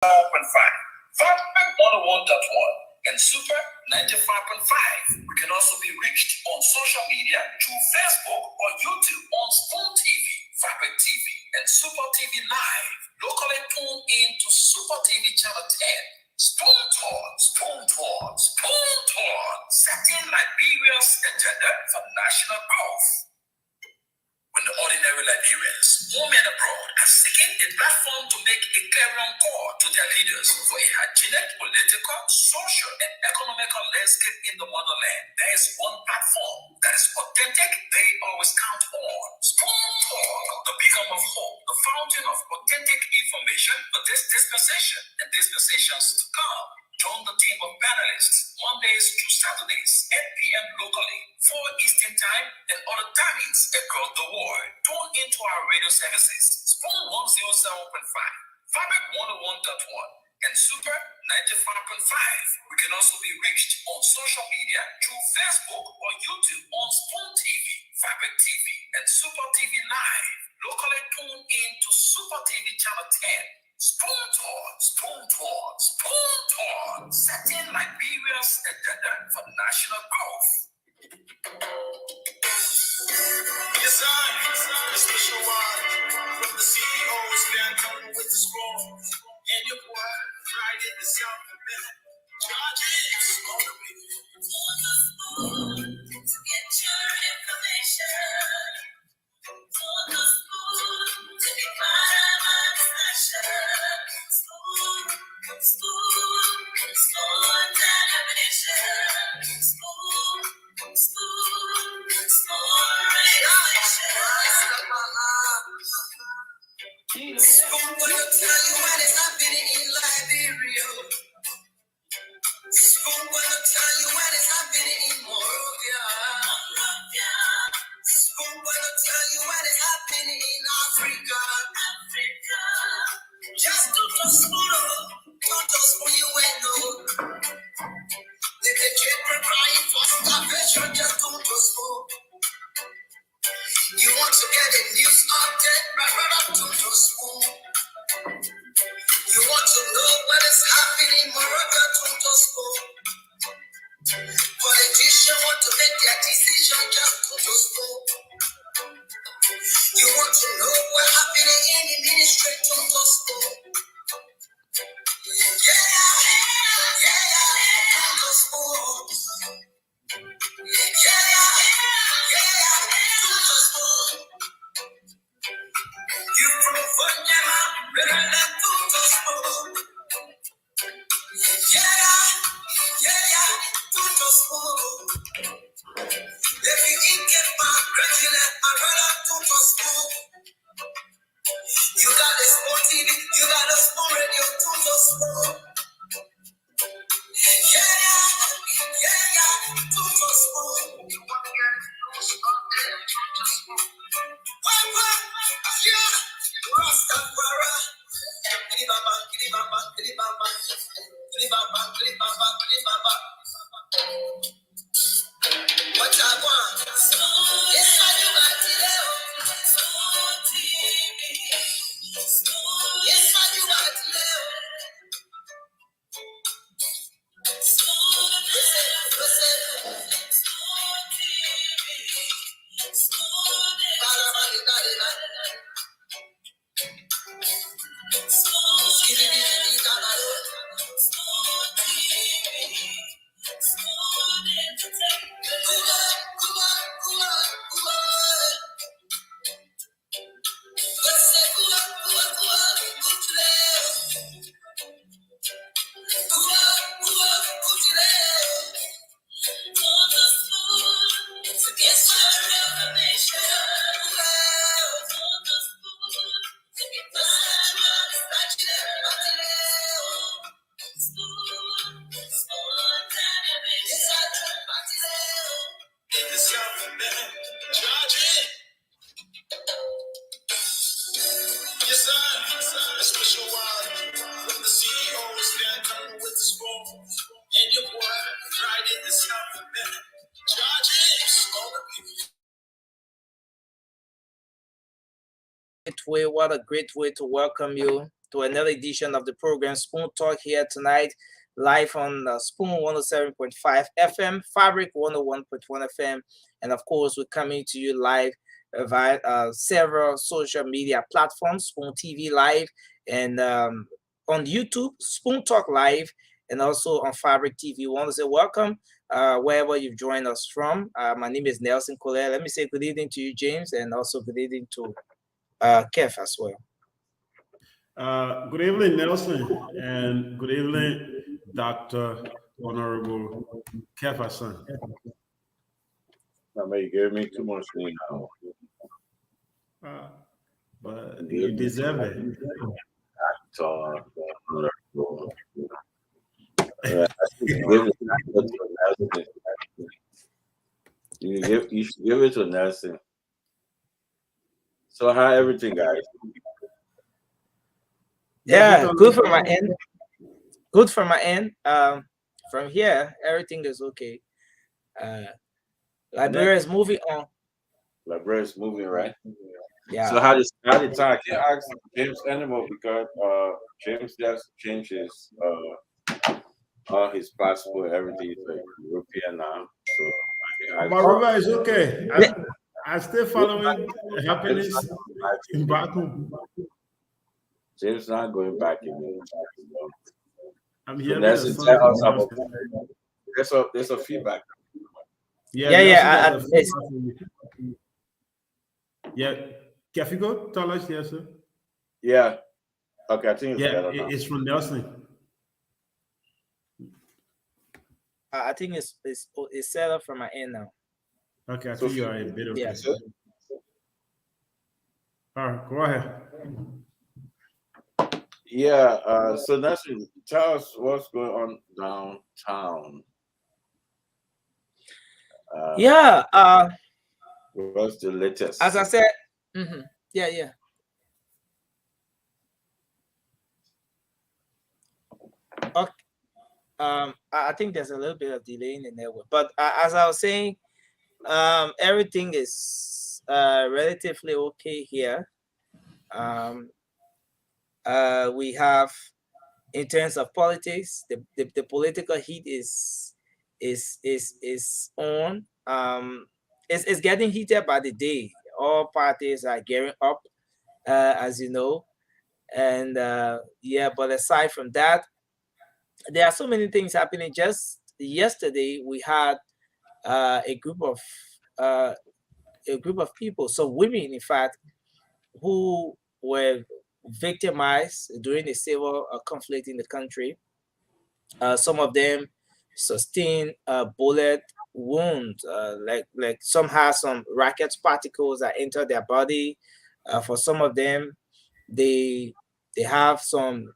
Fatback 101.1 and Super 95.5. We can also be reached on social media through Facebook or YouTube on Spoon TV, Fatback TV, and Super TV Live. Locally tune in to Super TV Channel 10. Spoon Talk, setting Liberia's agenda for national growth. When the ordinary Liberians, home and abroad, are seeking a platform to make a clarion call to their leaders for a hygienic political, social, and economical landscape in the motherland, there is one platform that is authentic, they always count on. Spoon Talk, the beacon of hope, the fountain of authentic information for this dispensation and dispensations to come. Join the team of panelists Mondays through Saturdays, 8 p.m. locally, 4 Eastern Time, and other timings across the world. Tune into our radio services, Spoon 107.5, Fabric 101.1, and Super 95.5. We can also be reached on social media through Facebook or YouTube on Spoon TV, Fabric TV, and Super TV Live. Locally tune in to Super TV Channel 10. Spoon Talk, setting Liberia's agenda for national growth. Yes, a special one from the CEOs, they're coming with the spoon. And your boy, Friday the South, charges on the way. For the spoon to get your information. For the spoon to be part of our discussion. Spoon gonna tell you what is happening in Liberia. Spoon gonna tell you what is happening in Morovia. Spoon gonna tell you what is happening in Africa. Just to spoon, not to spoon you and no. They keep preparing for starvation, just don't spoon. You want to get a news update, my brother, to spoon. You want to know what is happening, Morocco, to spoon. Politicians want to make their decision, just to spoon. You want to know what's happening in the ministry, to spoon. You got a small TV, you got a small radio, to spoon. What I want? Yes, I do got today. Yes, I do got today. Yes, sir. A special one from the CEOs, they're coming with the spoon. And your boy, Friday the South, charges on the people. What a great way to welcome you to another edition of the program Spoon Talk here tonight, live on Spoon 107.5 FM, Fabric 101.1 FM, and of course, we're coming to you live via several social media platforms, Spoon TV Live, and on YouTube, Spoon Talk Live, and also on Fabric TV. We want to say welcome wherever you've joined us from. My name is Nelson Colette. Let me say good evening to you, James, and also good evening to Kev as well. Good evening, Nelson, and good evening, Dr. Honorable Kefason. I mean, you gave me too much thing now. But you deserve it. So, you should give it to Nelson. So how everything, guys? Yeah, good for my end. Good for my end. From here, everything is okay. Liberia is moving on. Liberia is moving, right? Yeah. So how did I can't ask James anymore because James just changed his all his passport, everything is like European now. So But Robert is okay. I still following happiness in back home. James not going back anymore. I'm here. So there's a feedback. Yeah. Can you go tell us here, sir? Yeah. Okay, I think it's better now. It's from Nelson. I think it's set up from my end now. Okay, I think you are a bit okay. Yeah. All right, go ahead. Yeah, so Nelson, tell us what's going on downtown. What's the latest? As I said, yeah. Okay. I think there's a little bit of delay in the network, but as I was saying, everything is relatively okay here. We have, in terms of politics, the political heat is on. It's getting heated by the day. All parties are gearing up, as you know, and but aside from that, there are so many things happening. Just yesterday, we had a group of people, so women, in fact, who were victimized during the civil conflict in the country. Some of them sustained bullet wounds, like some have some rocket particles that enter their body. For some of them, they have some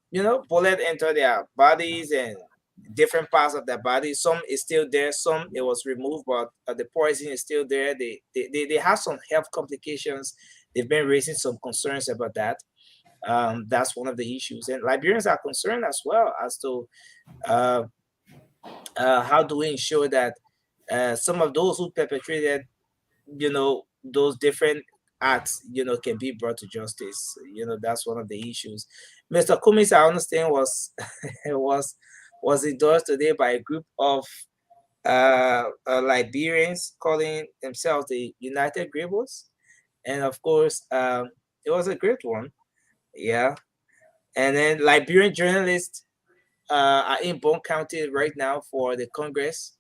bullet enter their bodies and different parts of their body. Some is still there, some it was removed, but the poison is still there. They have some health complications. They've been raising some concerns about that. That's one of the issues, and Liberians are concerned as well as to how do we ensure that some of those who perpetrated those different acts can be brought to justice. That's one of the issues. Mr. Kumis, I understand, was was endorsed today by a group of Liberians calling themselves the United Gribbles, and of course it was a great one. Yeah. And then Liberian journalists are in Bone County right now for the Congress.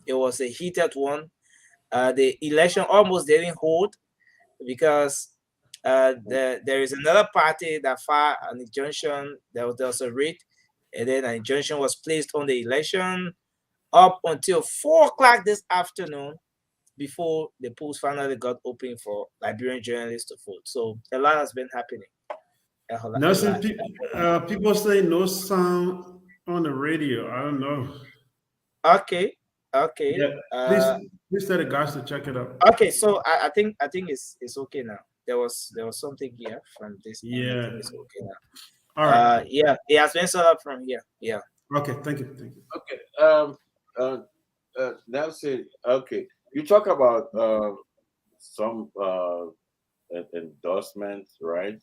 It was a heated one. The election almost didn't hold because there is another party that filed an injunction. There was a writ, and then an injunction was placed on the election up until 4 o'clock this afternoon before the polls finally got open for Liberian journalists to vote. So a lot has been happening. Nelson, people say no sound on the radio. I don't know. Okay. Yeah, please tell the guys to check it out. Okay, so I think it's okay now. There was something here from this. Yeah, it's okay now. All right. Yeah, it has been set up from here. Yeah. Okay, thank you. Okay. That's it. Okay, you talk about some endorsements, right?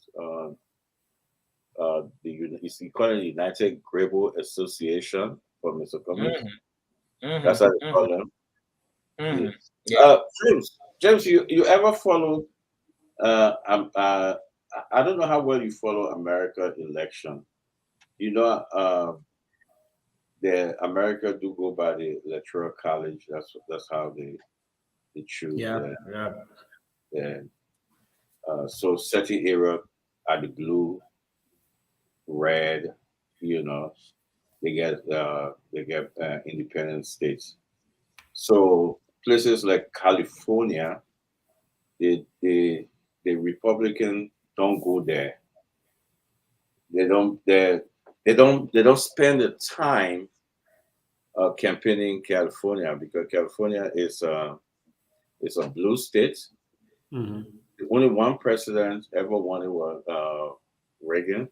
you call it United Grable Association for Mr. Cummings. Mm-hmm. That's how they Mm-hmm. call them. Mm-hmm. Yes. Yeah. James, you ever follow? I don't know how well you follow America election. You know, the America do go by the electoral college. That's how they choose Yeah, yeah. their so certain area are the blue, red. You know, they get independent states. So places like California, the Republican don't go there. They don't they don't spend the time campaigning in California because California is a blue state. Hmm. Only one president ever won it was Reagan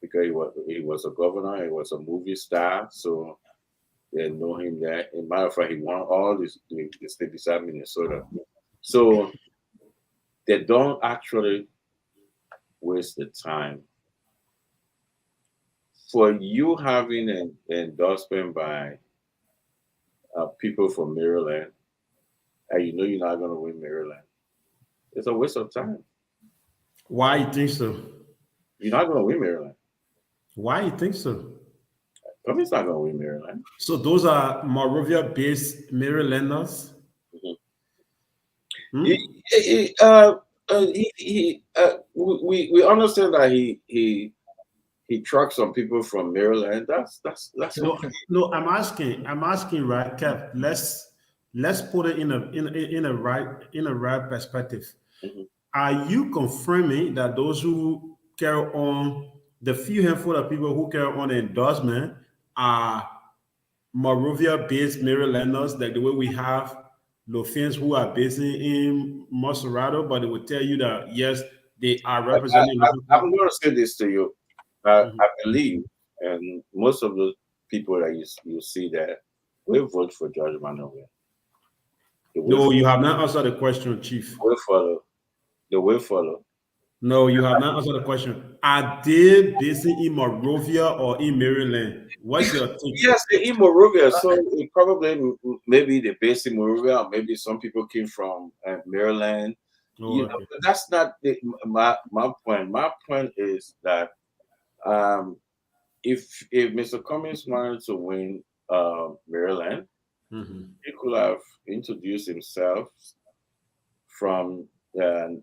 because he was a governor. He was a movie star, so they know him there. As a matter of fact, he won all the state beside Minnesota. So they don't actually waste the time. For you having an endorsement by people from Maryland, and you know you're not going to win Maryland, it's a waste of time. Why you think so? You're not going to win Maryland. Why you think so? Cummings not going to win Maryland. So those are Monrovia-based Marylanders. Mhm. Hmm? We understand that he trucks some people from Maryland. That's No, okay. no. I'm asking, right, Kev. Let's put it in a right perspective. Mhm. Are you confirming that those who carry on the few handful of people who carry on the endorsement are Monrovia-based Marylanders, like the way we have Lothians who are based in Monserrato, but they will tell you that yes, they are representing I'm going to say this to you. Mhm. I believe, and most of the people that you see there will vote for George Manuel. They will, No, you have not answered the question, Chief. will follow. They will follow. No, you have not answered the question. Are they based in Monrovia or in Maryland? What's your take? Yes, they're in Monrovia, so it probably maybe they're based in Monrovia, or maybe some people came from Maryland. Oh, You know, okay. but that's not my point. My point is that um, if Mr. Cummings wanted to win Maryland, Mhm. he could have introduced himself from um,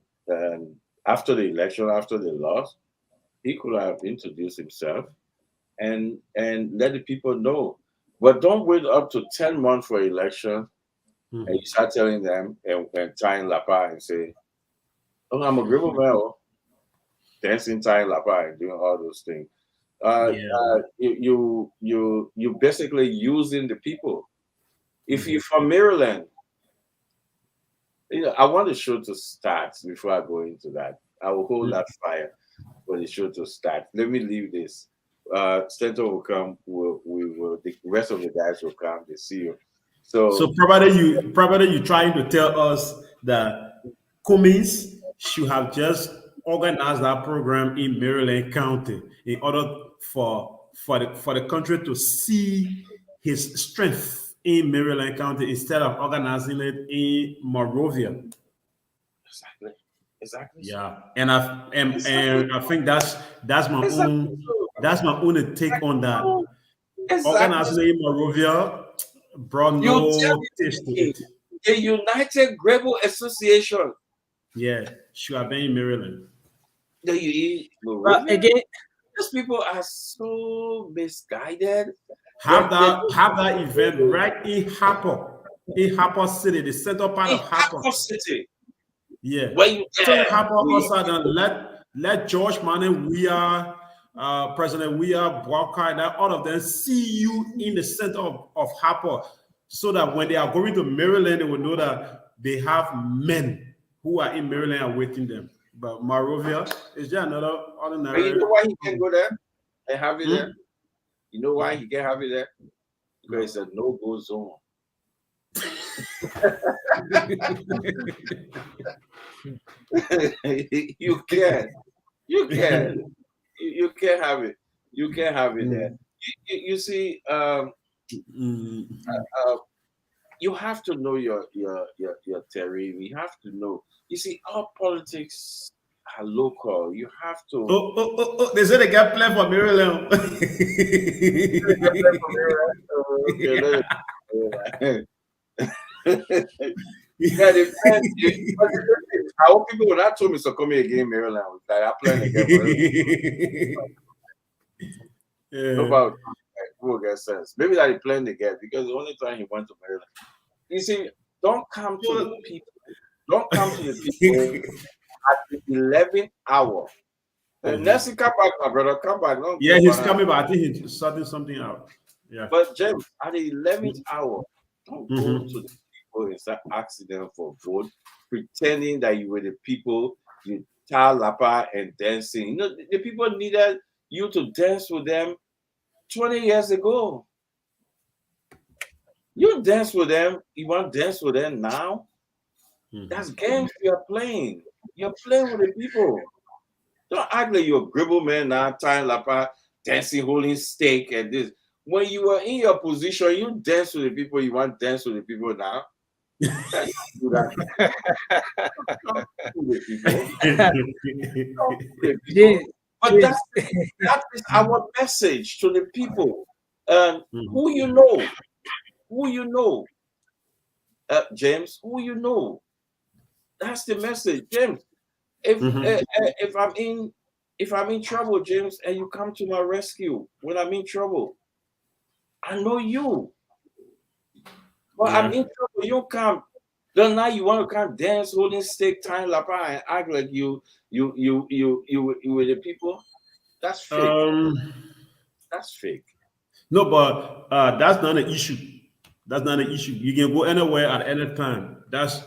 after the election, after the loss. He could have introduced himself and let the people know. But don't wait up to 10 months for election and you Mhm. start telling them and tying lapa and say, "Oh, I'm a Gribble Mel, dancing, tying lapa and doing all those things." Yeah. You basically using the people. If you're Mhm. from Maryland, I want the show to start before I go into that. I will hold that fire for the show to start. Let me leave this. Stento will come. We will. The rest of the guys will come. They see you. So So probably you trying to tell us that Cummings should have just organized that program in Maryland County in order for the country to see his strength in Maryland County instead of organizing it in Monrovia. exactly, exactly so. Yeah, and I think that's my Exactly own so. that's my own take on that. Exactly Organizing so. in Monrovia brought You no tell taste to me it. the United Gravel Association. Yeah, should have been in Maryland. The you But Moravian. again, These people are so misguided. Have that event right in Harper City, the center part In of Harper. Hartford City, Yeah, where you turn there, Harper upside down. Let George Manning, Weah, President Weah, Walker, that all of them see you in the center of Harper, so that when they are going to Maryland, they will know that they have men who are in Maryland awaiting them. But Monrovia is just another and you ordinary. know why he can go there and have it there? Hmm? You know why he can have it there? Because No. it's a no-go zone. You can. You can. You can't have it. You can't have it there. You see, you have to know your terrain. We have to know. You see, our politics are local. You have to. They said they got plan for Maryland. Okay, let it. Yeah, they plan. I hope people when I told me to come here again, Maryland, like I plan again. No about who will get sense. Maybe that he planned again because the only time he went to Maryland. You see, don't come to the people. Don't come to the people at the 11th hour. And Nessie, come back, my brother. Come back. Don't Yeah, go he's back. coming, but I think he's sorting something out. Yeah. But James, at the 11th hour, don't go to the people and start asking them for vote, pretending that you were the people, you tar lapa and dancing. You know, the people needed you to dance with them 20 years ago. You dance with them, you want to dance with them now? That's games you're playing. You're playing with the people. Don't act like you're a gribble man now, tying lapa, dancing, holding steak, and this. When you were in your position, you dance with the people. You want to dance with the people now. Don't do that. Don't do the people. Don't do the people. But that is our message to the people. Who you know, James, who you know. That's the message, James. If I'm in trouble, James, and you come to my rescue when I'm in trouble, I know you. But I'm in trouble, you come. Then now you want to come dance, holding stick, tying lapa, and act like you were the people. That's fake. That's fake. No, but that's not an issue. That's not an issue. You can go anywhere at any time. That's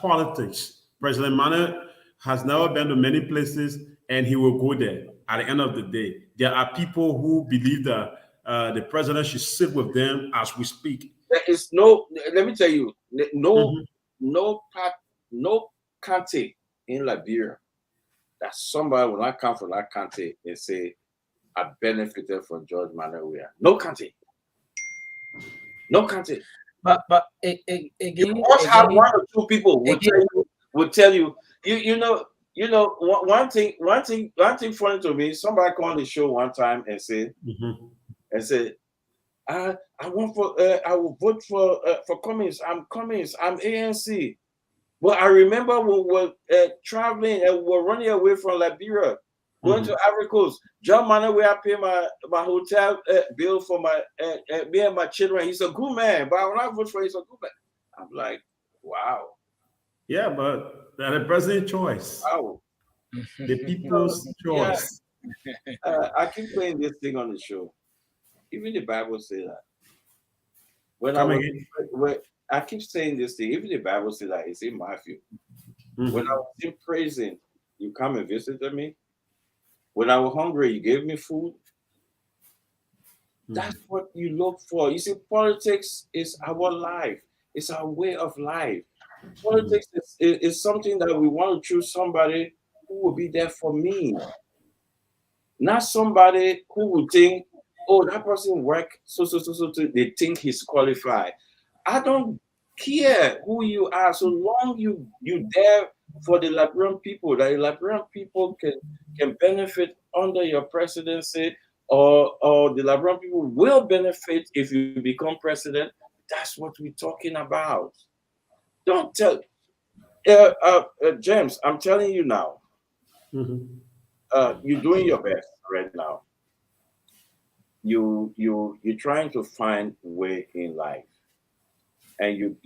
politics. President Mane has never been to many places, and he will go there. At the end of the day, there are people who believe that the president should sit with them as we speak. There is no. Let me tell you, no country in Liberia that somebody will not come from that country and say, I benefited from George Manuel Weah. No country. No country. But again, You must have one or two people will tell you. One thing funny to me. Somebody called on the show one time and said, I will vote for Cummings. I'm Cummings. I'm ANC. Well, I remember we were traveling and we were running away from Liberia, going to Ivory Coast. John Manuel, where I pay my hotel bill for my me and my children. He's a good man, but when I vote for him, he's a good man. I'm like, wow. Yeah, but that's the president's choice. Wow. The people's choice. Yeah. I keep playing this thing on the show. Even the Bible says that. When I keep saying this thing, even the Bible says that. It's in Matthew. When I was in prison, you come and visited me. When I was hungry, you gave me food. That's what you look for. You see, politics is our life. It's our way of life. Politics is something that we want to choose somebody who will be there for me. Not somebody who will think, oh, that person work so they think he's qualified. I don't care who you are, so long you there for the Liberian people, that the Liberian people can benefit under your presidency, or the Liberian people will benefit if you become president. That's what we're talking about. Don't tell James, I'm telling you now. You're doing your best right now. You're trying to find a way in life, and you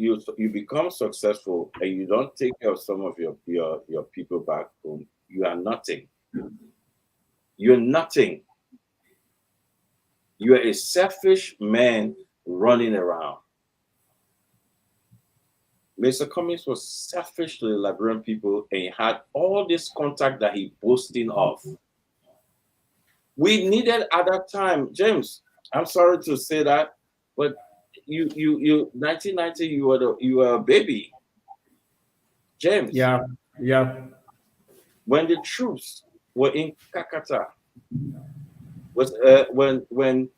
become successful, and you don't take care of some of your people back home. You are nothing. You're nothing. You are a selfish man running around. Mr. Cummings was selfish to the Liberian people, and he had all this contact that he boasting of. We needed at that time, James. I'm sorry to say that, but you 1990, you were a baby, James. Yeah. When the troops were in Kakata, Was when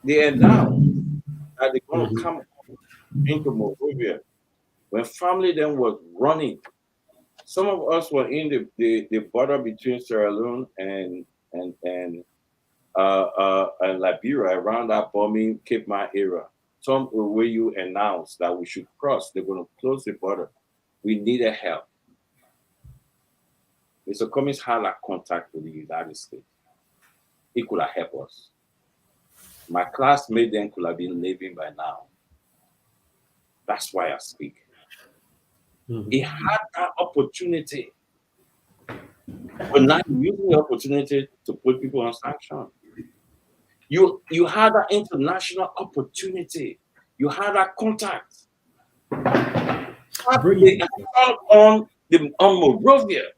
they announced that they're going to come into Monrovia, when family then was running, some of us were in the border between Sierra Leone and Liberia around that bombing Cape Mount area. Some where you announced that we should cross, they're going to close the border. We needed help. Mr. Cummings had a contact with the United States. He could have helped us. My classmate then could have been living by now. That's why I speak. He had that opportunity, but not using the opportunity to put people on sanction. You had that international opportunity. You had that contact. On Monrovia.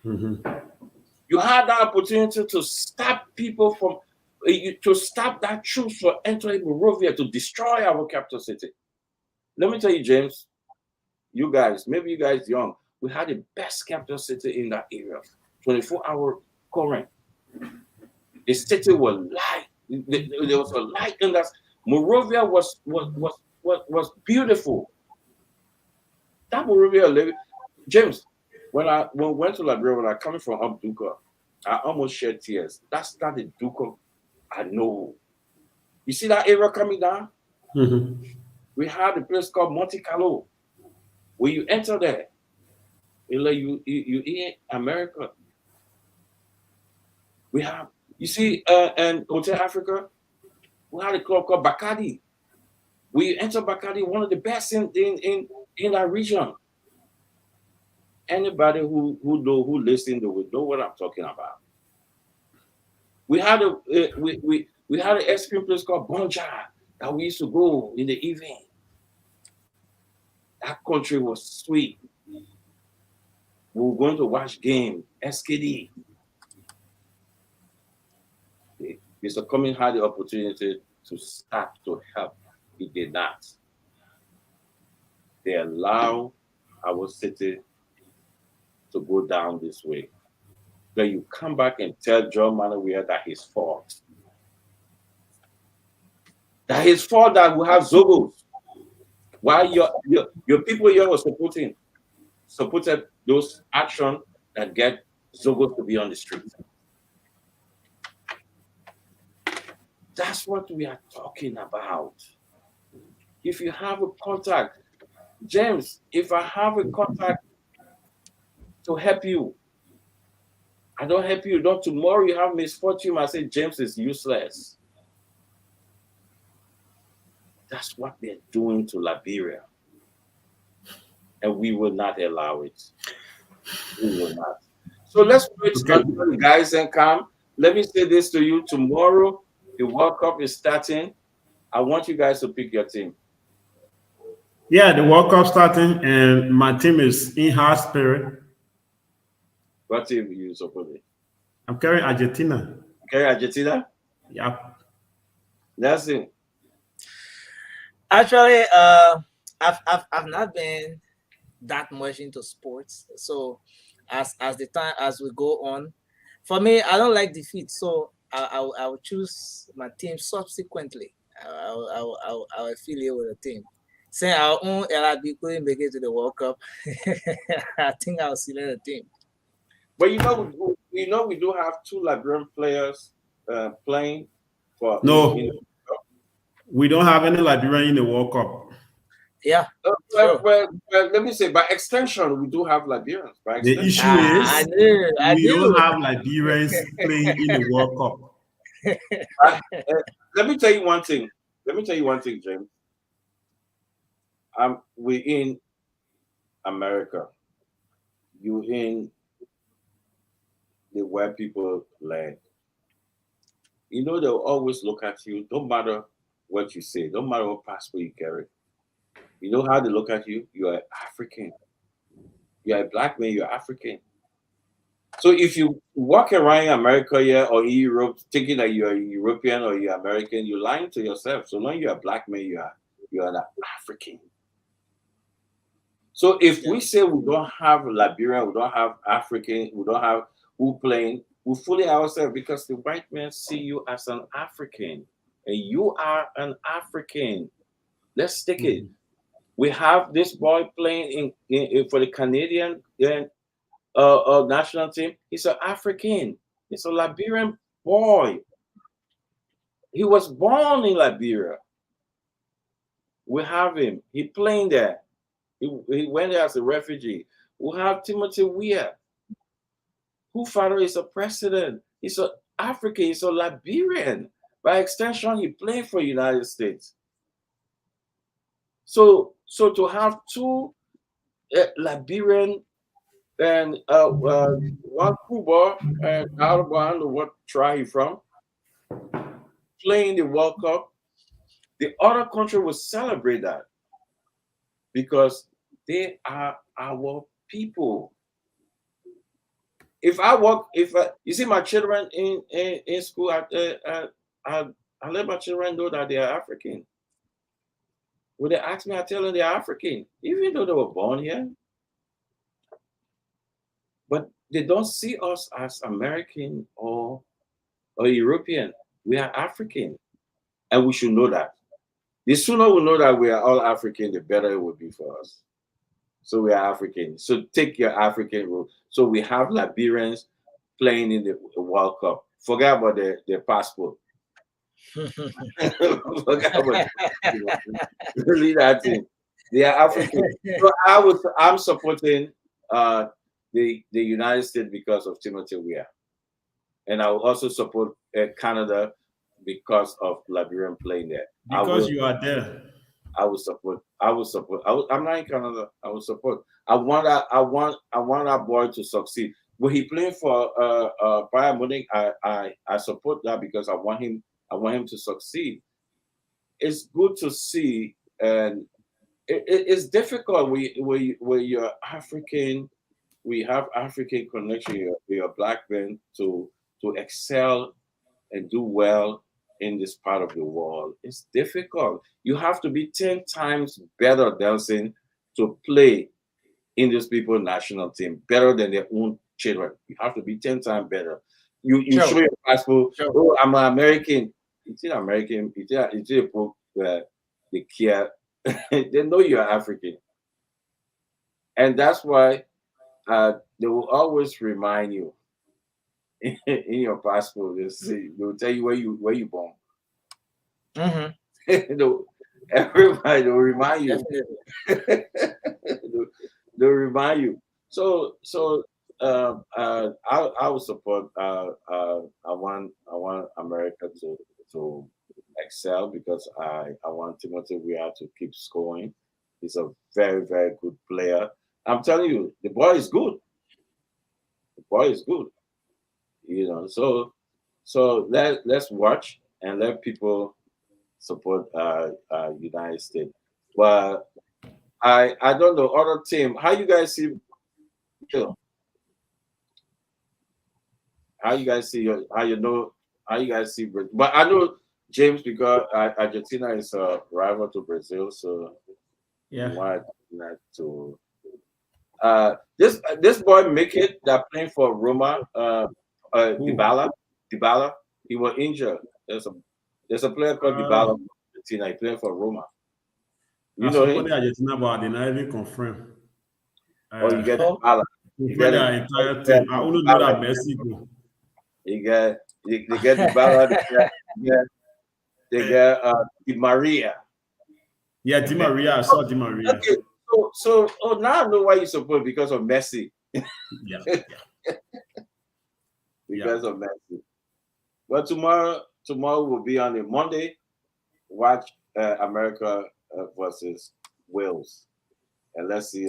You had that opportunity to stop people from, to stop that troops from entering Monrovia to destroy our capital city. Let me tell you, James, you guys, maybe you guys young, we had the best capital city in that area. 24-hour current. The city was light. There was a light in that. Monrovia was beautiful. That Monrovia, James, when we went to Liberia, when I coming from up Duka, I almost shed tears. That's not the Duka I know. You see that area coming down? We had a place called Monte Carlo. When you enter there, you in America. We have, you see, and Hotel Africa, we had a club called Bacardi. When you enter Bacardi, one of the best in that region. Anybody who listens will know what I'm talking about. We had we had an ice cream place called Bonja that we used to go in the evening. That country was sweet. We were going to watch game, SKD. Mr. Cummings had the opportunity to start to help. He did not. They allow our city to go down this way. Then you come back and tell John Weah that his fault. That his fault that we have Zogos. Why your people here were supported those actions that get Zogos to be on the street. That's what we are talking about. If you have a contact, James, if I have a contact to help you, I don't help you. Don't tomorrow you have misfortune. I say James is useless. That's what they're doing to Liberia. And we will not allow it. We will not. So let's wait until the guys then come. Let me say this to you. Tomorrow, the World Cup is starting. I want you guys to pick your team. Yeah, the World Cup starting, and my team is in high spirit. What team are you supporting? I'm carrying Argentina. Carry Argentina? Yeah. That's it. Actually, I've not been that much into sports. So as we go on, for me, I don't like defeat. So I will choose my team subsequently. I will affiliate with a team. Saying our own LRB couldn't make it to the World Cup, I think I'll select a team. But we do have 2 Liberian players playing for. No, we don't have any Liberian in the World Cup. Yeah. Well, let me say, by extension, we do have Liberians. The issue is we don't have Liberians playing in the World Cup. Let me tell you one thing. James. We're in America. You in the white people land. You know they'll always look at you. Don't matter what you say. Don't matter what passport you carry. You know how they look at you? You are African. You are a black man, you're African. So if you walk around America here or Europe thinking that you're European or you're American, you're lying to yourself. So long you're a black man, you are an African. So if we say we don't have Liberia, we don't have African, we don't have who playing, We fully ourselves because the white men see you as an African, and you are an African. Let's stick it. We have this boy playing for the Canadian national team. He's an African. He's a Liberian boy. He was born in Liberia. We have him. He playing there. He went there as a refugee. We have Timothy Weah, whose father is a president. He's an African. He's a Liberian. By extension, he played for United States. So to have two Liberian and one Cuba and I don't know what tribe he's from playing the World Cup, the other country will celebrate that because they are our people. If you see my children in school, I let my children know that they are African. When they ask me, I tell them they are African, even though they were born here. But they don't see us as American or European. We are African, and we should know that. The sooner we know that we are all African, the better it will be for us. So we are African. So take your African role. So we have Liberians playing in the World Cup. Forget about their passport. Forget about leave that thing. They are African. So I'm supporting the United States because of Timothy Weah, and I will also support Canada because of Liberian playing there. Because you are there. I will support. I'm not in Canada. I will support. I want our boy to succeed. When he playing for Bayern Munich, I support that because I want him to succeed. It's good to see, and it's difficult when you're African. We have African connection. You're a black man to excel and do well in this part of the world. It's difficult. You have to be 10 times better dancing to play in these people's national team, better than their own children. You have to be 10 times better. You Sure. show your passport. Sure. Oh, I'm an American. It's an American. It's a book where they care. They know you're African, and that's why they will always remind you in your passport. They'll tell you where you born. Everybody will remind you. They'll remind you. So I will support. I want America to excel because I want Timothy Weah to keep scoring. He's a very, very good player. I'm telling you, the boy is good. The boy is good. So let's watch and let people support United States. But I don't know other team. How you guys see? How you guys see? How you guys see? But I know James because Argentina is a rival to Brazil, so yeah. Why not to? This boy make it that playing for Roma. Dybala. He was injured. There's a player called Dybala from Argentina. He played for Roma. You know him? Argentina, but I didn't even confirm. You get Dybala. You get the entire team. I only know that Messi go. You get Dybala. They get Di Maria. Yeah, Di Maria. I saw Di Maria. Okay. So now I know why you support because of Messi. Yeah. Because of Messi. Well, tomorrow will be on a Monday. Watch America versus Wales, and let's see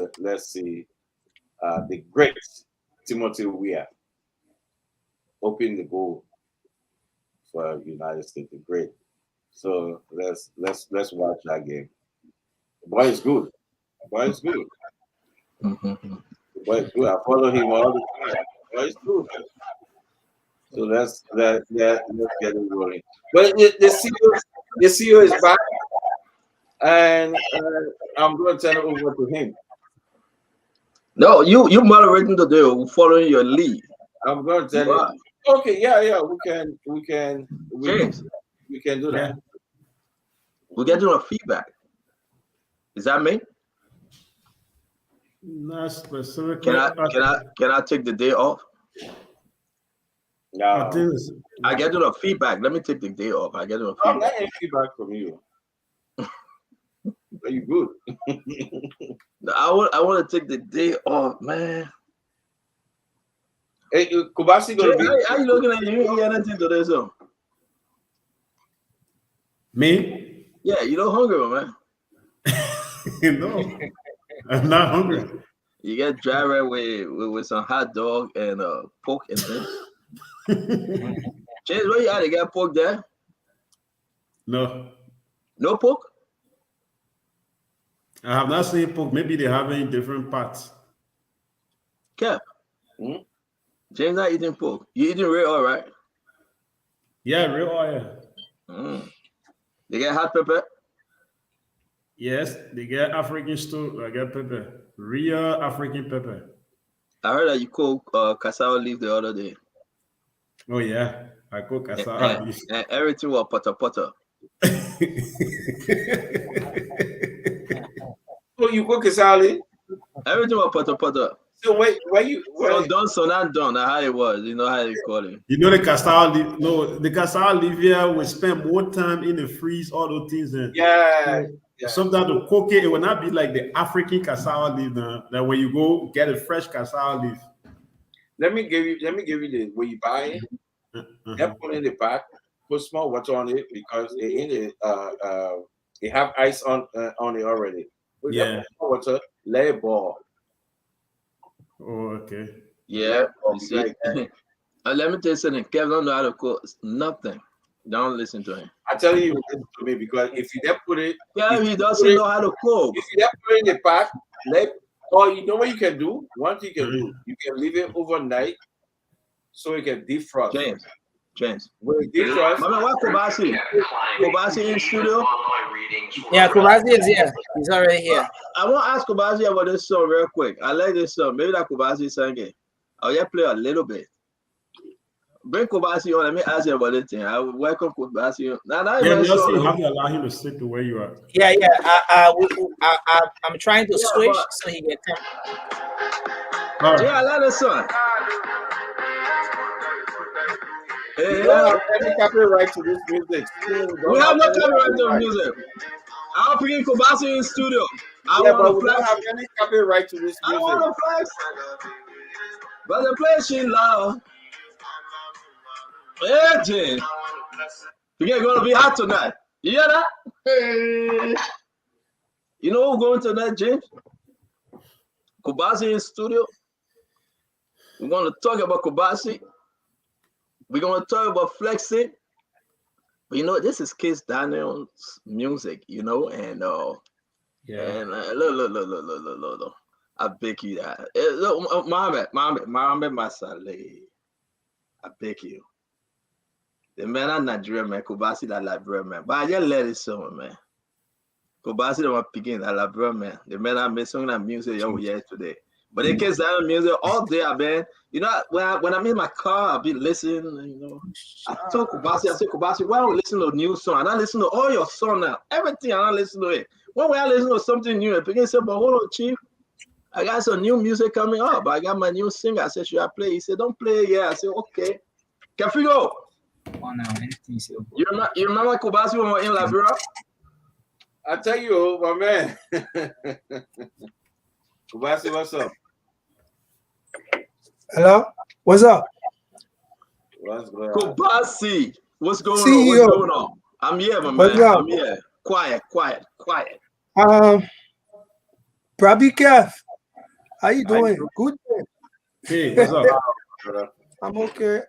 the great Timothy Weah open the goal for United States. The great. So let's watch that game. The boy is good. The boy is good. Mm-hmm. The boy is good. I follow him all the time. The boy is good. So let's get it rolling. But the CEO is back, and I'm going to turn it over to him. No, you moderating today, following your lead. I'm going to tell you. Okay, yeah, we can James, do that. we're getting a feedback. Is that me? Not specifically. Can I take the day off? I No, think it's, I get a feedback. Let me take the day off. I get a I'm feedback. not getting feedback from you. Are you good? I want to take the day off, man. Hey, Kobasi gonna be. How you looking at you? You ain't anything to this, so. me? Yeah, you don't hungry, man. No, I'm not hungry. You get dry right with some hot dog and pork and things. James, where you at? You got pork there? No, No pork? I have not seen pork. Maybe they have it in different parts. Cap. Hmm? James not eating pork. You eating real, all right? Yeah, real oil. They get hot pepper? Yes, they get African stew. I get pepper. Real African pepper. I heard that you cook cassava leaf the other day. Oh yeah, I cook And, cassava leaf. and everything was potter. Oh, you cook Kisali? Everything was potter. So where you? So done, so not done. That's how it was. You know how they call it. You know the cassava leaf. No, the cassava leaf here will spend more time in the freeze, all those things. And Yeah. sometimes to cook it, it will not be like the African cassava leaf. That when you go get a fresh cassava leaf. Let me give you the where you buy it. Just put in the pack, put small water on it because it have ice on it already. Put Yeah. small water, let it boil. Oh, okay. Yeah. You see? Let me tell you something. Kevin don't know how to cook nothing. Don't listen to him. I tell you, listen to me because if you just put it, Yeah, he doesn't know how to cook. if you just put it in the pack, or you know what you can do? One thing you can do, you can leave it overnight so it can defrost. James. When it defrost, Mama, what Kobasi? Kobasi in studio? Yeah, Kobasi is here. He's already here. I want to ask Kobasi about this song real quick. I like this song. Maybe that Kobasi sang it. I'll just play a little bit. Bring Kobasi on. Let me ask you about this thing. I will welcome Kobasi on. Yeah, you also have to allow him to sit to where you are. Yeah. I'm trying to switch so he can come. All right. Yeah, I like this song. we don't have any copyright to this music. We have no copyright to music. I'm bringing Kobasi in studio. Yeah, but we don't have any copyright to this I music. want to flex. But the place she love. Yeah, Jane. You're going to be hot tonight. You hear that? Hey. You know who's going tonight, James? Kobasi in studio. We're going to talk about Kobasi. We're going to talk about flexing. But you know, this is Kiss Daniel's music, you know, and Yeah. and look. I beg you that. Look, Mohammed Masale. I beg you. The man are Nigerian man, Kobasi that Liberian man. But I just let it someone, man. Kobasi that was picking that Liberian man. The man are making that music over here today. But they Kiss Daniel music all day, man. You know, when I'm in my car, I'll be listening, you know. I told Kobasi, why don't we listen to a new song? And I listen to all your song now. Everything, I don't listen to it. When I listen to something new, and Picking said, but hold on, Chief. I got some new music coming up. I got my new singer. I said, should I play? He said, don't play. Yeah. I said, okay. Can we go? You remember Kobasi when we were in Liberia? I tell you, my man. Kobasi, what's up? Hello? What's up? What's going on? Kobasi, what's going CEO. on? What's going on? I'm here, my What's man. up? I'm here. Quiet. Prabi Kev, how you How you doing? doing? Good. Hey, what's up? I'm okay.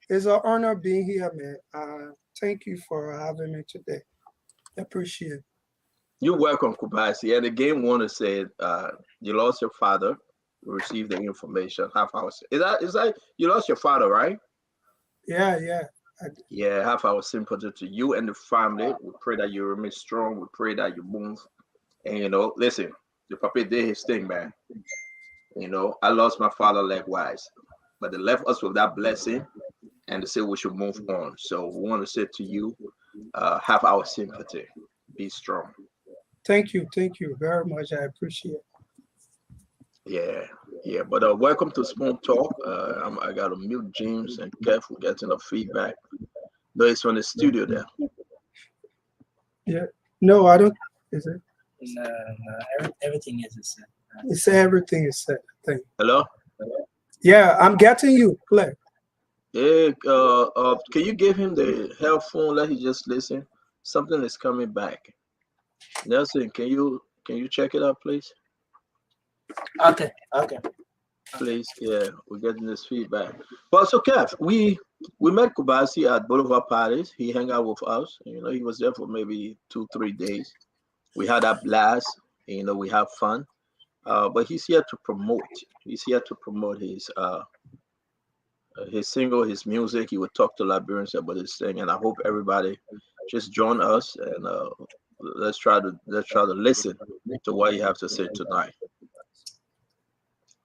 It's an honor being here, man. Thank you for having me today. Appreciate it. You're welcome, Kobasi. And again, want to say, you lost your father. You received the information. Half hour. Is that you lost your father, right? Yeah. Yeah, half our sympathy to you and the family. We pray that you remain strong. We pray that you move. And you know, listen, the puppy did his thing, man. You know, I lost my father likewise. but they left us with that blessing, and they said we should move on. So we want to say to you, have our sympathy. Be strong. Thank you very much. I appreciate it. Yeah. But welcome to Spoon Talk. I got to mute James and Kev. We're getting the feedback. No, it's from the studio there. Yeah. No, I don't. Is it? No, everything is the same. It's everything is said. Thank you. Hello? Yeah, I'm getting you, Claire. Hey, can you give him the headphone? Let him just listen. Something is coming back. Nelson, can you check it out, please? Okay. Please, yeah, we're getting this feedback. But so, Kev, we met Kobasi at both of our parties. He hung out with us. You know, he was there for maybe 2-3 days. We had a blast. You know, we have fun. But he's here to promote. He's here to promote his single, his music. He would talk to Liberians about his thing, and I hope everybody just join us and let's try to listen to what you have to say tonight.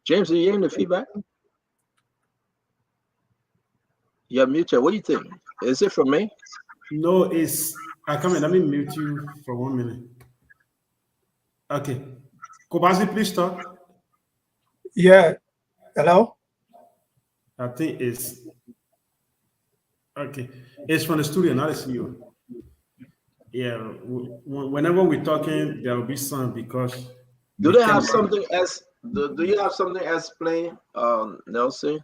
James, are you hearing the feedback? You're muted. What do you think? Is it from me? No, it's I come in. Let me mute you for 1 minute. Okay. Kobasi, please talk. Yeah. Hello? I think it's okay. It's from the studio, not the CEO. Yeah. Whenever we're talking, there will be some because Do we they have can- something else? Do you have something else playing, Nelson?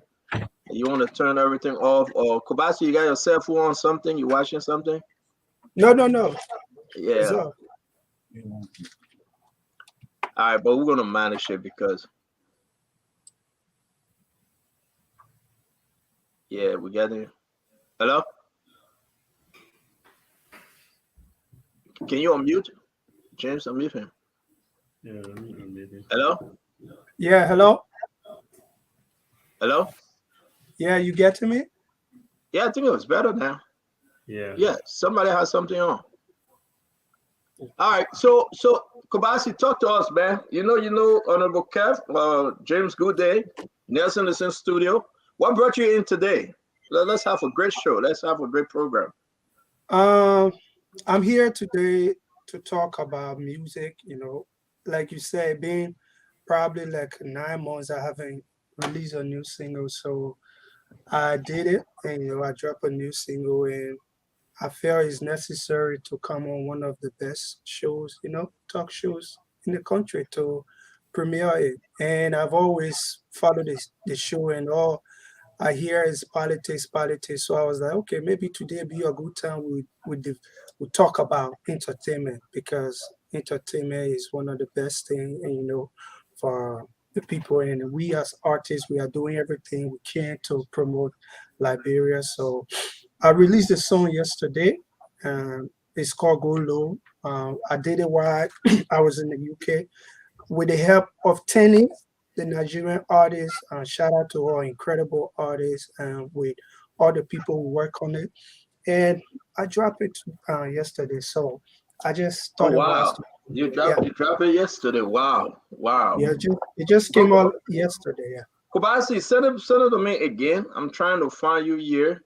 You want to turn everything off, or Kobasi, you got your cell phone on something? You watching something? No. Yeah. So, All right, but we're gonna manage it because we're getting. Hello? Can you unmute? James, unmute him. Yeah, maybe. Hello? yeah, hello? Hello? Yeah, you getting me? Yeah, I think it was better now. Yeah. Yeah, somebody has something on. All right, so Kobasi, talk to us, man. You know, Honorable Kev, James Goodday, Nelson is in studio. What brought you in today? Let's have a great show. Let's have a great program. I'm here today to talk about music, you know. Like you said, being probably like 9 months I haven't released a new single. So I did it and I dropped a new single and I felt it's necessary to come on one of the best shows, talk shows in the country to premiere it. And I've always followed the show and all I hear is politics. So I was like, okay, maybe today be a good time we talk about entertainment because entertainment is one of the best things, and for the people. And we as artists, we are doing everything we can to promote Liberia. So I released the song yesterday. It's called Go Low. I did it while I was in the UK with the help of Tenny, the Nigerian artist. Shout out to all incredible artists and with all the people who work on it. And I dropped it yesterday, so I just Oh thought it was. wow, you dropped it yesterday. Wow. Yeah, it just came out yesterday. Yeah. Kobasi, send it to me again. I'm trying to find you here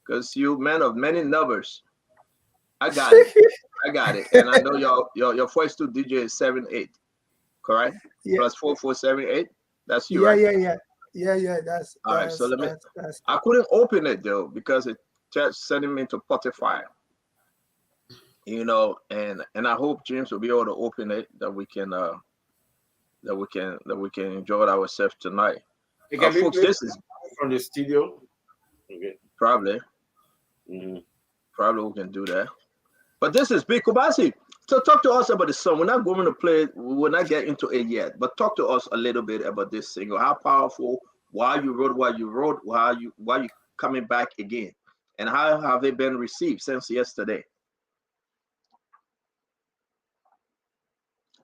because you man of many numbers. I got it. And I know your voice to DJ is 78, correct? Yeah. Plus 4478. That's you, right? Yeah. That's all right. So that's I couldn't open it though because it just sending me to Spotify. And I hope James will be able to open it that we can enjoy ourselves tonight. Folks, this is from the studio. Okay. probably we can do that. But this is Big Kobasi. So talk to us about the song. We're not going to play it. We're not getting into it yet. But talk to us a little bit about this single. How powerful? Why you wrote? Why you coming back again? And how have it been received since yesterday?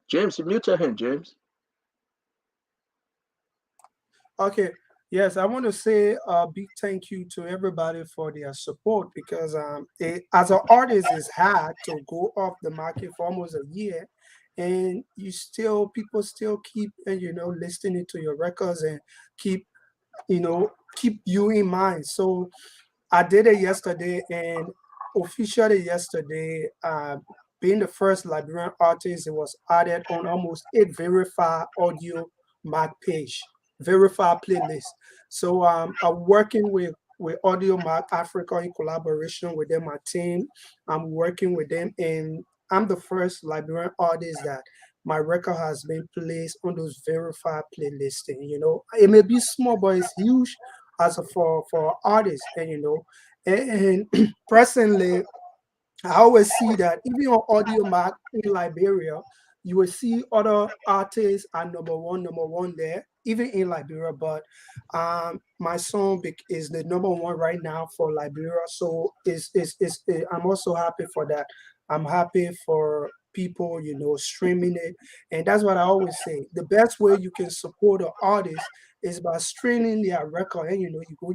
James, you muted him, James. okay. Yes, I want to say a big thank you to everybody for their support because as an artist, it's hard to go off the market for almost a year, and people still keep listening to your records and keep keep you in mind. So I did it yesterday, and officially yesterday, being the first Liberian artist, it was added on almost 8 verified audio mark page, verified playlist. So I'm working with Audio Mark Africa in collaboration with them, my team. I'm working with them, and I'm the first Liberian artist that my record has been placed on those verified playlists. And, it may be small, but it's huge as a, for artists. And and personally, I always see that even on Audio Mark in Liberia, you will see other artists are number one there, even in Liberia. But my song is the number one right now for Liberia. So I'm also happy for that. I'm happy for people, streaming it. And that's what I always say. The best way you can support an artist is by streaming their record. And, you go,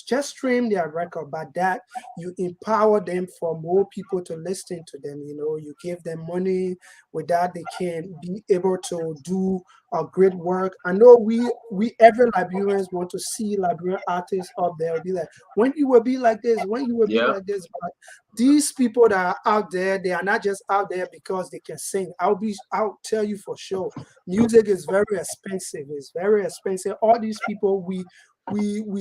just stream their record. By that, you empower them for more people to listen to them. You give them money. With that, they can be able to do a great work. I know we every Liberians want to see Liberian artists up there. Be like, when you will be like this, when you will be Yeah. like this. But these people that are out there, they are not just out there because they can sing. I'll tell you for sure, music is very expensive. It's very expensive. All these people we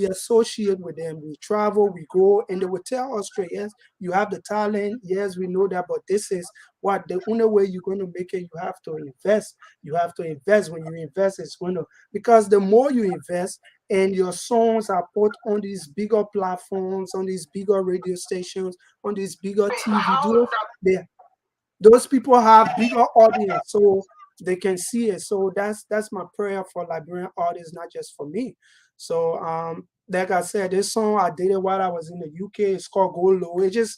associate with them. We travel, we go, and they will tell us straight, yes, you have the talent, yes, we know that, but this is what the only way you're going to make it. You have to invest. You have to invest. When you invest, it's going to, because the more you invest and your songs are put on these bigger platforms, on these bigger radio stations, on these bigger TV, those people have bigger audience, so they can see it. So that's my prayer for Liberian artists, not just for me. So like I said, this song I did it while I was in the UK. It's called Go Low. It just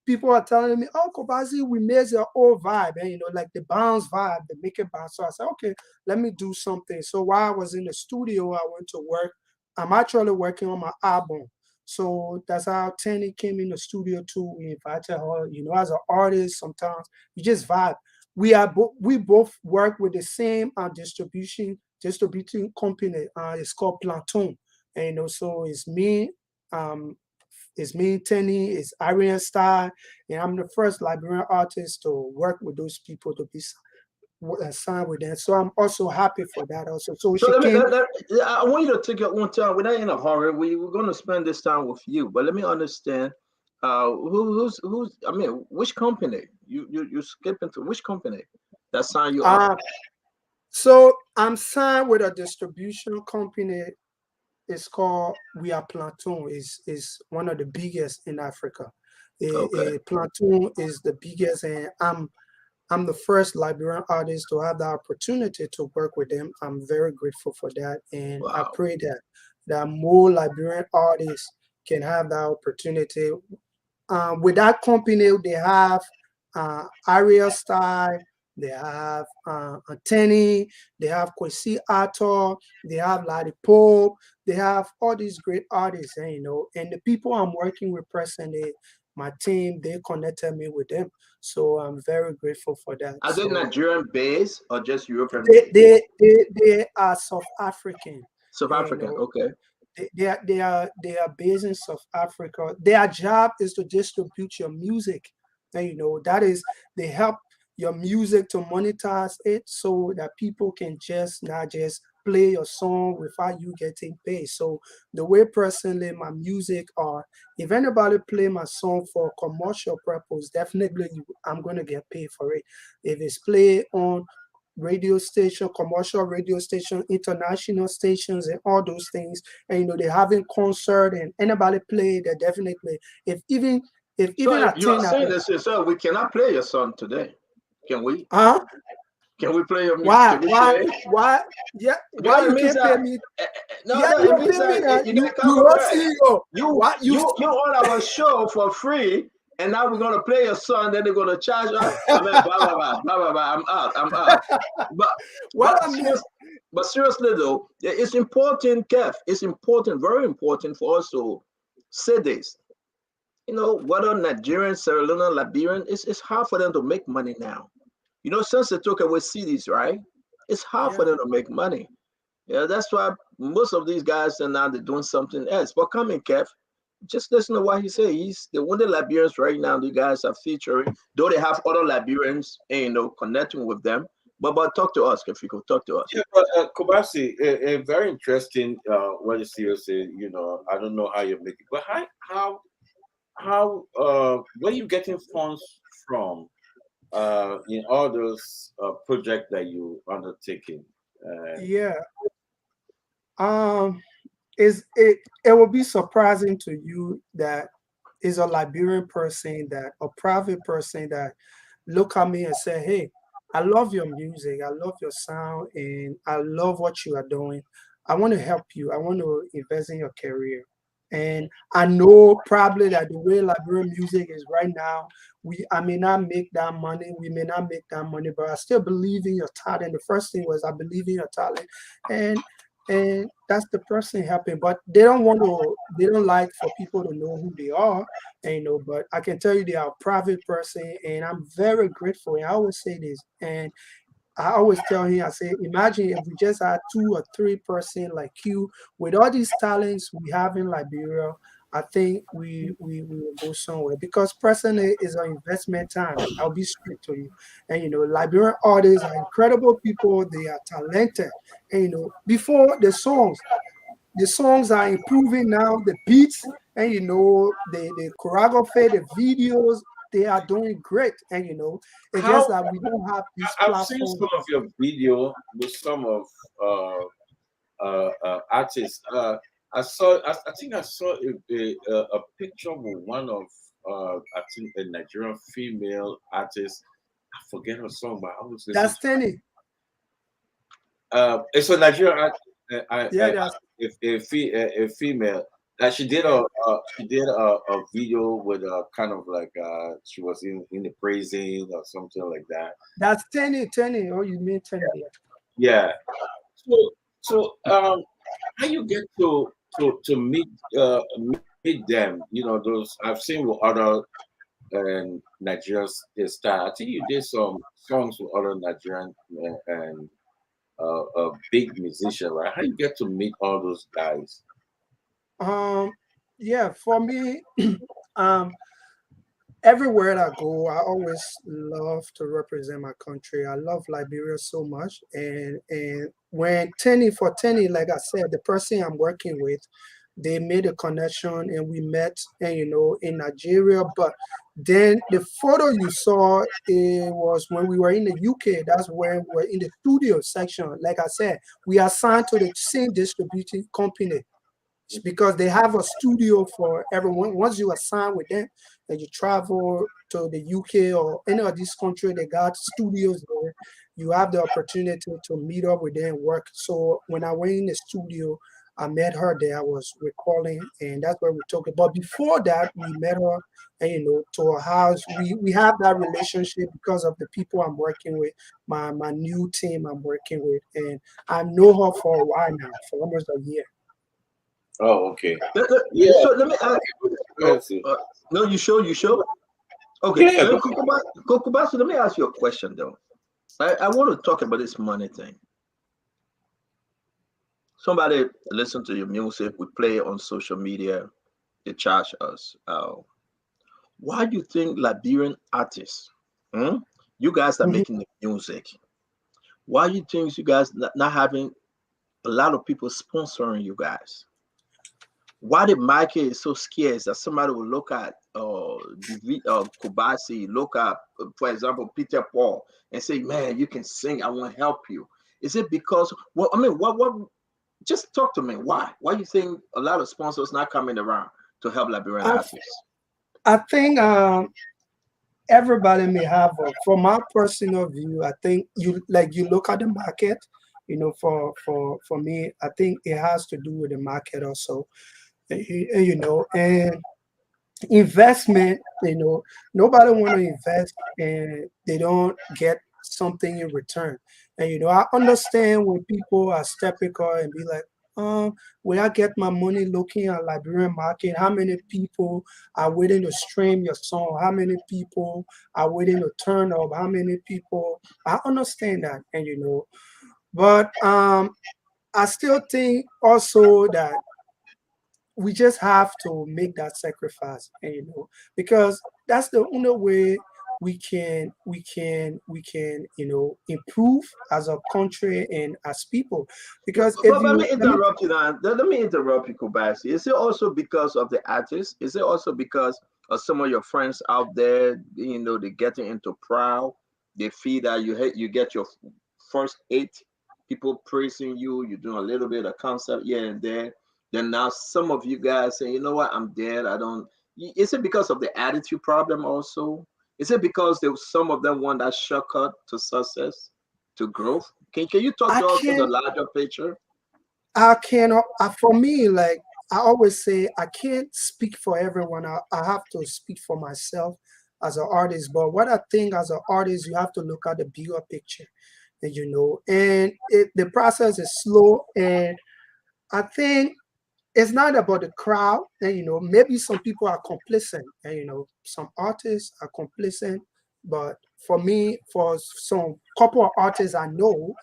people are telling me, oh, Kobasi, we made your old vibe, and like the bounce vibe, the make it bounce. So I said, okay, let me do something. So while I was in the studio, I went to work. I'm actually working on my album. So that's how Tanny came in the studio too. We invited her, as an artist. Sometimes you just vibe. We both work with the same distributing company. It's called Platoon, and also um, it's me, Tanny, it's Arian Star, and I'm the first Liberian artist to work with those people to be signed with them. So I'm also happy for that also. So So she came. I want you to take your own time. We're not in a hurry. We're going to spend this time with you, but let me understand. Who's? I mean, which company? You skip into which company that signed you up? So I'm signed with a distribution company. It's called Weah Platoon. Is one of the biggest in Africa. Okay. Platoon is the biggest, and I'm the first Liberian artist to have the opportunity to work with them. I'm very grateful for that, and I Wow. pray that more Liberian artists can have that opportunity. With that company, they have Ariel Style, they have Tenny, they have Kwesi Arthur, they have Ladi Pope, they have all these great artists, and the people I'm working with personally, my team, they connected me with them. So I'm very grateful for that. Are they So Nigerian based or just European they based? they they, they are South African, South and, African. Okay. they are based in South Africa. Their job is to distribute your music, and that is they help your music to monetize it so that people can just not just play your song without you getting paid. So the way personally my music are, if anybody play my song for commercial purpose, definitely I'm gonna get paid for it. If it's played on radio station, commercial radio station, international stations, and all those things. And they're having concert and anybody play, they definitely. If even So at you are 10 saying this, so we cannot play your song today. Can we? huh? Can we play your music? Why? Can we Why? play? Why? Yeah, why Because it you means can't pay that me? no, Yeah, no, you it will means pay me that that. you You get you are copyright. CEO. You What you you you on our show for free, and now we're gonna play your song. Then they're gonna charge us. I mean, blah blah blah blah blah blah. I'm out. I'm out. But what I mean? seriously though, it's important, Kev. It's important, very important for us to say this. Whether Nigerian, Sierra Leone, Liberian, it's hard for them to make money now. Since they took away cities, right? It's hard for Yeah. them to make money. Yeah, that's why most of these guys are now they're doing something else. But come in, Kev. Just listen to what he said. He's the one of the Liberians right now. The guys are featuring, though they have other Liberians, connecting with them. But talk to us, if you could talk to us. Yeah, but Kobasi, very interesting. What you see, I don't know how you make it, but where you getting funds from in all those projects that you undertaking? Yeah. Is it will be surprising to you that is a Liberian person, that a private person that look at me and say, hey, I love your music, I love your sound, and I love what you are doing. I want to help you. I want to invest in your career. And I know probably that the way Liberian music is right now, I may not make that money, we may not make that money, but I still believe in your talent. The first thing was I believe in your talent. And that's the person helping. But they don't like for people to know who they are, and but I can tell you they are a private person, and I'm very grateful. And I always say this, and I always tell him, I say, imagine if we just had 2 or 3 person like you with all these talents we have in Liberia. I think we will go somewhere because personally is an investment time. I'll be straight to you. And Liberian artists are incredible people, they are talented. And before the songs are improving now, the beats, and the choreography, the videos, they are doing great. And it's just How that we don't have this I've seen platform. some of your video with some of artists. I think I saw a picture with one of I think a Nigerian female artist. I forget her song, but I was listening That's Tenny. it's a Nigerian Yeah, that's a female. She did yeah, a video with kind of like she was in the praising or something like that. that's Tenny. Oh, you mean Tenny? Yeah. Yeah. So how you get to meet them? Those I've seen with other Nigerian style. I think you did some songs with other Nigerian and a big musician, right? How you get to meet all those guys? Um, yeah, for me, um, everywhere I go, I always love to represent my country. I love Liberia so much, and when Tenny, like I said, the person I'm working with, they made a connection, and we met, and in Nigeria. But then the photo you saw, it was when we were in the UK. That's when we were in the studio section. Like I said, we are signed to the same distributing company because they have a studio for everyone. Once you are signed with them and you travel to the UK or any of these countries, they got studios there. You have the opportunity to meet up with them and work. So when I went in the studio, I met her there. I was recording, and that's where we talked. But before that, we met her, and to her house. We have that relationship because of the people I'm working with, my new team I'm working with, and I know her for a while now, for almost a year. Oh, okay. Yeah. So let me ask. Oh, Let's see. no, you sure? You sure? Okay. Yeah. Kobasi, let me ask you a question though. I want to talk about this money thing. Somebody listen to your music, we play it on social media, they charge us. Why do you think Liberian artists, hmm, you guys are Mhm. making the music? Why do you think you guys not having a lot of people sponsoring you guys? Why the market is so scarce that somebody will look at Kobasi, look at, for example, Peter Paul, and say, "Man, you can sing. I want to help you." Is it because? Well, I mean, what? Just talk to me. Why? Why you think a lot of sponsors not coming around to help Liberian I, artists? I think everybody may have from my personal view, I think you look at the market, for me, I think it has to do with the market also. And investment, nobody want to invest and they don't get something in return. And I understand when people are skeptical and be like, where I get my money looking at Liberian market, how many people are waiting to stream your song, how many people are waiting to turn up, how many people, I understand that. And but I still think also that we just have to make that sacrifice, and because that's the only way we can improve as a country and as people. Because if But let you me let me interrupt you now. Let me interrupt you, Kobasi. Is it also because of the artists? Is it also because of some of your friends out there? They're getting into proud. They feel that you get your first eight people praising you. You're doing a little bit of concept here and there. Then now some of you guys say, you know what, I'm dead. I don't. Is it because of the attitude problem also? Is it because there was some of them want that shortcut to success, to growth? Can you talk I to us in the can't larger picture? I cannot, for me, like I always say, I can't speak for everyone. I have to speak for myself as an artist. But what I think as an artist, you have to look at the bigger picture, and the process is slow. And I think it's not about the crowd. And, maybe some people are complacent, and, some artists are complacent. But for me, for some couple of artists I know,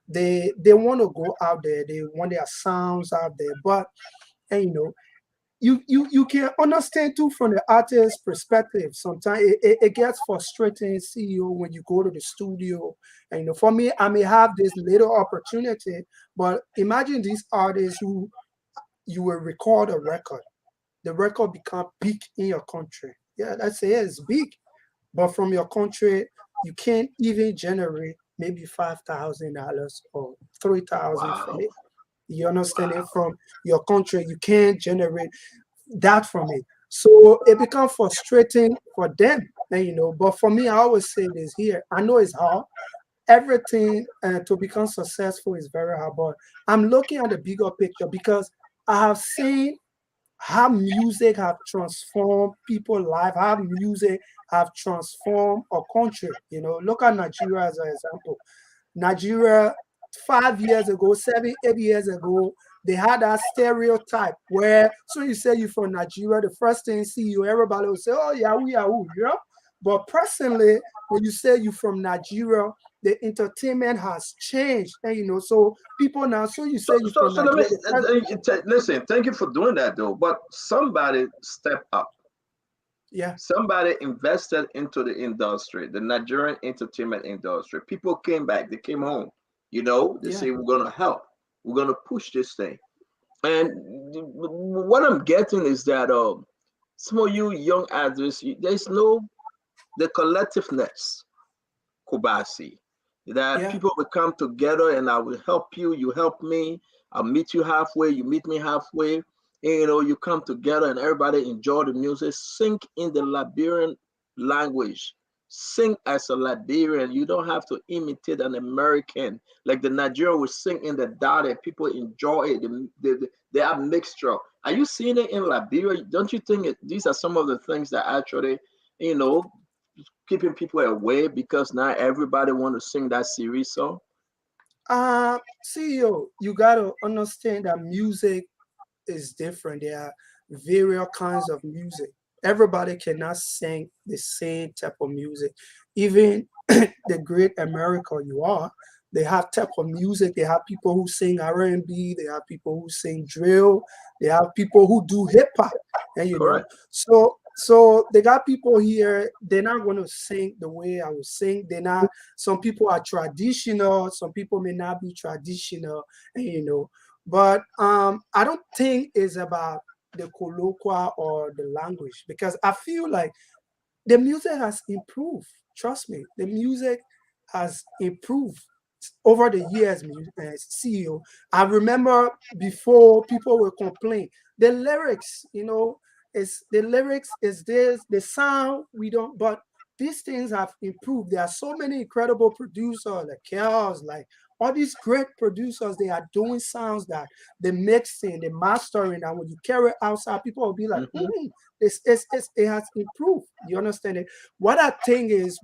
they want to go out there. They want their sounds out there. But and you can understand too from the artist's perspective. Sometimes it gets frustrating, CEO, when you go to the studio. And for me, I may have this little opportunity, but imagine these artists who you will record a record. The record become big in your country. Yeah, that's it. It's big, but from your country, you can't even generate maybe $5,000 or 3,000 from Wow. it. You understand it? Wow. From your country, you can't generate that from it. So it becomes frustrating for them. And, but for me, I always say this here. I know it's hard. Everything to become successful is very hard, but I'm looking at the bigger picture because I have seen how music have transformed people's life, how music have transformed a country. Look at Nigeria as an example. Nigeria, 5 years ago, 7, 8 years ago, they had that stereotype where so you say you're from Nigeria, the first thing you see you, everybody will say, "Oh, Yahoo, Yahoo," But presently, when you say you're from Nigeria, the entertainment has changed. And so people now, so you say you're from So let me Nigeria, the first, listen. Thank you for doing that, though. But somebody stepped up. yeah, Somebody invested into the industry, the Nigerian entertainment industry. People came back. They came home. They yeah. say we're gonna help. We're gonna push this thing. And what I'm getting is that some of you young artists, there's no the collectiveness, Kobasi, that Yeah, people will come together and I will help you, you help me, I'll meet you halfway, you meet me halfway. And, you come together and everybody enjoy the music, sing in the Liberian language. Sing as a Liberian. You don't have to imitate an American. Like the Nigerian will sing in the dada, people enjoy it. They have mixture. Are you seeing it in Liberia? Don't you think these are some of the things that actually, you know, keeping people away because not everybody want to sing that series song? CEO, you gotta understand that music is different. There are various kinds of music. Everybody cannot sing the same type of music. Even the great America you are, they have type of music. They have people who sing R&B. They have people who sing drill. They have people who do hip hop. And Correct. so they got people here. They're not going to sing the way I would sing. They're not. Some people are traditional. Some people may not be traditional. And but I don't think it's about the colloquial or the language because I feel like the music has improved. Trust me, the music has improved over the years, CEO. I remember before people were complaining, the lyrics, is the lyrics is this, the sound we don't, but these things have improved. There are so many incredible producers like Chaos, like all these great producers. They are doing sounds that the mixing, the mastering, and when you carry it outside, people will be like, Hmm. it has improved. You understand it? What I think is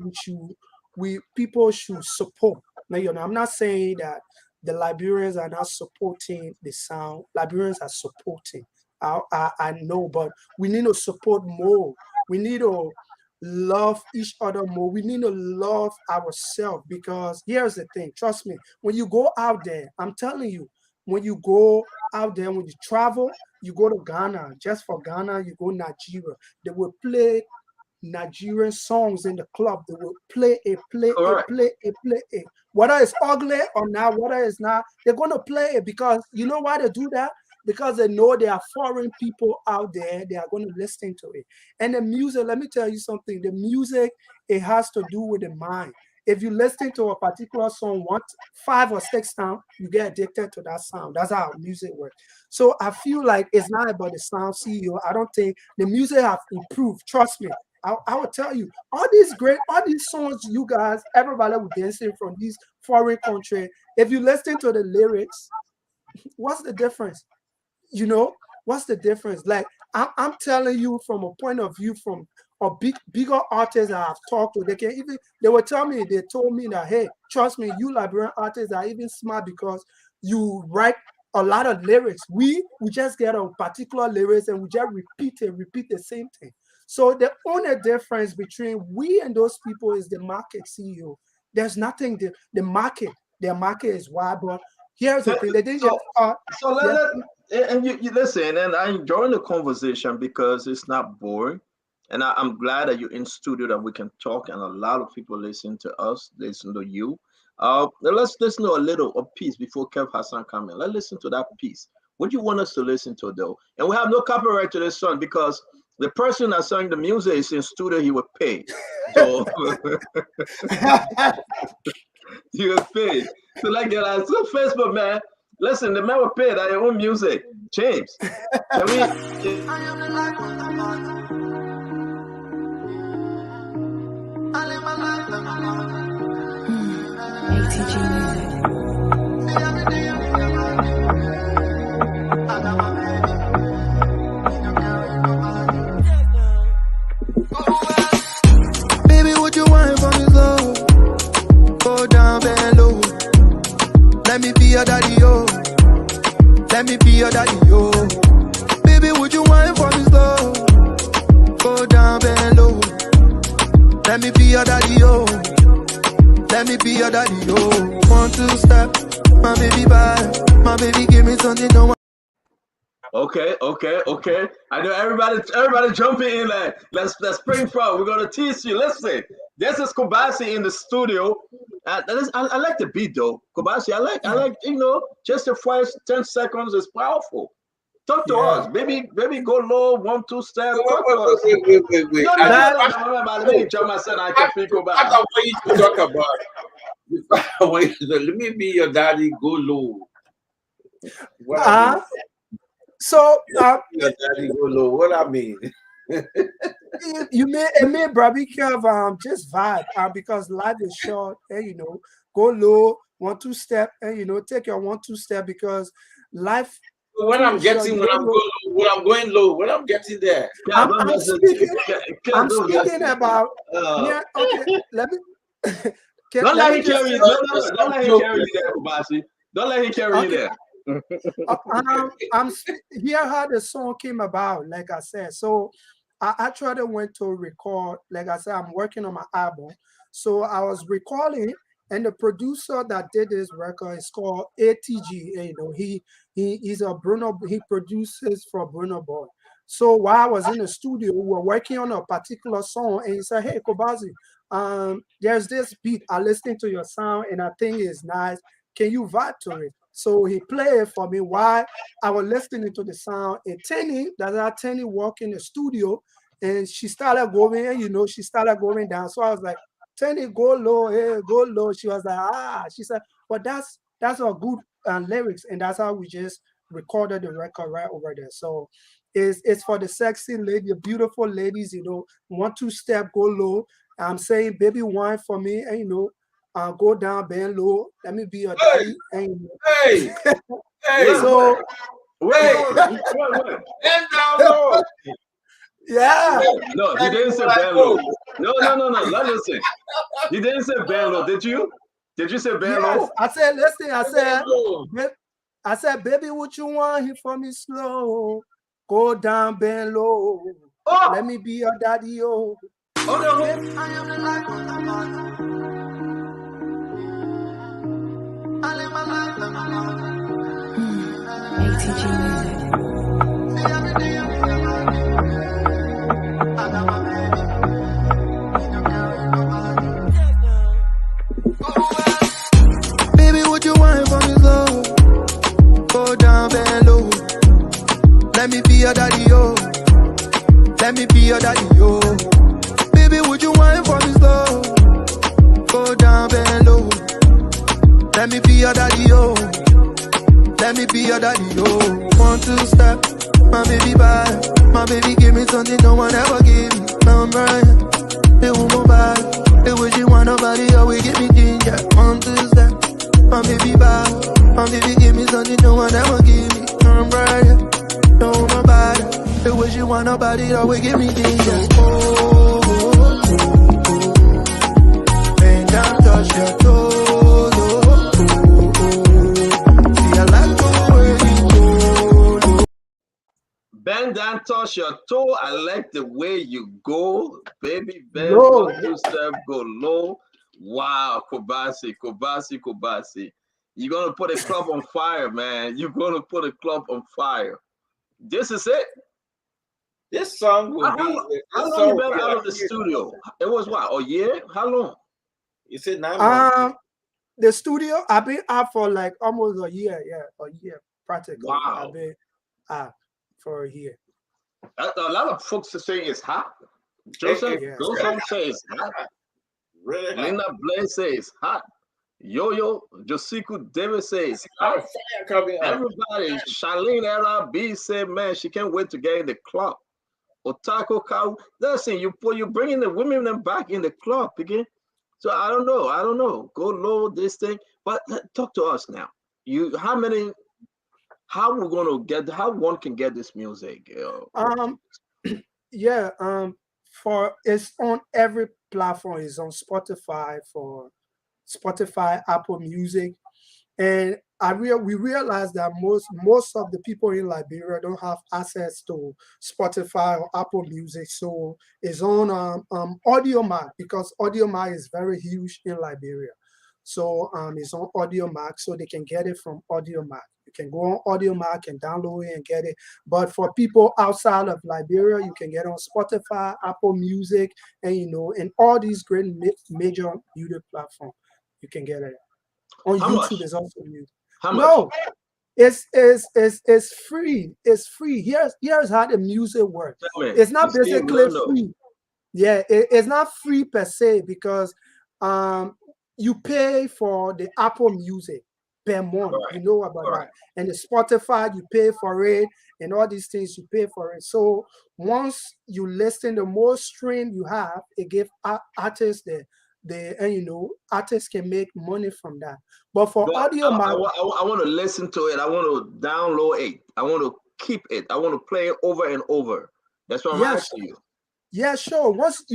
we people should support. Now, I'm not saying that the Liberians are not supporting the sound. Liberians are supporting. I know, but we need to support more. We need to love each other more. We need to love ourselves because here's the thing. Trust me. When you go out there, I'm telling you, when you go out there, when you travel, you go to Ghana. Just for Ghana, you go Nigeria. They will play Nigerian songs in the club. They will play it, play it, Correct. play it, play it. Whether it's ugly or not, whether it's not, they're gonna play it because you know why they do that? Because they know there are foreign people out there. They are going to listen to it. And the music, let me tell you something. The music, it has to do with the mind. If you listen to a particular song 5 or 6 times, you get addicted to that sound. That's how music works. So I feel like it's not about the sound, CEO. I don't think the music have improved. Trust me. I will tell you, all these songs you guys, everybody will dancing from these foreign country. If you listen to the lyrics, what's the difference? You know, what's the difference? Like I'm telling you from a point of view from a bigger artists I have talked to, they will tell me, they told me that, hey, trust me, you Liberian artists are even smart because you write a lot of lyrics. We just get a particular lyrics and we just repeat the same thing. So the only difference between we and those people is the market, CEO. There's nothing, their market is wide, but here's the thing, they didn't just and you listen, and I'm enjoying the conversation because it's not boring. And I'm glad that you're in studio that we can talk, and a lot of people listen to us, listen to you. Let's listen to a piece before Kev Hassan come in. Let's listen to that piece. What do you want us to listen to, though? And we have no copyright to this song because the person that sang the music is in studio. He would pay, so he would pay. So like that, so Facebook, man. Listen, the man will pay that your own music. James, can we? Baby, would you want from me slow? Go down, bend low. Let me be your daddy, yo. Let me be your daddy, yo. Baby, would you want from me slow? Go down, bend low. Let me be your daddy, yo. Let me be your daddy, yo. 1, 2 step, my baby bye. My baby give me something no one. Okay. I know everybody jumping in like let's spring forward. We're gonna tease you. Listen, this is Kobasi in the studio. I like the beat though, Kobasi. I like just the first 10 seconds is powerful. Talk to us, baby. Go low, 1, 2 step. Talk to us. Wait. No, let me jump myself. I can speak about. I want you to talk about. Let me be your daddy. Go low. What I mean? So Your daddy go low. What I mean? you may Brabi Kev just vibe because life is short and go low 1, 2 step and take your 1, 2 step because life. When I'm getting when I'm going low, when I'm getting there. I'm speaking about okay, let me don't let him carry you. Don't let him carry you there, Kobasi. Don't let him carry you there. I'm here how the song came about, like I said. So I actually went to record, like I said, I'm working on my album. So I was recording, and the producer that did this record is called ATG. He's a Bruno, he produces for Bruno Boy. So while I was in the studio, we were working on a particular song, and he said, hey, Kobasi, there's this beat. I listened to your sound, and I think it's nice. Can you vibe to it? So he played for me while I was listening to the sound. And Tenny walked in the studio, and she started going, and she started going down. So I was like, Tenny, go low, hey, go low. She was like, She said, but that's a good lyrics, and that's how we just recorded the record right over there. So it's for the sexy lady, the beautiful ladies, 1, 2 step, go low. I'm saying, baby, wine for me, and go down, bend low. Let me be your daddy. Hey. So wait. Bend down low. Yeah. No, he didn't say bend low. No. Let listen. He didn't say bend low. Did you? Did you say bend low? I said, listen. I said, baby, what you want? Here for me slow. Go down, bend low. Oh. Let me be your daddy, yo. Oh no. I am the light on the bottom. I live my life like a Baby, would you want for me slow? Go down, bend low. Let me be your daddy, yo. Let me be your daddy, yo. Baby, would you want for me slow? Go down, bend low. Let me be your daddy, yo. Let me be your daddy, yo. 1, 2 step, my baby bye. My baby give me something no one ever gave me. Now I'm right. It won't go by. It was you want nobody always give me ginger. 1, 2 step, my baby bye. My baby give me something no one ever give me. Now I'm right. Don't nobody. It was you want nobody always give me ginger. Oh, oh, oh, oh. Bend down, touch your toes. Bend down, touch your toe. I like the way you go, baby. Bend Low. 1, 2 step, go low. Wow, Kobasi, Kobasi, Kobasi. You're gonna put a club on fire, man. You're gonna put a club on fire. This is it. This song will How, be. how This long you song been will be out like of the 2 years. studio? It was what, a year? How long? You said 9 months. The studio, I've been out for like almost a year. Yeah, a year practically. Wow. I've been out for a year. A lot of folks are saying it's hot. It- Joseph Yeah. it's really Johnson hot. says it's hot. Really hot. Linda Blair says it's hot. Yo-Yo Josiku David says A lot hot. of fire coming up. Everybody, Charlene LRB said, man, she can't wait to get in the club. Otako Cow, listen, you bringing the women them back in the club again. So I don't know. Go low this thing, but talk to us now. How one can get this music? Yeah. For it's on every platform. It's on Spotify for Spotify, Apple Music, and we realized that most of the people in Liberia don't have access to Spotify or Apple Music, so it's on AudioMac, because AudioMac is very huge in Liberia. So it's on AudioMac, so they can get it from AudioMac. You can go on AudioMac and download it and get it. But for people outside of Liberia, you can get on Spotify, Apple Music, and and all these great major music platforms. You can get it on How YouTube. much? Is also music. How much? No, it's free. It's free. Here's how the music works. Tell me. It's not You see, we basically don't know. free. Yeah, it's not free per se, because you pay for the Apple Music per month. Right. You know about Right. that. And the Spotify, you pay for it, and all these things you pay for it. So once you listen, the more stream you have, it gives artists artists can make money from that. But for But audio, I want to listen to it. I want to download it. I want to keep it. I want to play it over and over. That's what I'm yes, asking you. yeah, sure. Once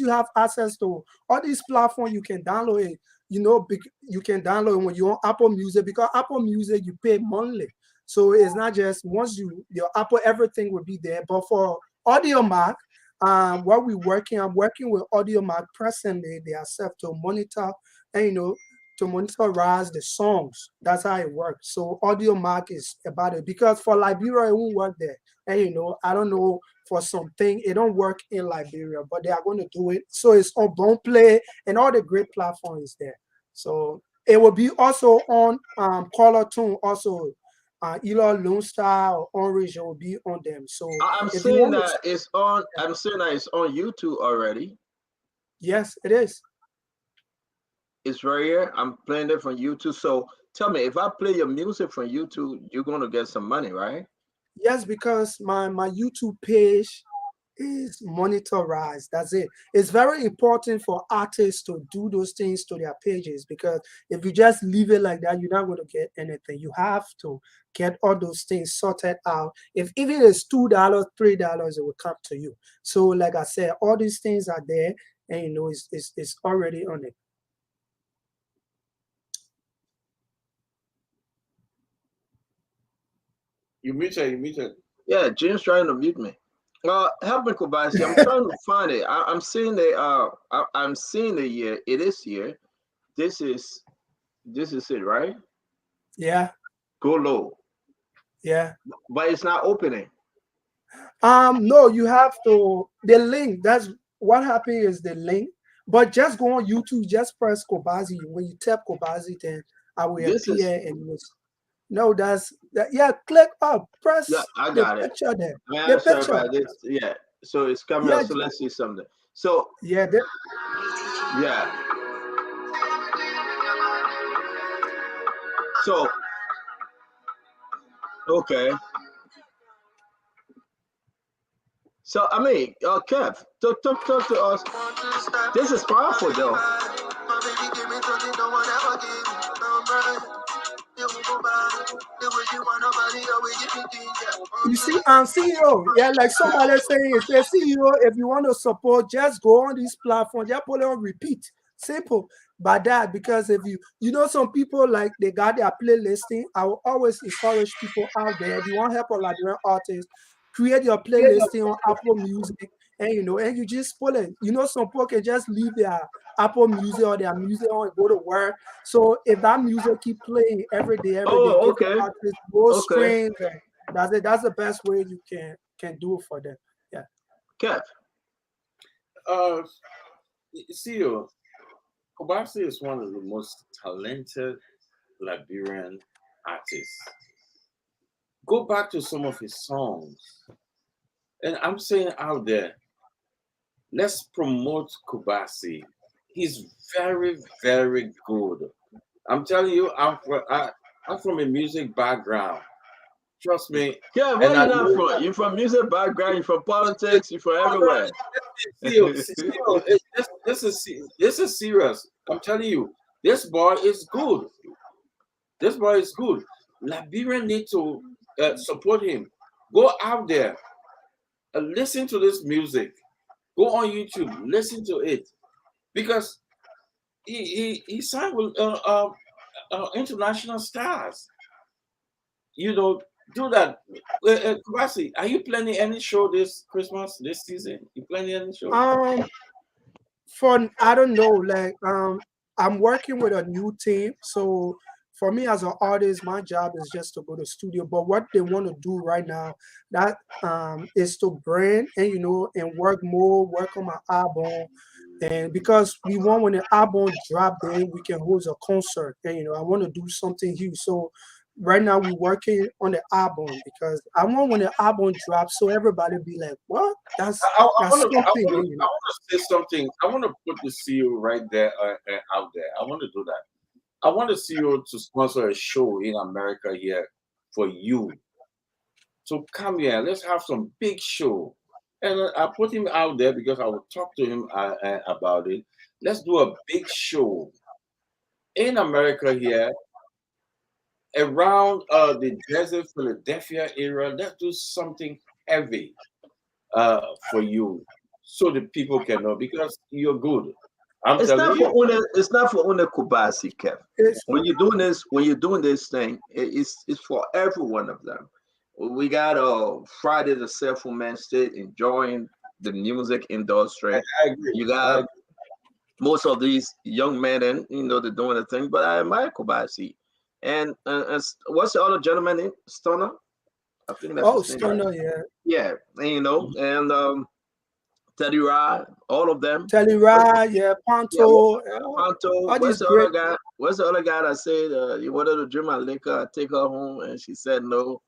you have access to all these platforms, you can download it. You can download it when you're on Apple Music, because Apple Music you pay monthly. So it's not just once your Apple everything will be there. But for AudioMac, I'm working with AudioMac presently. They accept to monitor and to monitorize the songs. That's how it works. So AudioMac is about it, because for Liberia it won't work there. And I don't know, for something it don't work in Liberia, but they are going to do it. So it's on Boneplay and all the great platforms there. So it will be also on Color Tune, also Elo Lone Star or Orange will be on them. So I'm if you saying want to, that it's on. I'm saying that it's on YouTube already. yes, it is. It's right here. I'm playing it from YouTube. So tell me, if I play your music from YouTube, you're gonna get some money, right? Yes, because my YouTube page is monitorized. That's it. It's very important for artists to do those things to their pages, because if you just leave it like that, you're not going to get anything. You have to get all those things sorted out. If even it's $2, $3, it will come to you. So like I said, all these things are there, and it's already on it. You muted. Yeah, James trying to mute me. Help me, Kobasi. I'm trying to find it. I'm seeing the I'm seeing the year. It is here. This is it, right? Yeah. Go low. Yeah. but it's not opening. No, you have to the link. That's what happened is the link. But just go on YouTube, just press Kobasi. When you tap Kobasi, then I will This is appear and you will no, that's that yeah, click up, yeah, press I the got it. picture there. Man, The I'm sorry picture. about this. Yeah, so it's coming Yeah, up. So let's see something. So yeah, yeah, so okay. So I mean, Kev, talk to us. This is powerful though. you see, CEO, yeah, like somebody saying, it says CEO, if you want to support, just go on this platform, just put it on repeat. Simple. But that because if you know some people like they got their playlisting, I will always encourage people out there. If you want help on Liberian artists, create your playlisting on Apple Music, and and you just pull it. You know, some people can just leave their Apple Music or their music on and go to work. So if that music keep playing every day, Oh, give the okay, artist more okay. streams, and that's it. That's the best way you can do it for them. Yeah. Kev, Uh, see, Kobasi is one of the most talented Liberian artists. Go back to some of his songs, and I'm saying out there, let's promote Kobasi. He's very, very good. I'm telling you, I'm from a music background. Trust me, Kev, and where I you not know. from? You from music background? You from politics? You from everywhere? This is serious. I'm telling you, this boy is good. This boy is good. Liberian need to support him. Go out there, listen to this music. Go on YouTube, listen to it, because he signed with international stars. You know, do that. Kobasi, are you planning any show this Christmas, this season? You planning any show? For I don't know, like I'm working with a new team, so for me as an artist, my job is just to go to studio. But what they want to do right now, that is to brand and and work more, work on my album, and because we want when the album drop, then we can host a concert, and I want to do something huge. So right now we're working on the album because I want when the album drops, so everybody be like, "What? I That's want to something." I want to say something. I want to put the CEO right there out there. I want to do that. I want the CEO to sponsor a show in America here for you. So come here. Let's have some big show. And I put him out there because I will talk to him about it. Let's do a big show in America here around the Jersey, Philadelphia area. Let's do something heavy for you so the people can know because you're good. I'm It's telling not for you. Una. It's not for Una Kubasi, Kev. It's When you're doing this thing, it's for every one of them. We got Friday the Selfful Man State enjoying the music industry. I agree. You I got agree. most of these young men, and they're doing the thing. But I admire Kobasi. And what's the other gentleman name? Stoner. I think that's oh, his name, right? Stunner, yeah. Yeah, and, and Teddy Rod, all of them. Telly What- Ride, yeah, Yeah, Ponto, Panto. all What's these the great other guy? What's the other guy that said you wanted to drink my liquor? I take her home, and she said no.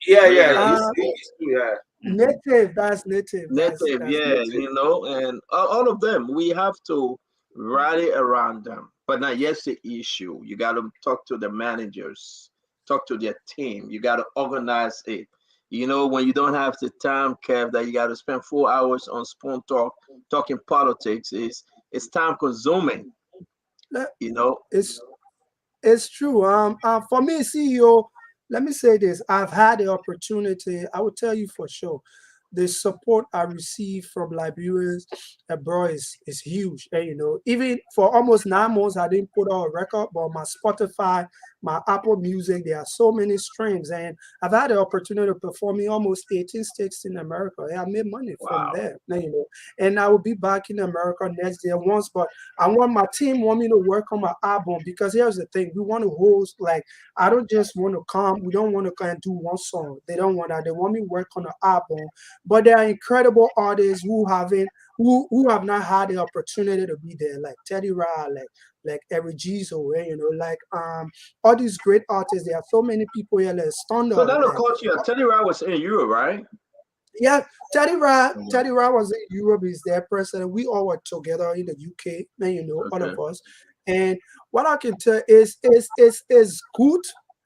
Yeah, Remember yeah. that? uh Yeah. native, that's native. Native, That's yeah, native. and all of them. We have to rally around them. But now, yes, the issue. You got to talk to the managers, talk to their team. You got to organize it. When you don't have the time, Kev, that you got to spend 4 hours on Spoon Talk talking politics, it's time consuming. Le- You know, It's it's true. For me, CEO, let me say this. I've had the opportunity, I will tell you for sure. the support I receive from Liberians abroad is huge. And even for almost 9 months, I didn't put out a record, but my Spotify, my Apple Music, there are so many streams, and I've had the opportunity to perform in almost 18 states in America. And I made money from Wow. there. And I will be back in America next year once, but I want my team want me to work on my album, because here's the thing: we want to host, like, I don't just want to come. We don't want to come and do one song. They don't want that. They want me to work on an album. But there are incredible artists who have not had the opportunity to be there, like Teddy Ra, like Eric Jizo, like all these great artists. There are so many people here, like So Stonda, that of like course, yeah, Teddy Riley was in Europe, right? yeah, Mhm. Teddy Ra was in Europe, is their president. We all were together in the UK, and all Okay. of us. And what I can tell is good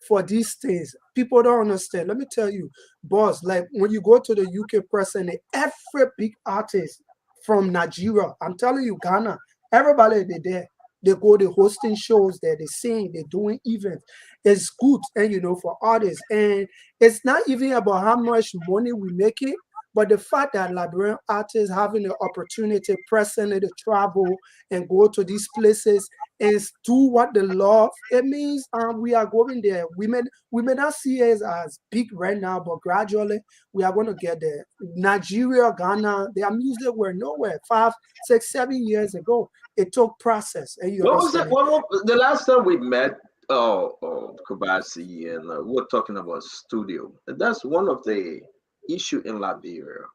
for these things. People don't understand. Let me tell you, boss, like when you go to the UK president, every big artist from Nigeria, I'm telling you, Ghana, everybody they there. They go, they hosting shows there, they sing, they're doing events. It's good, and for artists. And it's not even about how much money we make it, but the fact that Liberian artists having the opportunity presently to travel and go to these places and do what they love, it means we are going there. We may not see it as big right now, but gradually we are going to get there. Nigeria, Ghana, their music were nowhere 5, 6, 7 years ago. It took process, and you What was it? understand it. The last time we met, Kobasi, and we were talking about studio. That's one of the issue in Liberia.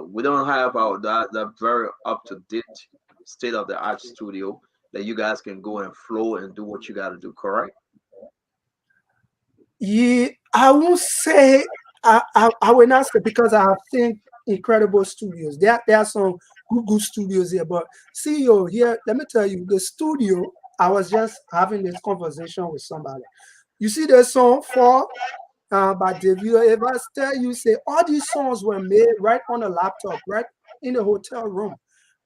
We don't have that very up to date state of the art studio that you guys can go and flow and do what you got to do. Correct? Yeah, I won't say I will not say, because I have seen incredible studios. There are some good studios here, but CEO here, let me tell you, the studio. I was just having this conversation with somebody. You see the song for by David Evans, tell you say all these songs were made right on a laptop, right in the hotel room.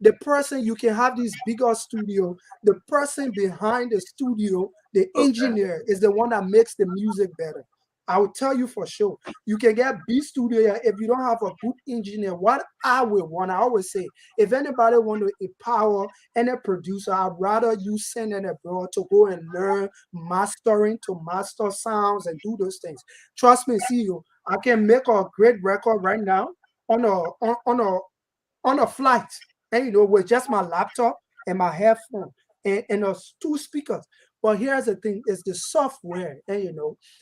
The person, you can have this bigger studio. The person behind the studio, the Okay. engineer, is the one that makes the music better. I will tell you for sure. You can get B studio here if you don't have a good engineer. What I will want, I always say, if anybody want to empower any producer, I'd rather you send them abroad to go and learn mastering, to master sounds and do those things. Trust me, see you. I can make a great record right now on a flight, and with just my laptop and my headphone and those two speakers. But here's the thing: is the software. And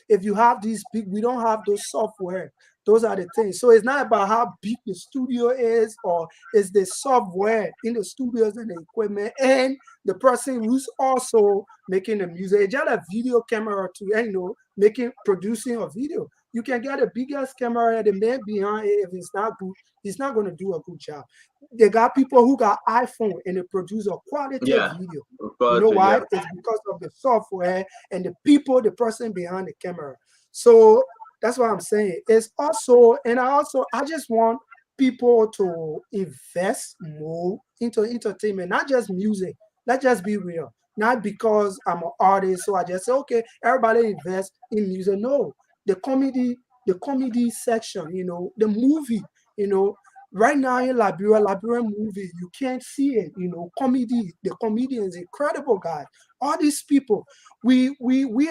if you have these big, we don't have those software. Those are the things. So it's not about how big the studio is, or is the software in the studios and the equipment and the person who's also making the music. It's just a video camera to, making producing a video. You can get the biggest camera, the man behind it. If it's not good, he's not going to do a good job. They got people who got iPhone and they produce a quality Yeah. video. You know Quality, why? yeah. It's because of the software and the people, the person behind the camera. So that's what I'm saying. It's also, and I just want people to invest more into entertainment, not just music. Let's just be real. Not because I'm an artist, so I just say, okay, everybody invest in music. No, the comedy section, the movie, you know, right now in Liberian movie, you can't see it, comedy, the comedians, incredible guys. All these people, we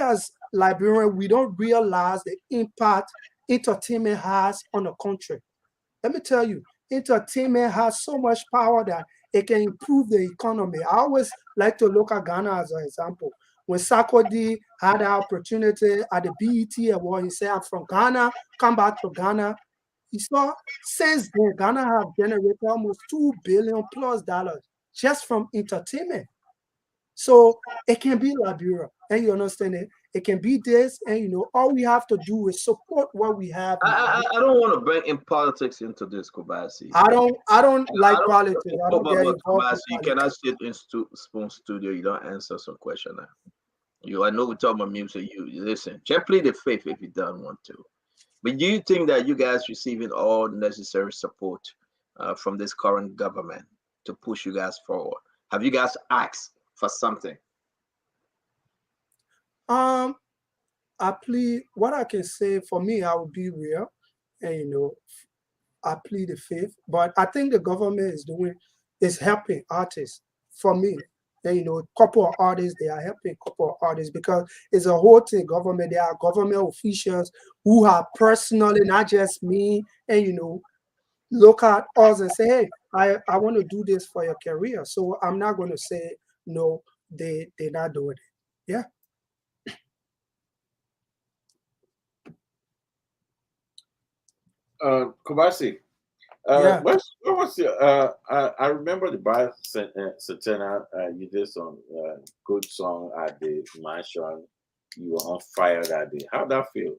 as Liberian, we don't realize the impact entertainment has on the country. Let me tell you, entertainment has so much power that it can improve the economy. I always like to look at Ghana as an example. When Sarkozy had the opportunity at the BET Award, he said, I'm from Ghana, come back to Ghana. You saw, since then, Ghana have generated almost $2 billion+ just from entertainment. So it can be Liberia, and you understand it. It can be this, and all we have to do is support what we have now. I don't want to bring in politics into this, Kobasi. I don't I like don't. politics. I don't get But involved Kobasi, in you politics. cannot sit in Spoon Studio. You don't answer some question now. I know we talk about music. You listen. Just plead the faith if you don't want to. But do you think that you guys receiving all necessary support from this current government to push you guys forward? Have you guys asked for something? Um, I plead. What I can say for me, I will be real, and I plead the fifth. But I think the government is helping artists for me. And, you know, a couple of artists, they are helping a couple of artists because it's a whole thing. Government, there are government officials who have personally, not just me, and, you know, look at us and say, hey, I want to do this for your career. So I'm not going to say, no, they're not doing it. Yeah. Kobasi, Yeah. what was your, I remember the Bar Satana, you did some good song at the mansion. You were on fire that day. How'd that feel?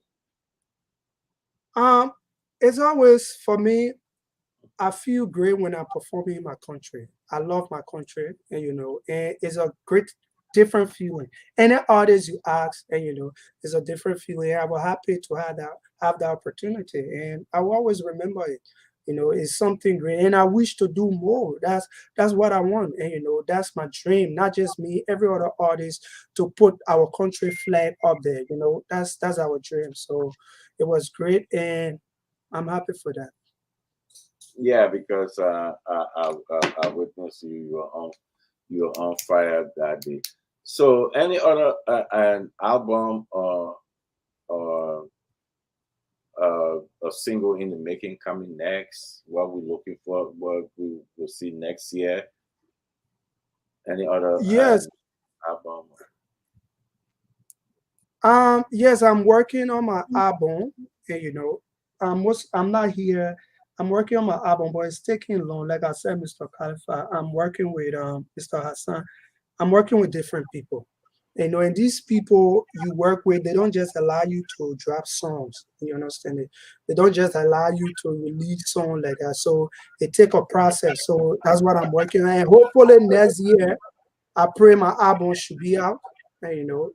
It's always for me, I feel great when I'm performing in my country. I love my country, and you know, and it's a great different feeling. Any artist you ask, and you know, it's a different feeling. I was happy to have that opportunity, and I will always remember it. You know, it's something great, and I wish to do more. That's what I want, and you know, that's my dream. Not just me, every other artist to put our country flag up there. You know, that's our dream. So it was great, and I'm happy for that. Yeah, because I witnessed you. You were on fire that day. So, any other an album or a single in the making coming next? What we looking for? What we will see next year? Any other Yes, album? yes, I'm working on my album, and you know, I'm not here. I'm working on my album, but it's taking long. Like I said, Mr. Khalifa, I'm working with Mr. Hassan. I'm working with different people. You know, and these people you work with, they don't just allow you to drop songs. You understand it? They don't just allow you to release song like that. So it take a process. So that's what I'm working on. And hopefully next year, I pray my album should be out. And you know,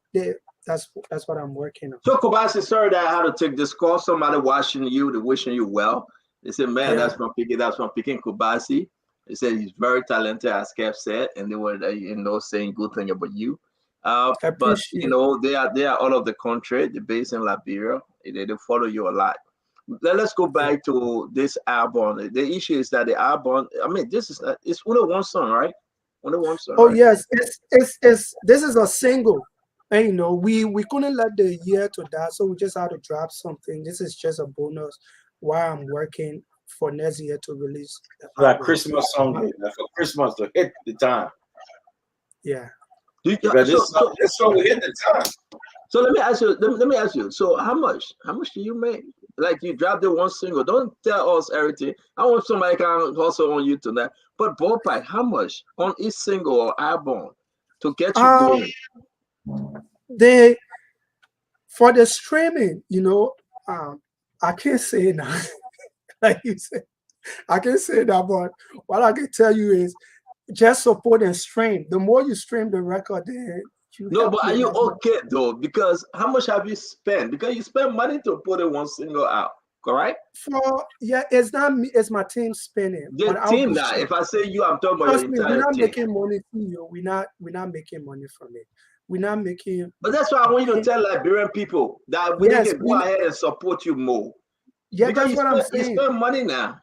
that's what I'm working on. So Kobasi, sorry that I had to take this call. Somebody watching you, they wishing you well. They said, man, Yeah, that's my picking Kobasi. They said he's very talented, as Kev said, and they were you know saying good thing about you. I But you appreciate. know, they are out of the country, they're based in Liberia. They follow you a lot. Let's go Yeah. back to this album. The issue is that the album, I mean, this is it's only one song, right? Only one song, Oh right? yes, it's this is a single. And you know, we couldn't let the year to die, so we just had to drop something. This is just a bonus while I'm working for next year to release the That album. Christmas So song, for Christmas to hit the time. yeah. Because So this song will hit the time. So let me ask you. Let me ask you. So how much? How much do you make? Like you dropped the one single. Don't tell us everything. I want somebody can also on you tonight. But ballpark, how much on each single or album to get you Um going? they for the streaming, you know, I can't say now. Like you said, I can't say that, but what I can tell you is just support and stream. The more you stream the record, then you No, help but are me. you That's what okay though? Because how much have you spent? Because you spend money to put it one single out, correct? for yeah, it's not me, it's my team spending, but The I'll team be now. sure. If I say you, I'm talking about your Trust me, we're entire not team. making money from you. We're not making money from it. We're not making But that's why I want you to tell Liberian people that they yes, can go ahead and support you more. yeah, Because that's what I'm you saying. spend money now.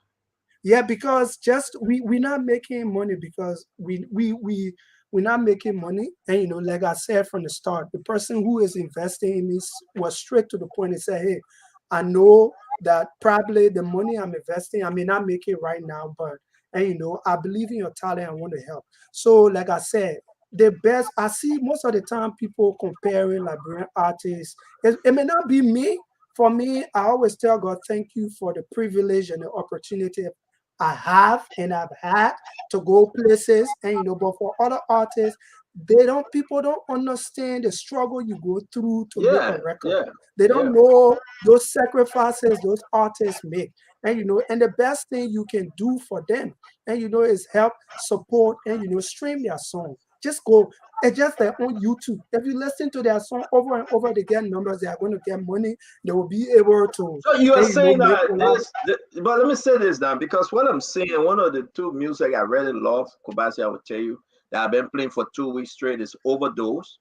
Yeah, because just we're not making money because we're not making money. And you know, like I said from the start, the person who is investing in me was straight to the point and said, hey, I know that probably the money I'm investing, I may not make it right now, but and you know, I believe in your talent, I want to help. So, like I said, the best I see most of the time people comparing Liberian artists. It may not be me. For me, I always tell God, thank you for the privilege and the opportunity I have and I've had to go places. And you know, but for other artists, they don't people don't understand the struggle you go through to make a Yeah, record. yeah, They yeah. don't know those sacrifices those artists make. And you know, and the best thing you can do for them, and you know, is help support and you know, stream their song. Just go it's just like on YouTube. If you listen to their song over and over, they get numbers, they are going to get money, they will be able to So you are and you know saying make that collab. but let me say this now, because what I'm saying, one of the two music I really love, Kobasi, I will tell you, that I've been playing for 2 weeks straight is Overdose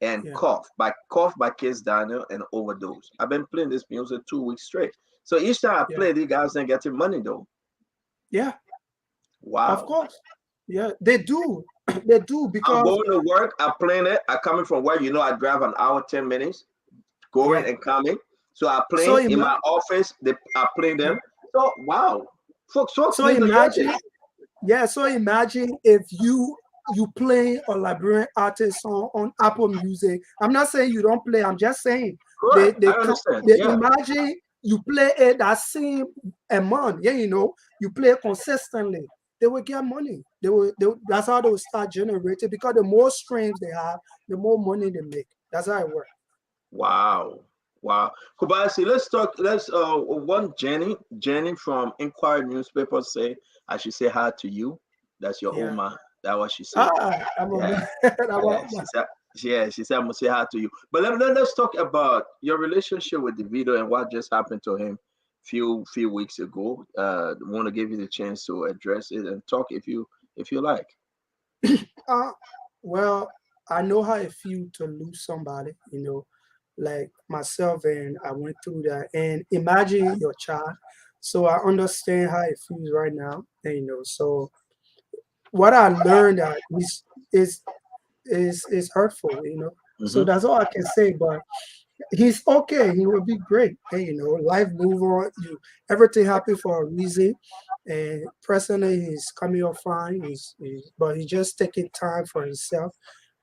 and Yeah. Cough by Kiss Daniel and Overdose. I've been playing this music 2 weeks straight. So each time I Yeah. play, these guys ain't getting money though. Yeah, Wow. of course. Yeah, they do. They do I'm because going to work, I'm playing it. I'm coming from work, I drive an hour, 10 minutes, going yeah. and coming. So I So play in my office, I play them. So wow. Folks so need to hear imagine, this. yeah. So imagine if you play a Liberian artist song on Apple Music. I'm not saying you don't play. I'm just saying Correct. I understand. they Yeah. imagine you play it that same amount. Yeah, you play it consistently. They will get money. That's how they will start generating because the more streams they have, the more money they make. That's how it works. Wow. Wow. Kobasi, let's one Jenny from Inquiry newspaper say I should say hi to you. That's your Yeah. Oma. That's what she said. Ah, Yeah. Yeah. She said I'm gonna say hi to you. But let's talk about your relationship with Davido and what just happened to him few weeks ago. Want to give you the chance to address it and talk if you like. Well, I know how it feels to lose somebody, like myself, and I went through that. And imagine your child. So I understand how it feels right now. And so what I learned that is is hurtful. So Mm-hmm. that's all I can say. But he's okay. He will be great. And life move on. Everything happened for a reason. And personally, he's coming up fine. But he's just taking time for himself.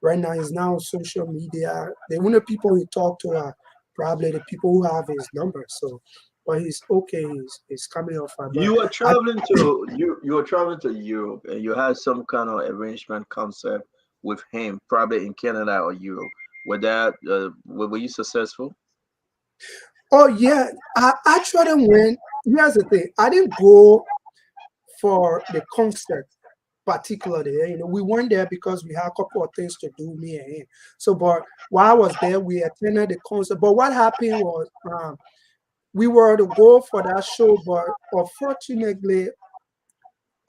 Right now, he's now on social media. The only people he talk to are probably the people who have his number. So, but he's okay. He's coming up fine. But You were I, traveling to you were traveling to Europe and you had some kind of arrangement concept with him, probably in Canada or Europe. Were you successful? oh yeah, I actually went. Here's the thing. I didn't go for the concert particularly. We weren't there because we had a couple of things to do, me and him. So, but while I was there, we attended the concert. But what happened was we were to go for that show, but unfortunately,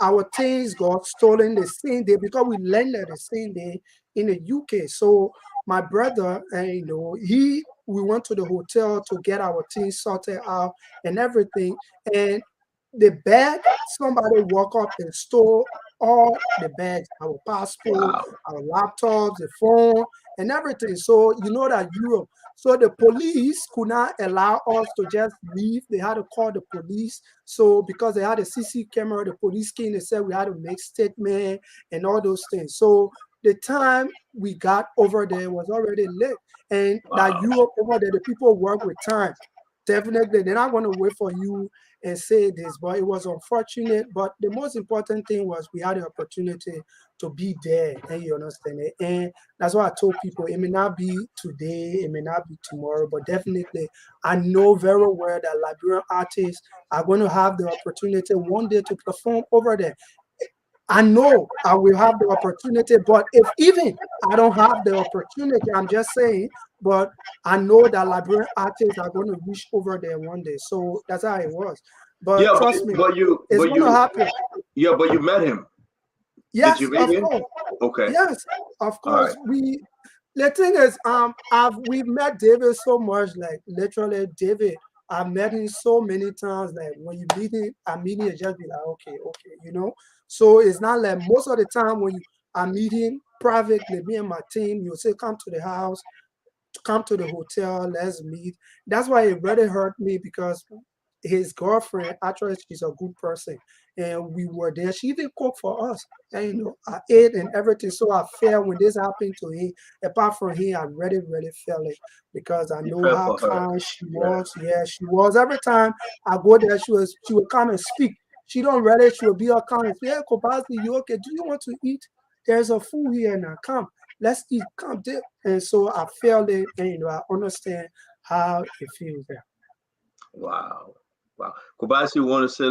our things got stolen the same day because we landed the same day in the UK. So my brother, and we went to the hotel to get our things sorted out and everything. And the bag, somebody walk up and stole all the bags, our passport, Wow. our laptops, the phone, and everything. So you know that Europe. So the police could not allow us to just leave. They had to call the police. So because they had a CC camera, the police came and said we had to make statement and all those things. So the time we got over there was already late. And that Wow. Europe over there, the people work with time. Definitely, they're not going to wait for you and say this, but it was unfortunate. But the most important thing was we had the opportunity to be there, and you understand it. And that's why I told people it may not be today, it may not be tomorrow, but definitely I know very well that Liberian artists are going to have the opportunity one day to perform over there. I know I will have the opportunity, but if even I don't have the opportunity, I'm just saying, but I know that Liberian artists are going to reach over there one day. So that's how it was. But Yeah, trust me, it's but going to you happen. yeah, but you met him. Did Yes, you meet of him? course. Okay. Yes, of All right. course. The thing is, we've met David so much, like literally David. I've met him so many times. Like when you meet him, I meet him, and just be like, okay. So it's not like most of the time when I meet him privately, me and my team, you'll say, come to the house, come to the hotel, let's meet. That's why it really hurt me because his girlfriend, actually, she's a good person. And we were there. She even cooked for us. And, I ate and everything. So I felt when this happened to him, apart from him, I really, really felt it because I You know fell how for her. kind she Yeah. was. Yeah, she was. Every time I go there, she would come and speak. She don't ready. She would be all kind and say, hey, Kobasi, you okay? Do you want to eat? There's a food here now. Come. Let's eat. Come there. And so I felt it, and I understand how it feels there. Wow. Wow. Kobasi, you want to say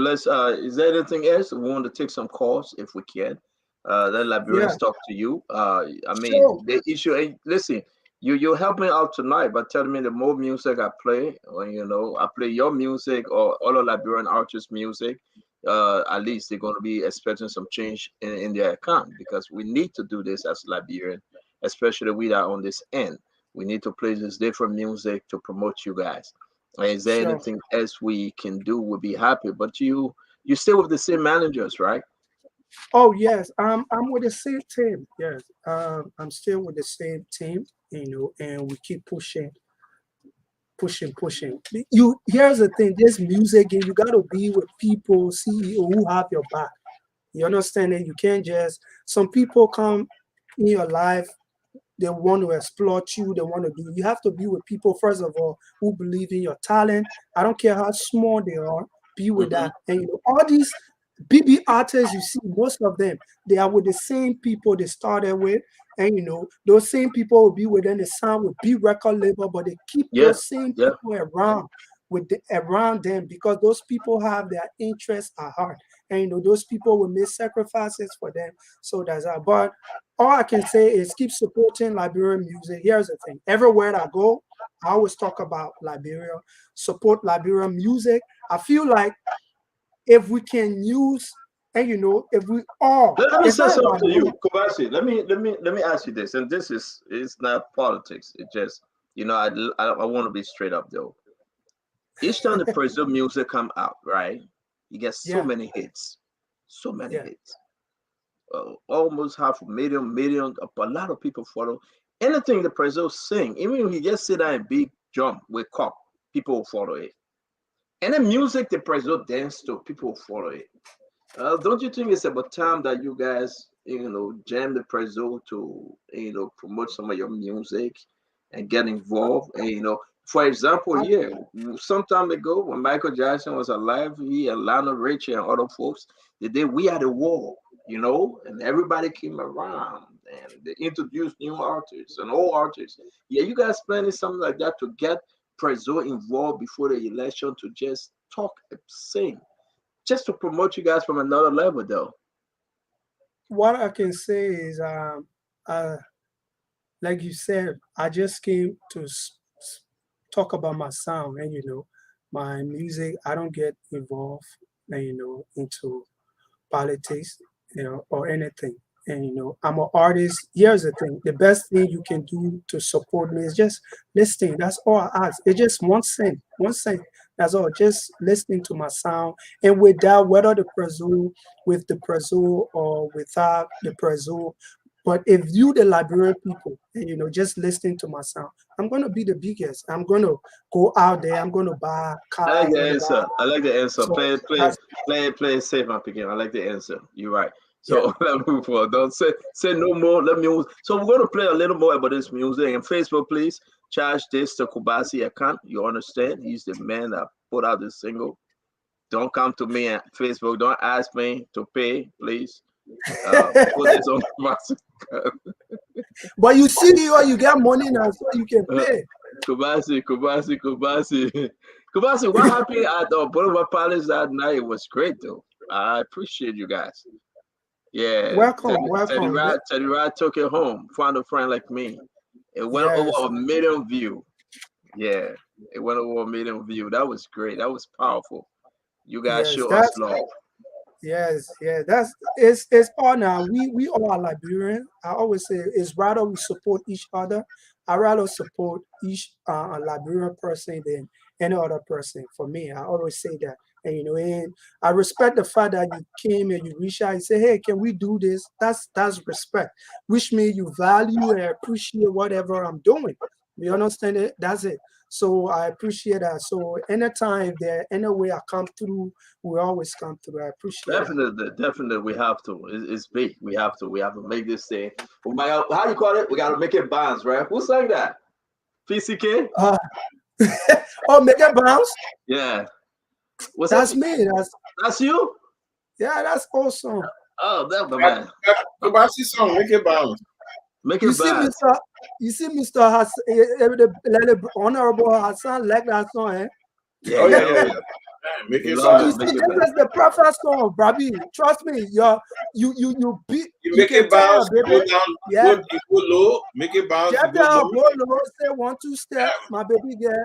is there anything else? We want to take some calls if we can. Let Yeah, Liberians talk to you. I mean sure. the issue listen, you're helping out tonight by telling me the more music I play, or I play your music or other Liberian artists' music, at least they're gonna be expecting some change in their account because we need to do this as Liberian, especially we that are on this end. We need to play this different music to promote you guys. Is there Sure. anything else we can do? We'll be happy. But you stay with the same managers, right? Oh yes, I'm with the same team. Yes, I'm still with the same team. And we keep pushing. You Here's the thing: this music, and you got to be with people, CEO who have your back. You understand that you can't just. Some people come in your life, they want to exploit you, they want to do. You have to be with people first of all who believe in your talent. I don't care how small they are. Be with Mm-hmm. that, and all these BB artists you see, most of them they are with the same people they started with, and those same people will be within the sound with big record label, but they keep Yeah, those same yeah. people around around them because those people have their interests at heart, and those people will make sacrifices for them. So that's that. But all I can say is keep supporting Liberian music. Here's the thing: everywhere I go, I always talk about Liberia, support Liberian music. I feel like if we can use, and if we all, Let me it's say not something about to money. you, Kobasi. Let me ask you this, and this is it's not politics. It just I want to be straight up though. Each time the Brazil music come out, right? You get so Yeah, many hits, so many yeah, hits. Almost half a million. A lot of people follow anything the Brazil sing. Even if you just sit down and beat drum with cop, people will follow it. Any music the Brazil dance to, people will follow it. Don't you think it's about time that you guys, jam the Brazil to, promote some of your music and get involved? And, for example, I, yeah, some time ago when Michael Jackson was alive, he and Lionel Richie and other folks, they did We Are the World, and everybody came around and they introduced new artists and old artists. Yeah, you guys planning something like that to get Brazil involved before the election to just talk and sing? Just to promote you guys from another level, though. what I can say is, uh, like you said, I just came to talk about my sound and my music. I don't get involved, into politics, or anything. And I'm an artist. Here's the thing: the best thing you can do to support me is just listening. That's all I ask. It's just 1 cent, 1 cent. That's all. Just listening to my sound, and with that, whether with the preso or without the preso. But if you, the Liberian people, and just listening to my sound, I'm gonna be the biggest. I'm gonna go out there. I'm gonna buy a I car. like I'm the gonna buy. answer. I like the answer. So Play, that's play it safe, my picking. I like the answer. You're right. yeah. So let's move forward. Don't say no more. Let me move. So we're gonna play a little more about this music. And Facebook, please charge this to Kobasi account. You understand? He's the man that put out this single. Don't come to me at Facebook. Don't ask me to pay, please. Put this on Kobasi account. But you see, you get money now, so you can pay. Kobasi. Kobasi, what happened at the Boulevard Palace that night? It was great, though. I appreciate you guys. Yeah, Welcome, welcome. Teddy Rod took it home. Found a friend like me. It went over Yes, 1 million view. Yeah, it went over 1 million view. That was great. That was powerful. You guys yes, show us that's love. yes, yeah. It's all now. We all are Liberian. I always say it's rather we support each other. I rather support each a Liberian person than any other person. For me, I always say that. And I respect the fact that you came and you reach out and say, "Hey, can we do this?" That's respect, which means you value and appreciate whatever I'm doing. You understand it? That's it. So I appreciate that. So anytime if there any way I come through, we always come through. I appreciate that. Definitely, we have to. It's big. We have to make this thing. How you call it? We got to make it bounce, right? Who sang that? PCK? Uh, oh, make it bounce. Yeah. What's up? That's me. That's you? Yeah, that's awesome. Oh, that's the That, man. Kobasi song, make it bounce. Make You it see, bounce. Mr. Hassan, the Honorable Hassan like that song, eh? Yeah, Oh he yeah, love yeah, it. yeah. Make He it love So you it. bounce. see, Make it this bounce. is the perfect song, Brabi. Trust me, You you make can it tell bounce, her, you baby. go down, Yeah, you go low, make it bounce, just you go tell her, low. go low, say 1 2 step, my baby girl.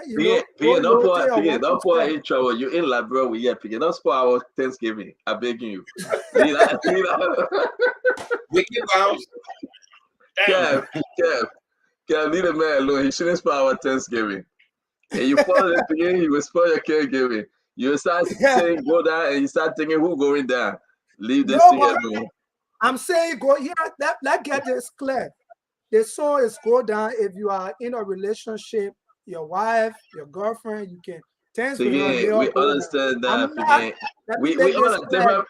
Go low, say a Don't 1 2 pour step. in trouble. You in Labrador with your picking. Don't spoil our Thanksgiving. I'm begging you. Leave that. Make it bounce. Damn. Kev, Kev, leave the man alone. He shouldn't spoil our Thanksgiving. And you follow the beginning, you will spoil your caregiving. You start Yeah. saying go down, and you start thinking who going down. Leave this No, thing but alone. I'm saying go here. That get this clear. The song is go down if you are in a relationship, your wife, your girlfriend, you can things So will not yeah, never we go down. understand I'm that not, again. let me We make all this a clear.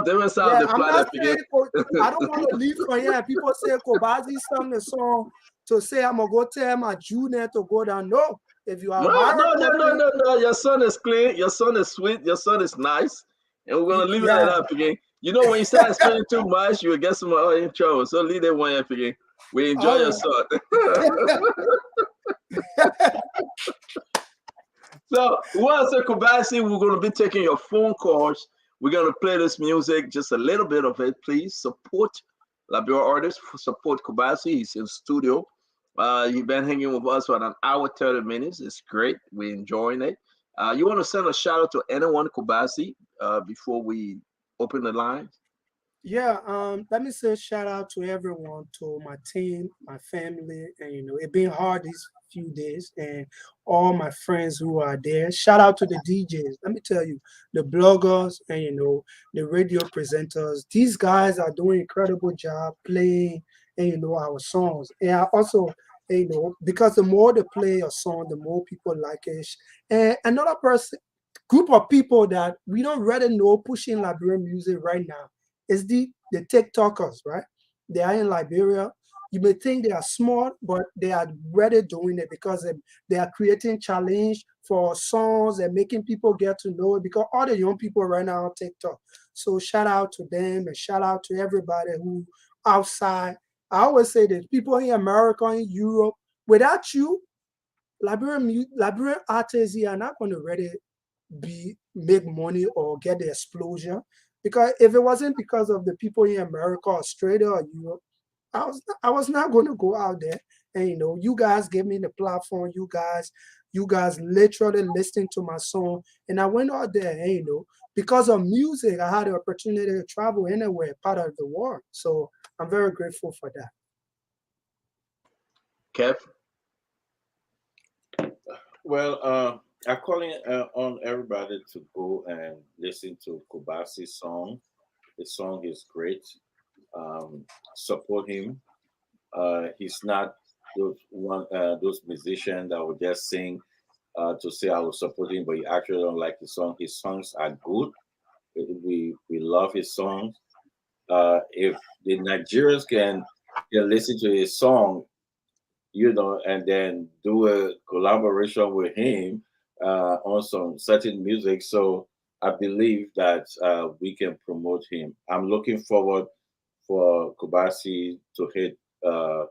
different side of Yeah, the I'm not planet again. saying I don't want to leave from here. People say Kobasi sung the song to say I'm gonna go tell my junior to go down. No, if you are a No, married no, no, no, couple, no, no. Your son is clean. Your son is sweet. Your son is nice. And we're gonna leave it at yeah. that again. You know, when you start spending too much, you will get some in trouble. So leave that one up again. We enjoy All your right. son. So, once a Kobasi, we're going to be taking your phone calls. We're going to play this music, just a little bit of it. Please support Liberia artists, support Kobasi. He's in studio. He's been hanging with us for an hour, 30 minutes. It's great. We're enjoying it. You want to send a shout out to anyone, Kobasi, before we open the lines? Yeah, let me say shout out to everyone, to my team, my family, and it's been hard these few days, and all my friends who are there. Shout out to the DJs. Let me tell you, the bloggers and the radio presenters. These guys are doing incredible job playing and our songs. And I also because the more they play a song, the more people like it. And another person group of people that we don't really know pushing Liberian music right now is the TikTokers, right? They are in Liberia. You may think they are smart, but they are really doing it because they are creating challenge for songs and making people get to know it because all the young people right now on TikTok. So shout out to them and shout out to everybody who outside. I always say this: people in America, in Europe, without you, Liberian artists here are not going to really be make money or get the explosion. Because if it wasn't because of the people in America, Australia, or Europe, I was not going to go out there. And you guys gave me the platform. You guys literally listening to my song, and I went out there. And, because of music, I had the opportunity to travel anywhere part of the world. So I'm very grateful for that. Kev? Well, I'm calling on everybody to go and listen to Kobasi's song. The song is great. Support him. He's not those musicians that will just sing to say I will support him, but you actually don't like his song. His songs are good. We love his songs. If the Nigerians can listen to his song, and then do a collaboration with him on some certain music. So I believe that we can promote him. I'm looking forward for Kobasi to hit the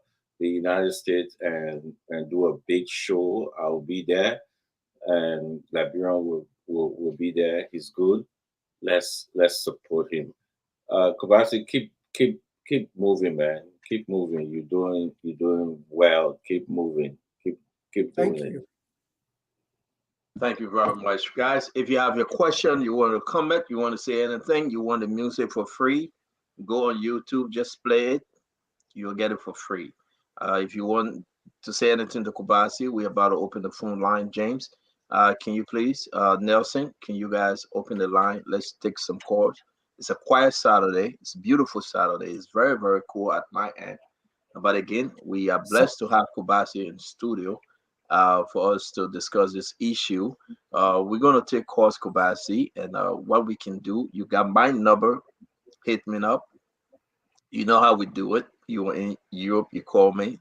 United States and do a big show. I'll be there, and Liberian will be there. He's good. Let's support him. Kobasi, keep moving, man. Keep moving. You're doing well. Keep moving. Keep Thank doing it. you. Thank you very much, guys. If you have a question, you want to comment, you want to say anything, you want the music for free, go on YouTube, just play it. You'll get it for free. If you want to say anything to Kobasi, we're about to open the phone line. James, can you please, Nelson, can you guys open the line? Let's take some calls. It's a quiet Saturday. It's a beautiful Saturday. It's very, very cool at my end. But again, we are So blessed to have Kobasi in studio for us to discuss this issue. We're going to take calls, Kobasi, and what we can do. You got my number. Hit me up. You know how we do it. You were in Europe, you call me.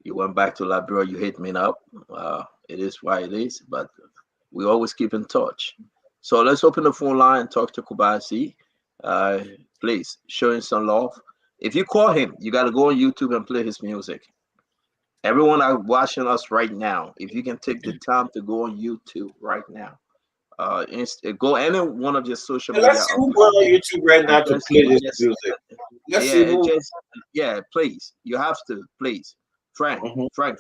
You went back to Liberia, you hit me up. It is why it is, but we always keep in touch. So let's open the phone line and talk to Kobasi. Uh, please show him some love. If you call him, you got to go on YouTube and play his music. Everyone are watching us right now. If you can take the time to go on YouTube right now, go any one of your social And let's media see who going accounts on YouTube right and now to play this music. Let's see yeah, it who. just yeah, please. You have to, please. Frank, Mhm. Frank.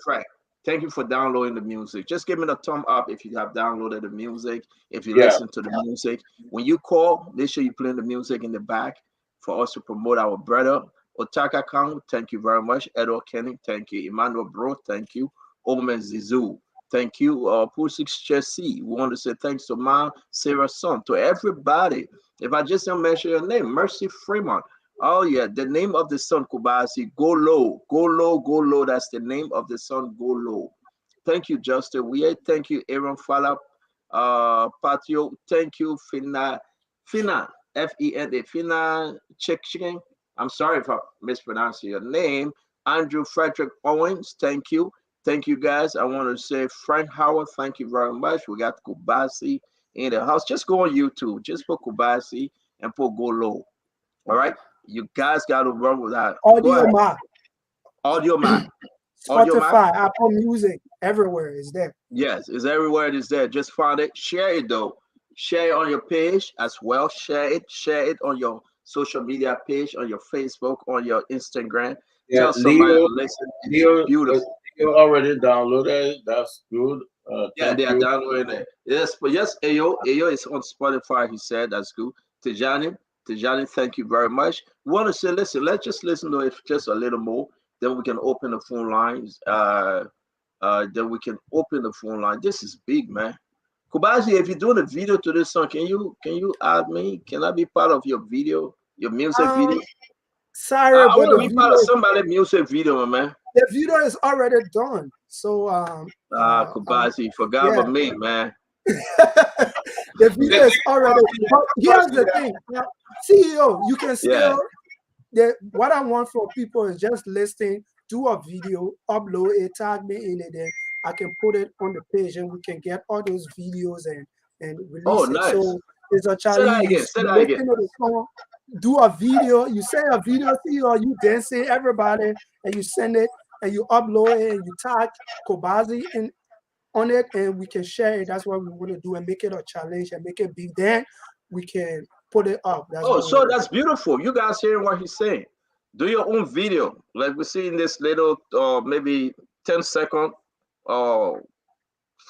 Thank you for downloading the music. Just give me the thumb up if you have downloaded the music, if you Yeah. listen to the music. When you call, make sure you play the music in the back for us to promote our brother. Otaka Kang, thank you very much. Edward Kenny, thank you. Emmanuel Bro, thank you. Omen Zizou, Thank you, Pusik Chessy. We want to say thanks to Mom, Sarah Son, to everybody. If I just don't mention your name, Mercy Fremont. Oh yeah, the name of the son, Kobasi. Go low, go low, go low. That's the name of the son. Go low. Thank you, Justin Weah. Thank you, Aaron Fala, Patio. Thank you, Fina, Fena, Fina Chicken. I'm sorry if I mispronounced your name. Andrew Frederick Owens. Thank you. Thank you, guys. I want to say Frank Howard. Thank you very much. We got Kobasi in the house. Just go on YouTube. Just put Kobasi and put Go Low. All right. You guys got to run with that. Audio Mac, Audio Mac. Audio Mac. Spotify, Apple Music, everywhere is there. Yes, it's everywhere. It is there. Just find it. Share it though. Share it on your page as well. Share it. Share it on your social media page, on your Facebook, on your Instagram. Yeah, Tell somebody to listen. It's beautiful. You already downloaded it. That's good. Yeah, they are downloading it. Yes, but yes, Ayo is on Spotify. He said that's good. Tijani, thank you very much. We want to say, listen, let's just listen to it just a little more. Then we can open the phone lines. Then we can open the phone line. This is big, man. Kobasi, if you're doing a video to this song, can you add me? Can I be part of your video, your music video? Sorry, I but want to be part of somebody's music video, man. The video is already done. So Kobasi, forgot about me, man. The video is already. But here's the thing, CEO. You can still. What I want for people is just listing, do a video, upload it, tag me in it, then I can put it on the page, and we can get all those videos and release nice. it. So it's a challenge. Say that again. Do a video. You say a video, CEO. You dancing, everybody, and you send it, and you upload it, and you tag Kobasi on it, and we can share it. That's what we want to do, and make it a challenge and make it big. Then we can put it up. That's beautiful. You guys hearing what he's saying? Do your own video, like we see in this little, maybe 10-second or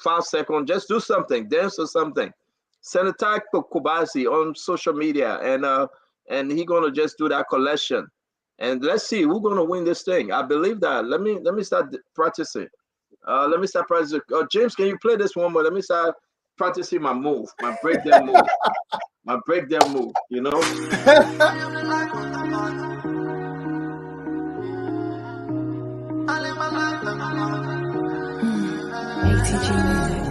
5-second. Just do something, dance or something. Send a tag to Kobasi on social media, and he gonna just do that collection. And let's see who's gonna win this thing. I believe that. Let me start practicing. James, can you play this one more? Let me start practicing my move, my breakdown move. My breakdown move, you know? ATG Music.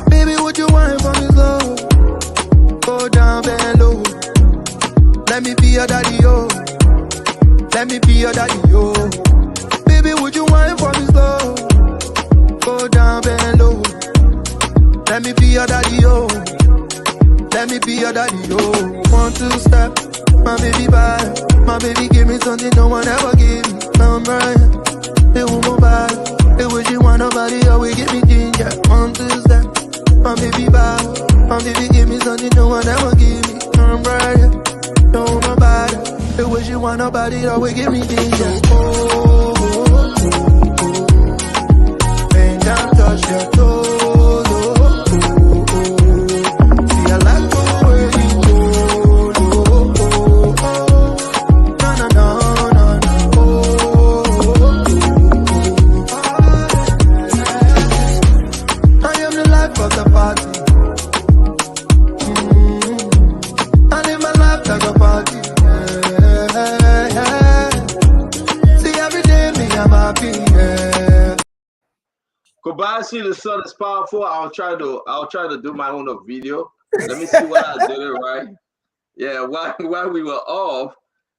Baby, would you want from me slow? Go down, bend low. Let me be your daddy, yo. Let me be your daddy, yo. Baby, would you want for me slow? Go down, bend low. Let me be your daddy, yo. Let me be your daddy, yo. 1, 2 step, my baby bad. My baby give me something no one ever gave me. I'm right, it won't go back. It was you want nobody, always give me ginger. 1, 2 step, my baby bad. My baby give me something no one ever gave me. I'm right, don't nobody. It was you want nobody, always give me ginger. Bend down, touch your toes. See, I like the way you go. I am the life of the party. I live my life like a party. See, every day me, I'm happy. Kobasi, the son is powerful. I'll try to do my own video. Let me see what I did it right. Yeah, while we were off,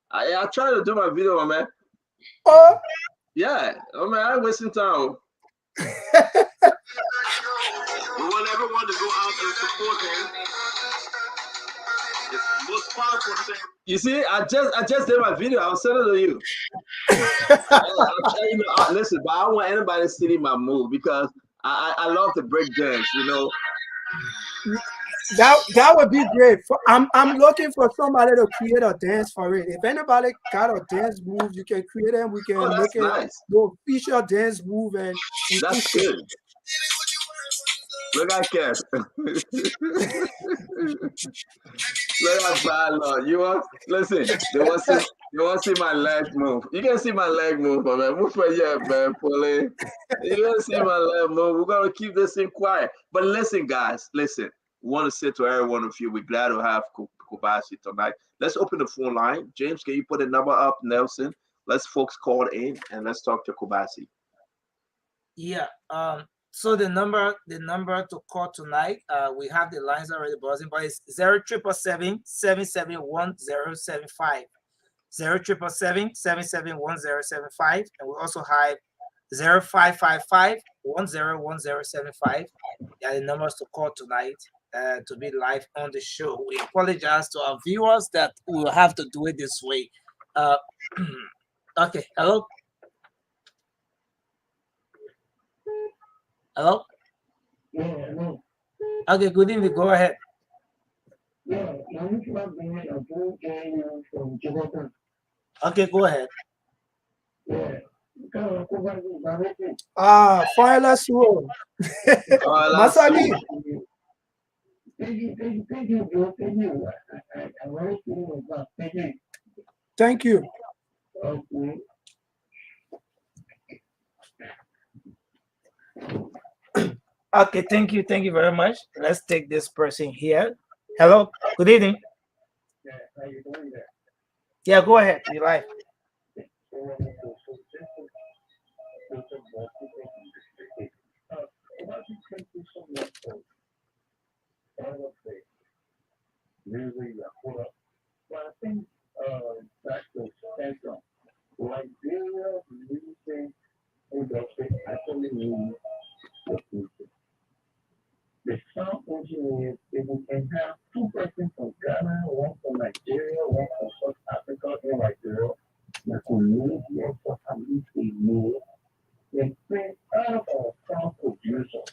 I tried to do my video, man. Oh, Yeah, oh man, I ain't wasting time. We want everyone to go out and support him. It's the most powerful thing. You see, I just did my video. I'll send it to you. Listen, but I don't want anybody to see my move because I love the break dance, you know. that would be great. I'm looking for somebody to create a dance for it. If anybody got a dance move, you can create it. We can make it nice. go feature dance move, and That's good. Look at Kev. Look at bad Lord. You want listen? They want to see my leg move. You can see my leg move, man. Move for yeah, man. Pauline. You can see my leg move. We're gonna keep this thing quiet. But listen, guys, listen. We want to say to every one of you, we're glad to have Kobasi tonight. Let's open the phone line. James, can you put a number up, Nelson? Let's folks call in and let's talk to Kobasi. Yeah. So the number to call tonight, we have the lines already buzzing, but it's 0777-771-075. 0777-771-075, and we also have 0555-101075. Yeah, the numbers to call tonight to be live on the show. We apologize to our viewers that we will have to do it this way. Okay, hello. Hello? Okay, good evening. Go ahead. Okay, go ahead. Fireless roll. Masagi. Thank you. Okay, thank you very much. Let's take this person here. Hello, good evening. Yeah, go ahead. You live. The sound engineers, if we can have two persons from Ghana, one from Nigeria, one from South Africa, and Nigeria, that will live here for at least a year, and bring all of our sound producers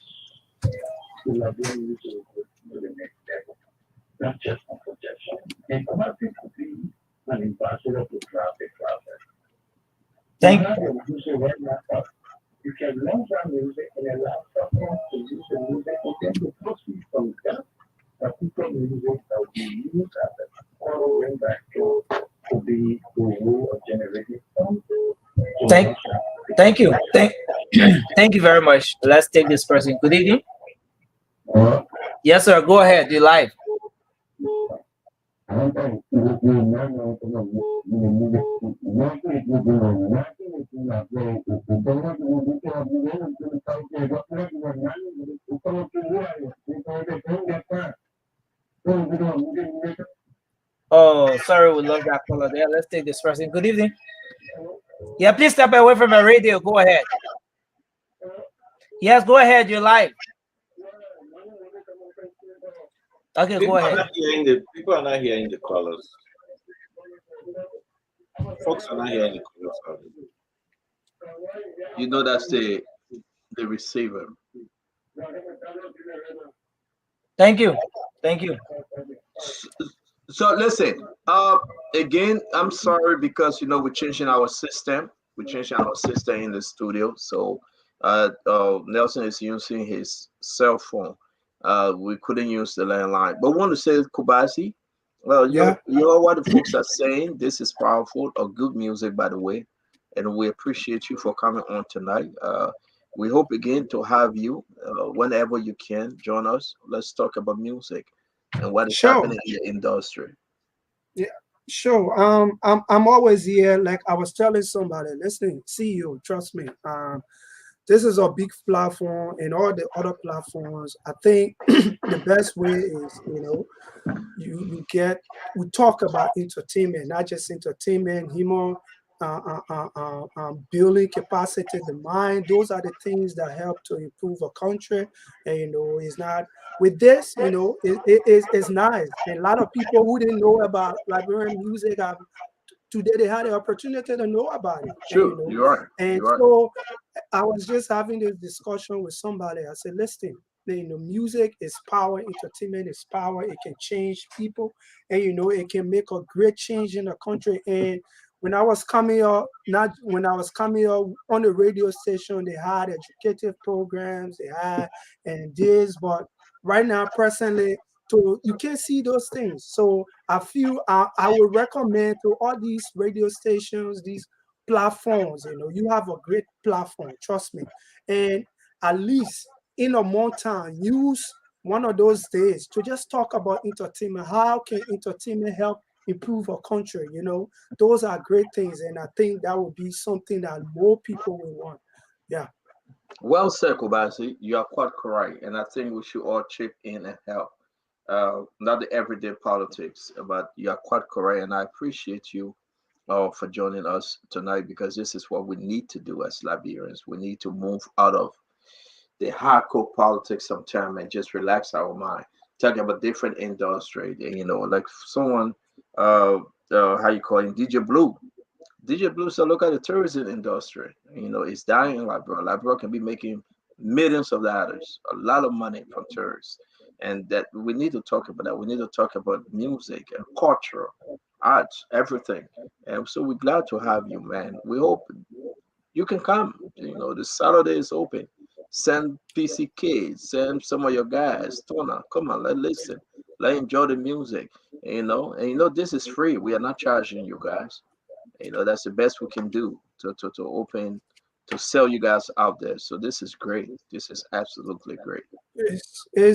to Liberian music to the next level. Not just a projection. And Kobasi could be an ambassador to drive the process. Thank you. Have a producer right now. You can launch our music and allow someone to use the music and then the proceeds from that particular music that will be used as a auto ring back to be the way of generating something. Thank you. Thank you very much. Let's take this person. Good evening. Yes, sir. Go ahead. You live. Oh, sorry, we lost that caller there. Let's take this person. Good evening. Yeah, please step away from the radio. Go ahead. Yes, go ahead. You're live. Okay, People go ahead. People are not hearing the callers. Folks are not hearing the callers. You know that's the receiver. Thank you. So listen, again, I'm sorry because we're changing our system. We're changing our system in the studio. So Nelson is using his cell phone. We couldn't use the landline. But I want to say, Kobasi, well, you know what the folks are saying. This is powerful, or good music, by the way. And we appreciate you for coming on tonight. We hope again to have you whenever you can join us. Let's talk about music and what is happening in the industry. Yeah, sure. I'm always here. Like I was telling somebody, listen, CEO, trust me. This is a big platform, and all the other platforms. I think the best way is, we talk about entertainment, not just entertainment, humor, building capacity, the mind. Those are the things that help to improve a country. And it's not with this. It's nice. And a lot of people who didn't know about Liberian music today they had the opportunity to know about it. Sure, you are. And so I was just having this discussion with somebody. I said, listen, music is power, entertainment is power. It can change people, and it can make a great change in the country. And when I was coming up, not when I was coming up on the radio station, they had educative programs, they had and this, but right now, personally, to you can't see those things. So I feel I would recommend to all these radio stations, these platforms, you have a great platform, trust me. And at least in a month time, use one of those days to just talk about entertainment. How can entertainment help improve a country? Those are great things, and I think that would be something that more people will want. Yeah. Well said, Kobasi. You are quite correct, and I think we should all chip in and help. Not the everyday politics, but you are quite correct, and I appreciate you for joining us tonight because this is what we need to do as Liberians. We need to move out of the hardcore politics sometime and just relax our mind. Talking about different industry, like someone, how you call him, DJ Blue. DJ Blue said, look at the tourism industry. It's dying in Liberia. Liberia can be making millions of dollars, a lot of money from tourists. And that we need to talk about that. We need to talk about music and culture, arts, everything. And so we're glad to have you, man. We hope you can come. The Saturday is open. Send PCK, send some of your guys. Tona, come on, let listen. Let enjoy the music. And this is free. We are not charging you guys. That's the best we can do to open to sell you guys out there. So this is great. This is absolutely great. Thank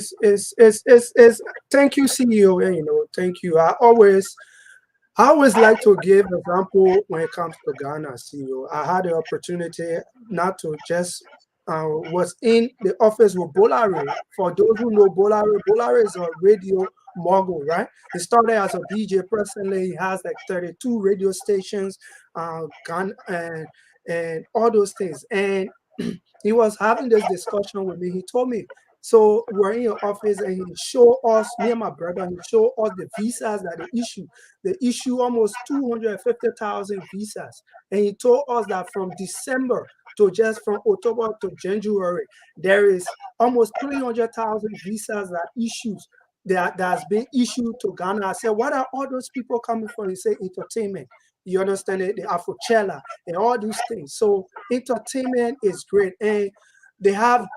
you, CEO. Thank you. I always like to give example when it comes to Ghana, CEO. I had the opportunity not to just was in the office with Bolare. For those who know Bolare, Bolare is a radio mogul, right? He started as a DJ. Presently, he has like 32 radio stations, and all those things. And he was having this discussion with me. He told me, so we're in your office, and he showed us, me and my brother, he showed us the visas that they issue. They issue almost 250,000 visas. And he told us that from December to just from October to January, there is almost 300,000 visas that's been issued to Ghana. I said, what are all those people coming from? He said, entertainment. You understand it? The Afrochella and all those things. So entertainment is great. And they have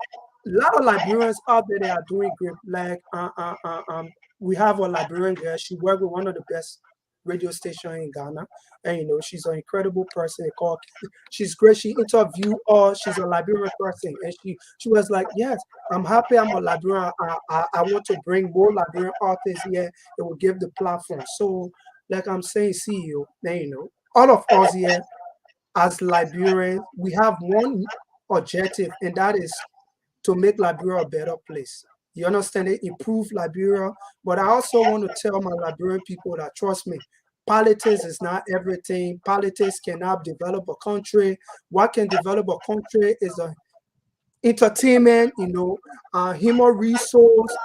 a lot of Liberians out there that are doing great. Like we have a Liberian girl. She worked with one of the best radio station in Ghana, and she's an incredible person. She's great. She interviewed us. She's a Liberian person, and she was like, "Yes, I'm happy. I'm a Liberian. I want to bring more Liberian artists here. It will give the platform." So, like I'm saying, CEO, and all of us here as Liberians, we have one objective, and that is to make Liberia a better place. You understand it? Improve Liberia. But I also want to tell my Liberian people that, trust me, politics is not everything. Politics cannot develop a country. What can develop a country is a entertainment, human resource,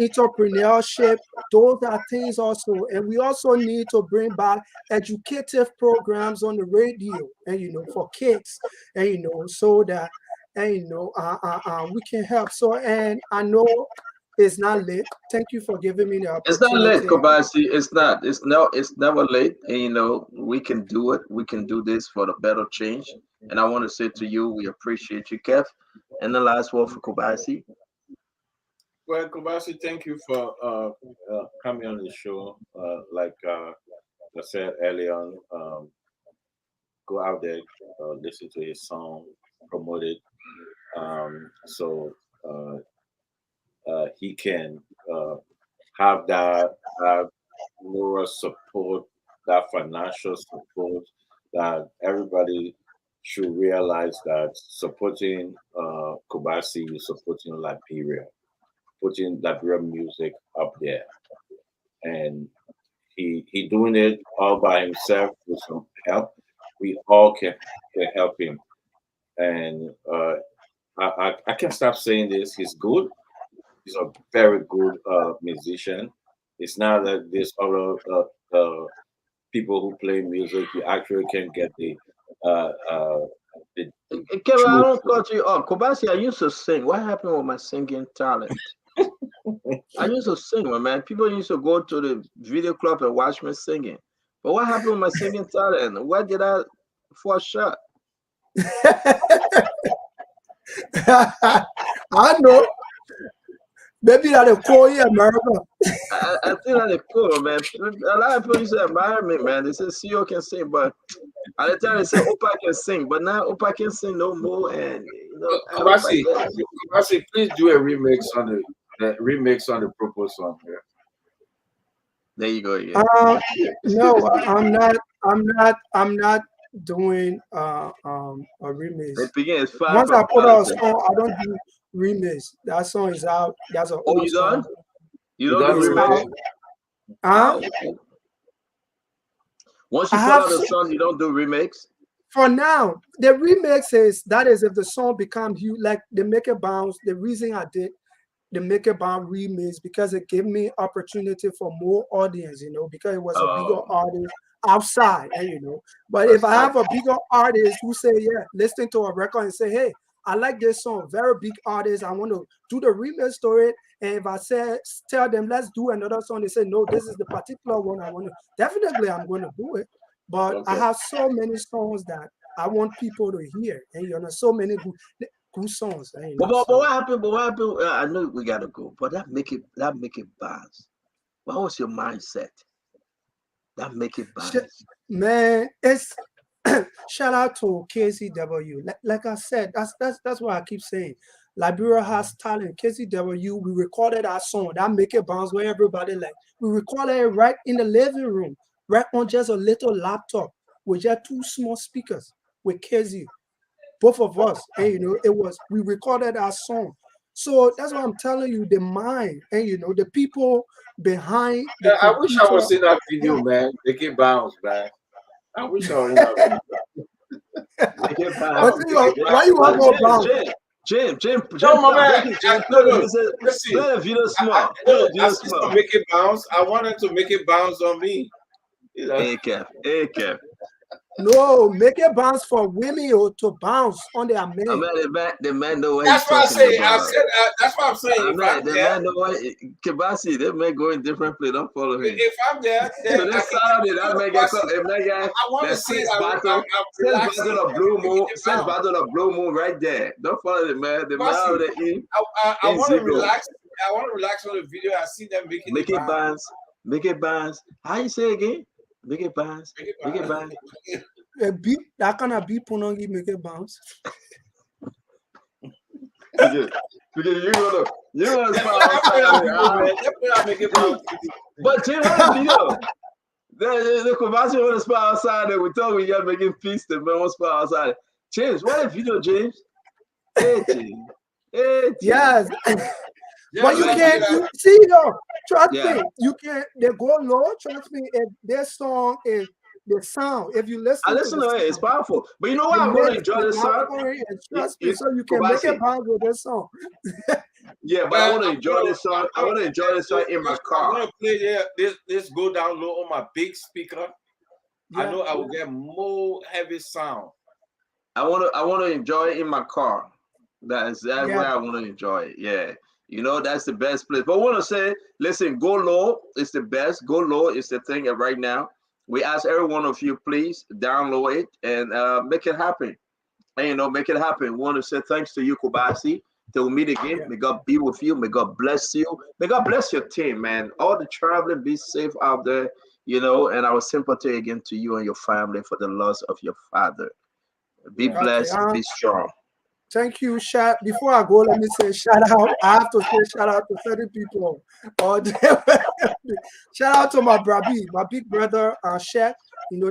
entrepreneurship. Those are things also. And we also need to bring back educative programs on the radio, and for kids, and so that we can help. So, and I know it's not late. Thank you for giving me the It's not late, opportunity. Kobasi. It's not. It's never late. And we can do it. We can do this for the better change. And I want to say to you, we appreciate you, Kev. And the last word for Kobasi. Well, Kobasi, thank you for coming on the show. Like I said earlier on, go out there, listen to his song, promote it, so he can have that moral support, that financial support, that everybody should realize that supporting Kobasi is supporting Liberia, putting Liberian music up there, and he doing it all by himself with some help. We all can help him, and I can't stop saying this. He's good. He's a very good musician. It's not that there's other people who play music. You actually can get uh, uh, the Kevin, I truth. don't cut you off. Kobasi, I used to sing. What happened with my singing talent? I used to sing, my man. People used to go to the video club and watch me singing. But what happened with my singing talent? Where did I fall short? I know. Maybe that they call you America. I think that it's cool, man. A lot of people used to admire me, man. They say CEO can sing, but at the time they say Opa can sing, but now Opa can sing no more. And you know, I hope I Kobasi, get Kobasi, please do a remix on the proposed song here. there you go again. No, I'm not doing a remix. It begins far Once I from put out a politics. song, I don't do remix. That song is out. That's an Oh, old you song. done? You You don't done do It's remix? remix? out. Huh? Oh, okay. Once I you put have out a song, you don't do remix. for now. The remix is that is if the song becomes huge, like the Make It Bounce. The reason I did the Make It Bounce remix because it gave me opportunity for more audience, because it was a bigger Oh, audience outside, But if that's I nice. have a bigger artist who say, yeah, listen to a record and say, hey, I like this song, very big artist, I want to do the remix to it. And if I say tell them let's do another song, they say no, this is the particular one I want to. Definitely, I'm going to do it. But I Okay. have so many songs that I want people to hear, and so many good songs, But So what happened? But what happened? I know we gotta go, but that make it bounce. What was your mindset? That make it sh- bounce. man, it's shout out to KCW. Like I said, that's what I keep saying. Liberia has talent. KCW, we recorded our song that Make It Bounce where everybody like we recorded it right in the living room, right on just a little laptop with just two small speakers with KZ, both of us. And it was we recorded our song. So that's what I'm telling you, the mind and the people behind the I wish I computer. was in that video, man. Make it bounce, man. I wish I was in that video. Make it But bounce. Make it why you But want bounce. more bounce? James, No, my man. James, No, no. play Listen. the video small. Play No, the video I see small. some make it bounce. I wanted to make it bounce on me. You know. Hey, Kev. No, make it bounce for women or to bounce on their I men. mean, the man know what he's That's what I talking say. about. That's what I'm saying. I If mean, I'm the there, man know what Kobasi, the man go in different place. Don't follow him. if I'm there, then So I this can Saturday, that man get Kobasi, I want to the see. six I'm relaxing. battle of blue Making moon, it six bounce. battle of blue moon right there. Don't follow the man. The man Kobasi, over there I in want to zero. relax. I want to relax on the video. I see them making Make it it bounce. bounce. Make it bounce. How you say again? Make it bounce. Make it bounce. A beep, that kind of beep punongi make it bounce. Because you're gonna spell outside. Make it bounce. But Jim, what the video? The Kobasi want to spell outside there. We thought we got making peace. The man want to spell outside. James, what the video, James? Hey, James. Hey, James. Yes. But you Yes, can't, I you see though, trust Yeah. me, you can't, they go low, trust me, if their song is the sound, if you listen I to listen the to it. It's sound, powerful. But you know the what? I'm going to mix enjoy is this not song. pouring, and trust me, You, so you can make Kobasi. it bounce with this song. Yeah, but I want to enjoy this song. I want to enjoy this song in my I'm car. gonna play this go down low on my big speaker. I know I will get more heavy sound. I want to enjoy it in my car. That's where I want to enjoy it. Yeah. That's the best place. But I want to say, listen, go low is the best. Go low is the thing right now. We ask every one of you, please download it and make it happen. And make it happen. We want to say thanks to you, Kobasi. Till we meet again. Yeah. May God be with you. May God bless you. May God bless your team, man. All the traveling, be safe out there. And our sympathy again to you and your family for the loss of your father. Be blessed. Be strong. Thank you. Before I go, let me say shout out. I have to say shout out to certain people. Shout out to my big brother, Shaq.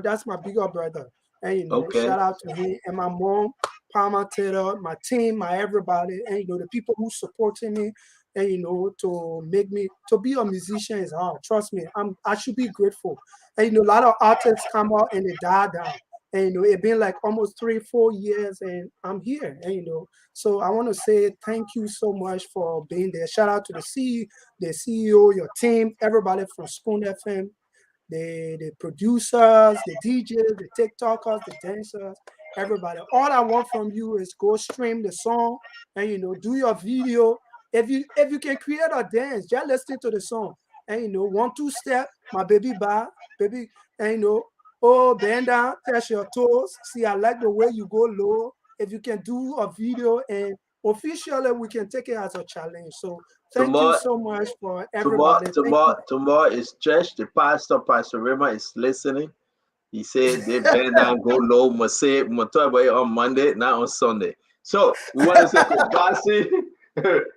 That's my bigger brother. And Okay. shout out to him and my mom, Palmer Taylor, my team, my everybody, and the people who supporting me. And to make me to be a musician is hard. Trust me, I should be grateful. And a lot of artists come out and they die down. And it's been like almost 3-4 years, and I'm here. And so I want to say thank you so much for being there. Shout out to the CEO, your team, everybody from Spoon FM, the producers, the DJs, the TikTokers, the dancers, everybody. All I want from you is go stream the song and do your video. If you can create a dance, just listen to the song. and 1-2 step, my baby bar, baby, and oh, bend down, touch your toes. See, I like the way you go low. If you can do a video and officially we can take it as a challenge. So thank you Tomorrow, so much for tomorrow, everybody. Thank you. tomorrow is church. The Pastor Rema is listening. He said they bend down, go low, must say must talk about it on Monday, not on Sunday. So we want to say Kobasi.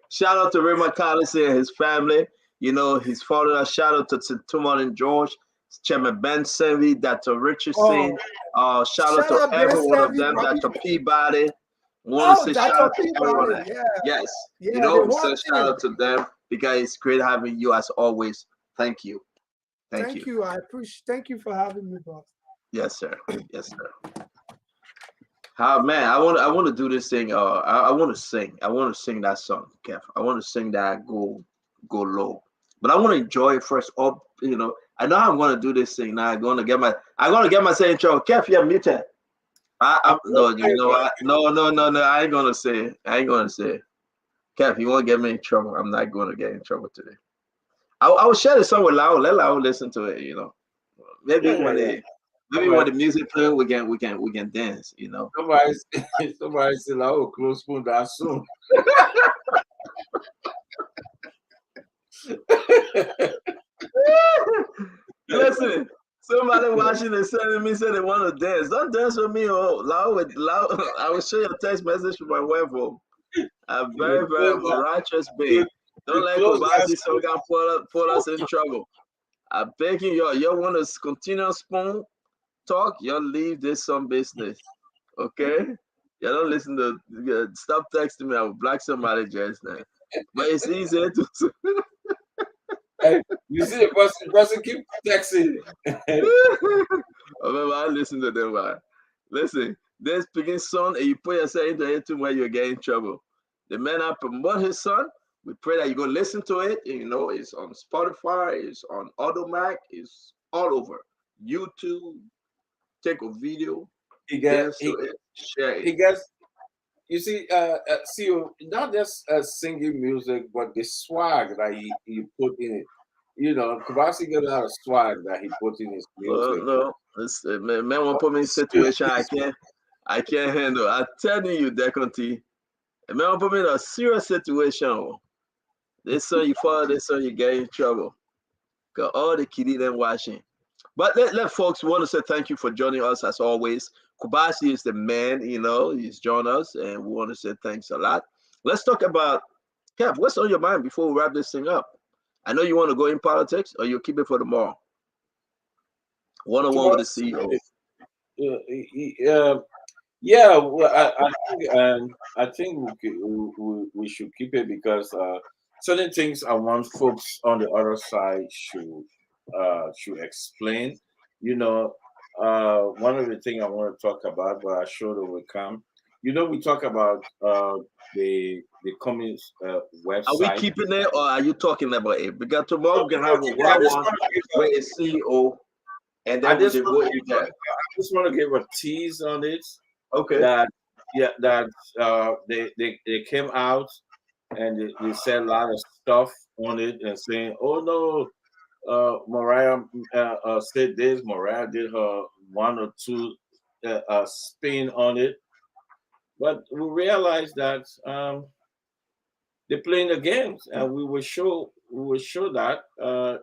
Shout out to Raymond Collison and his family. He's followed us. Shout out to Tumon and George, Chairman Ben Senvi, Dr. Richardson. Shout out Shout to out every Ben one of Savvy, them, Bobby. Dr. Peabody. We want to say shout Dr. out to everyone. Peabody. Yeah, Yes. yeah, We the whole say shout team. out to them because it's great having you as always. Thank you. Thank you. I appreciate. Thank you for having me, boss. Yes, sir. Yes, sir. Man, I want to do this thing. I want to sing. I want to sing that song, Kev. I want to sing that go low. But I want to enjoy it first. Up, I know I'm going to do this thing now. I'm going to get myself in trouble. Kev, you're muted. No, no. I ain't gonna say it. Kev, you won't get me in trouble. I'm not going to get in trouble today. I will share the song with Lau. Let Lau listen to it. Maybe when the music play, we can dance. Somebody said, "I will close spoon that soon." Listen, somebody watching and sending me said they want to dance. Don't dance with me, Lau. I will show you a text message from my wife. A very, very righteous babe. Don't let Kobasi so put us in trouble. I beg you, you want to continue spoon talk, you leave this some business. Okay? You don't listen to stop texting me. I will block somebody just now. But it's easier to You see the person keep texting. Remember, I listen to them. Listen, they're speaking son, and you put yourself into it where you're getting in trouble. The man I promote his son. We pray that you go listen to it. It's on Spotify, it's on Automac, it's all over. YouTube, take a video, share it. You see, not just singing music, but the swag that he put in it. Kobasi got a lot of swag that he put in his music. No, man won't put me in a situation I can't handle. I'm telling you, Deconti, man won't put me in a serious situation. This song you follow, this song you get in trouble. Got all the kiddie them watching. But let folks, we want to say thank you for joining us as always. Kobasi is the man, he's joined us, and we want to say thanks a lot. Let's talk about, Kev, what's on your mind before we wrap this thing up? I know you want to go in politics, or you'll keep it for tomorrow. One-on-one with the CEO. Yeah, well, I think we should keep it because certain things I want folks on the other side should explain. One of the things I want to talk about, but I'm sure that will come. We talk about the communist website. Are we keeping it, or are you talking about it? Because tomorrow we're gonna have a one-on-one with a CEO, and then we will go in there. I just want to give a tease on it. Okay. That they came out and they said a lot of stuff on it and saying, "Oh no, Mariah said this. Mariah did her one or two spin on it," but we realized that they're playing the games, and we will show that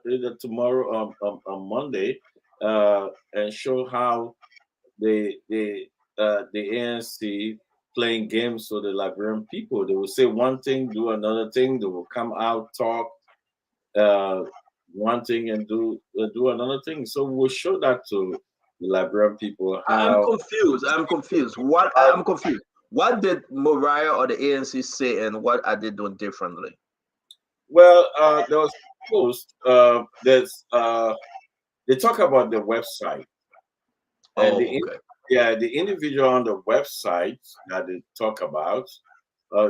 either tomorrow on Monday, and show how the ANC playing games for the Liberian people. They will say one thing, do another thing. They will come out, talk one thing, and do another thing. So we'll show that to the Liberian people. I'm confused. I'm confused. What did Mariah or the ANC say, and what are they doing differently? Well, there was a post. They talk about the website. And the individual on the website that they talk about,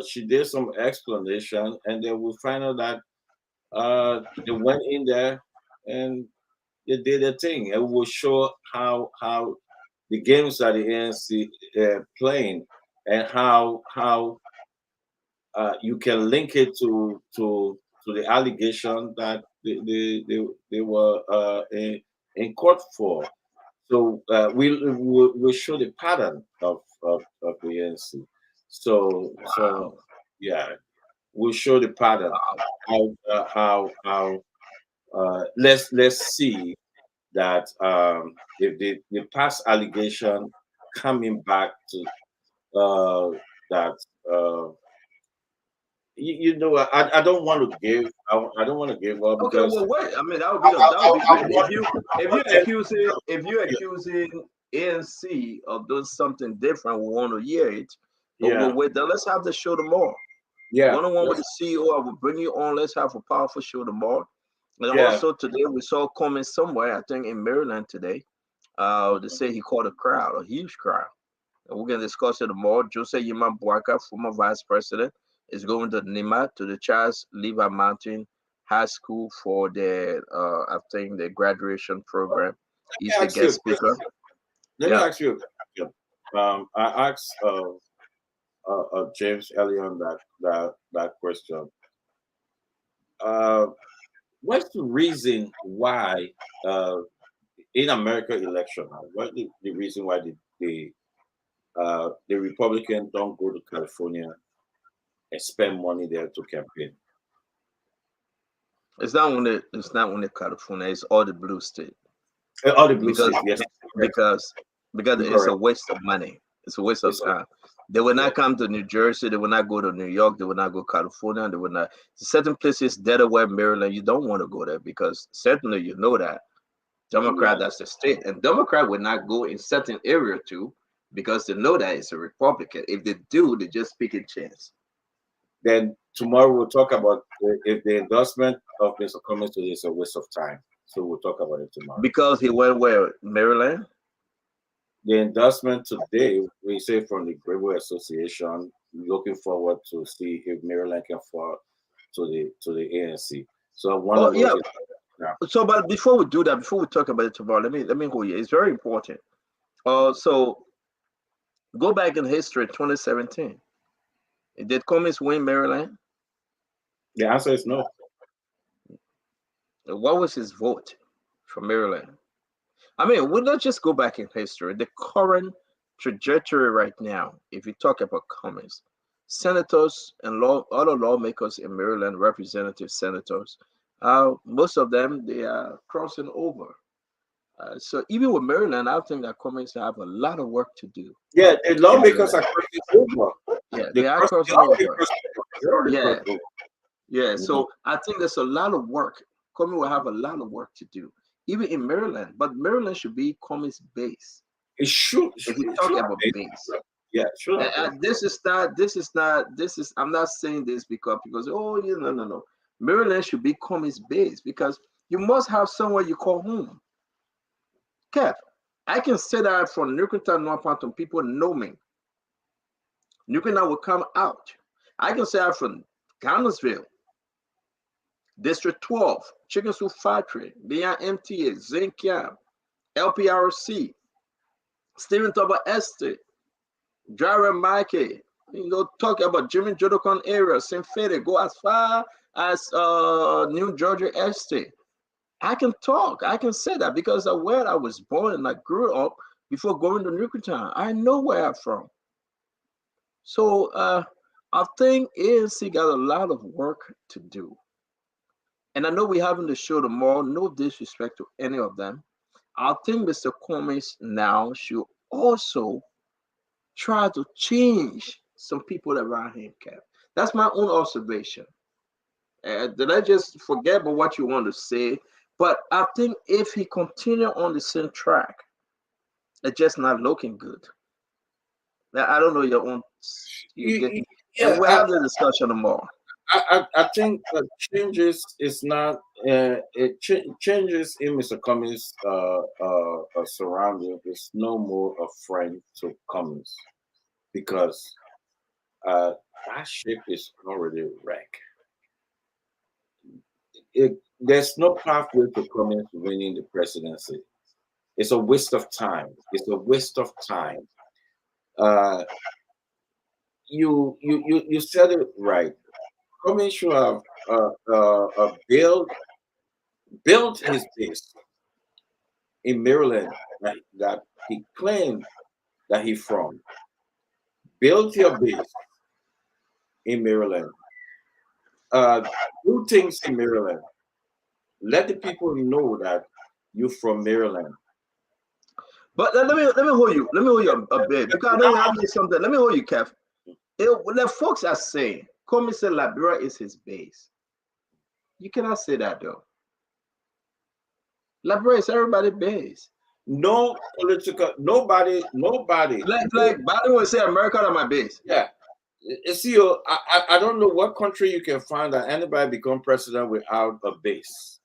she did some explanation, and then we find out that they went in there and they did a thing. And we'll show how the games that the ANC playing, and how you can link it to to the allegation that they were in court for. So we show the pattern of the ANC. So yeah, we'll show the pattern. How let's see that if the past allegation coming back to that you know I don't want to give I don't want to give up Okay, because well, wait. I mean, that would be I great. want If you're accusing ANC of doing something different, we want to hear it. But yeah we'll wait. Then let's have the show tomorrow. yeah One on one with the CEO. I will bring you on. Let's have a powerful show tomorrow. And yeah also today we saw comments somewhere, I think in Maryland today. They say he caught a huge crowd. And we're gonna discuss it tomorrow. Jose Yima Bwaka, former vice president, is going to NIMA to the Charles Levi Mountain High School for their I think the graduation program. He's the ask you a guest speaker. let me Yeah. ask you a question. I asked James earlier on that question. Uh, what's the reason why in America election? What the reason why the Republicans don't go to California and spend money there to campaign? It's not only California, it's all the blue state. All the blue Because states, yes, correct. because You're it's a correct. waste of money. It's a waste of It's time. They will yeah, not come to New Jersey. They will not go to New York. They will not go California. They will not certain places, Delaware, Maryland. You don't want to go there because certainly you know that yeah. Democrat that's the state, and Democrat will not go in certain area too because they know that it's a Republican. If they do, they just pick a chance. Then tomorrow we'll talk about if the endorsement of Mr. Cummings today is a waste of time. So we'll talk about it tomorrow. Because he went where Maryland. The endorsement today, we say from the Grable Association, looking forward to see if Maryland can fall to the ANC. So one Oh of yeah. those is yeah. So, but before we do that, before we talk about it tomorrow, let me go here. It's very important. So go back in history, 2017. Did Cummings win Maryland? The answer is no. What was his vote for Maryland? I mean, we'll not just go back in history. The current trajectory right now, if you talk about Cummings, senators and other lawmakers in Maryland, representative senators, most of them they are crossing over. So even with Maryland, I think that Cummings have a lot of work to do Yeah, the in lawmakers Maryland. are crossing over. Yeah, They they are cross they crossing already over. crossed over. They already Yeah, crossed over. yeah. Mhm. So I think there's a lot of work. Cummings will have a lot of work to do, even in Maryland. But Maryland should be Cummings' base. It should If you it talk should have about been. base, Yeah, it should have been. this is. I'm not saying this because oh yeah, no. Maryland should be Cummings' base because you must have somewhere you call home. Kev, I can say that from Newcomb, North Panton, people know me. Newcomb will come out. I can say that from Gunnersville, District 12, Chicken Soup Factory, beyond MTA, Zinkiam, LPRC, Stephen Tuber Estate, Driver Mikey, talk about Jimmy Jodocon area, St. Fede, go as far as New Georgia Estate. I can talk. I can say that because of where I was born and I grew up before going to Newcomb. I know where I'm from. So I think ANC got a lot of work to do. And I know we're having the show tomorrow. No disrespect to any of them. I think Mr. Cummings now should also try to change some people around him, Cap. That's my own observation. Did I just forget about what you want to say? But I think if he continue on the same track, it's just not looking good. Now, I don't know your own. You get, and Yeah, we'll have the discussion tomorrow. I think that changes is not changes in Mr. Cummings' surrounding is no more a friend to Cummings because that ship is already wrecked. There's no pathway to Cummings winning the presidency. It's a waste of time. It's a waste of time. Uh, you said it right. Cummings should have built his base in Maryland that he claimed that he from. Build your base in Maryland. Do things in Maryland. Let the people know that you're from Maryland. But let me hold you. Let me hold you a bit because I know you have me something. Let me hold you, Kev. The folks are saying Comey said Liberia is his base. You cannot say that though. Liberia is everybody's base. No political, nobody. Like Biden would say America on my base. Yeah. You see, I don't know what country you can find that anybody become president without a base.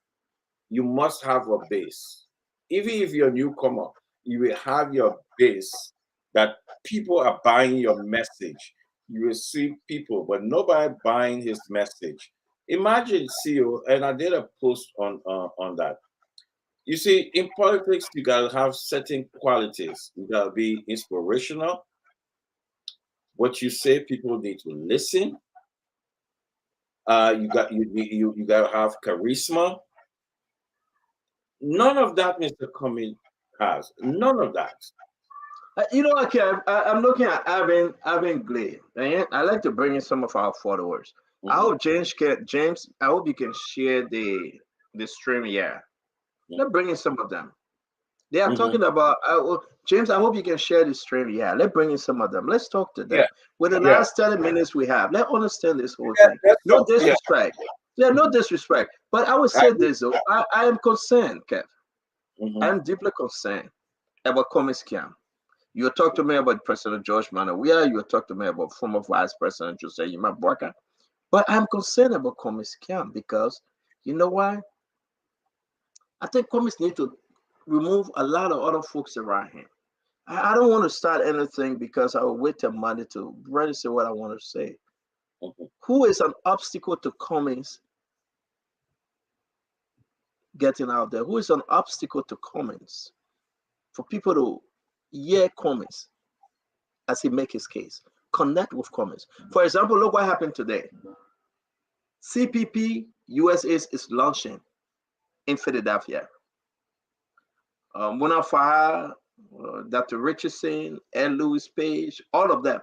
You must have a base. Even if you're a newcomer, you will have your base that people are buying your message. You will see people, but nobody buying his message. Imagine, CEO, and I did a post on that. You see, in politics, you gotta have certain qualities. You gotta be inspirational. What you say, people need to listen. You gotta have charisma. None of that Mr. Cummings has. None of that. You know what, Kev? I'm looking at Avin Glade. And I like to bring in some of our followers. I hope James, I hope you can share the stream here. Let's bring in some of them. They are talking about James. I hope you can share the stream. Yeah, let's bring in some of them. Let's talk to them. With the last 30 minutes we have, let's understand this whole thing. No disrespect. Yeah, no disrespect. But I would say this though. I am concerned, Kev. I am deeply concerned about Comey scam. You talk to me about President George Weah. You talk to me about former Vice President Jose Yima. But I'm concerned about Comey scam because you know why? I think Comey need to remove a lot of other folks around him. I don't want to start anything because I will wait till Monday to ready to say what I want to say. Who is an obstacle to Cummings getting out there? Who is an obstacle to Cummings for people to hear Cummings as he make his case, connect with Cummings? For example, look what happened today. CPP USA is launching in Philadelphia. Mona Fahad, Dr. Richardson, Ed Lewis Page, all of them.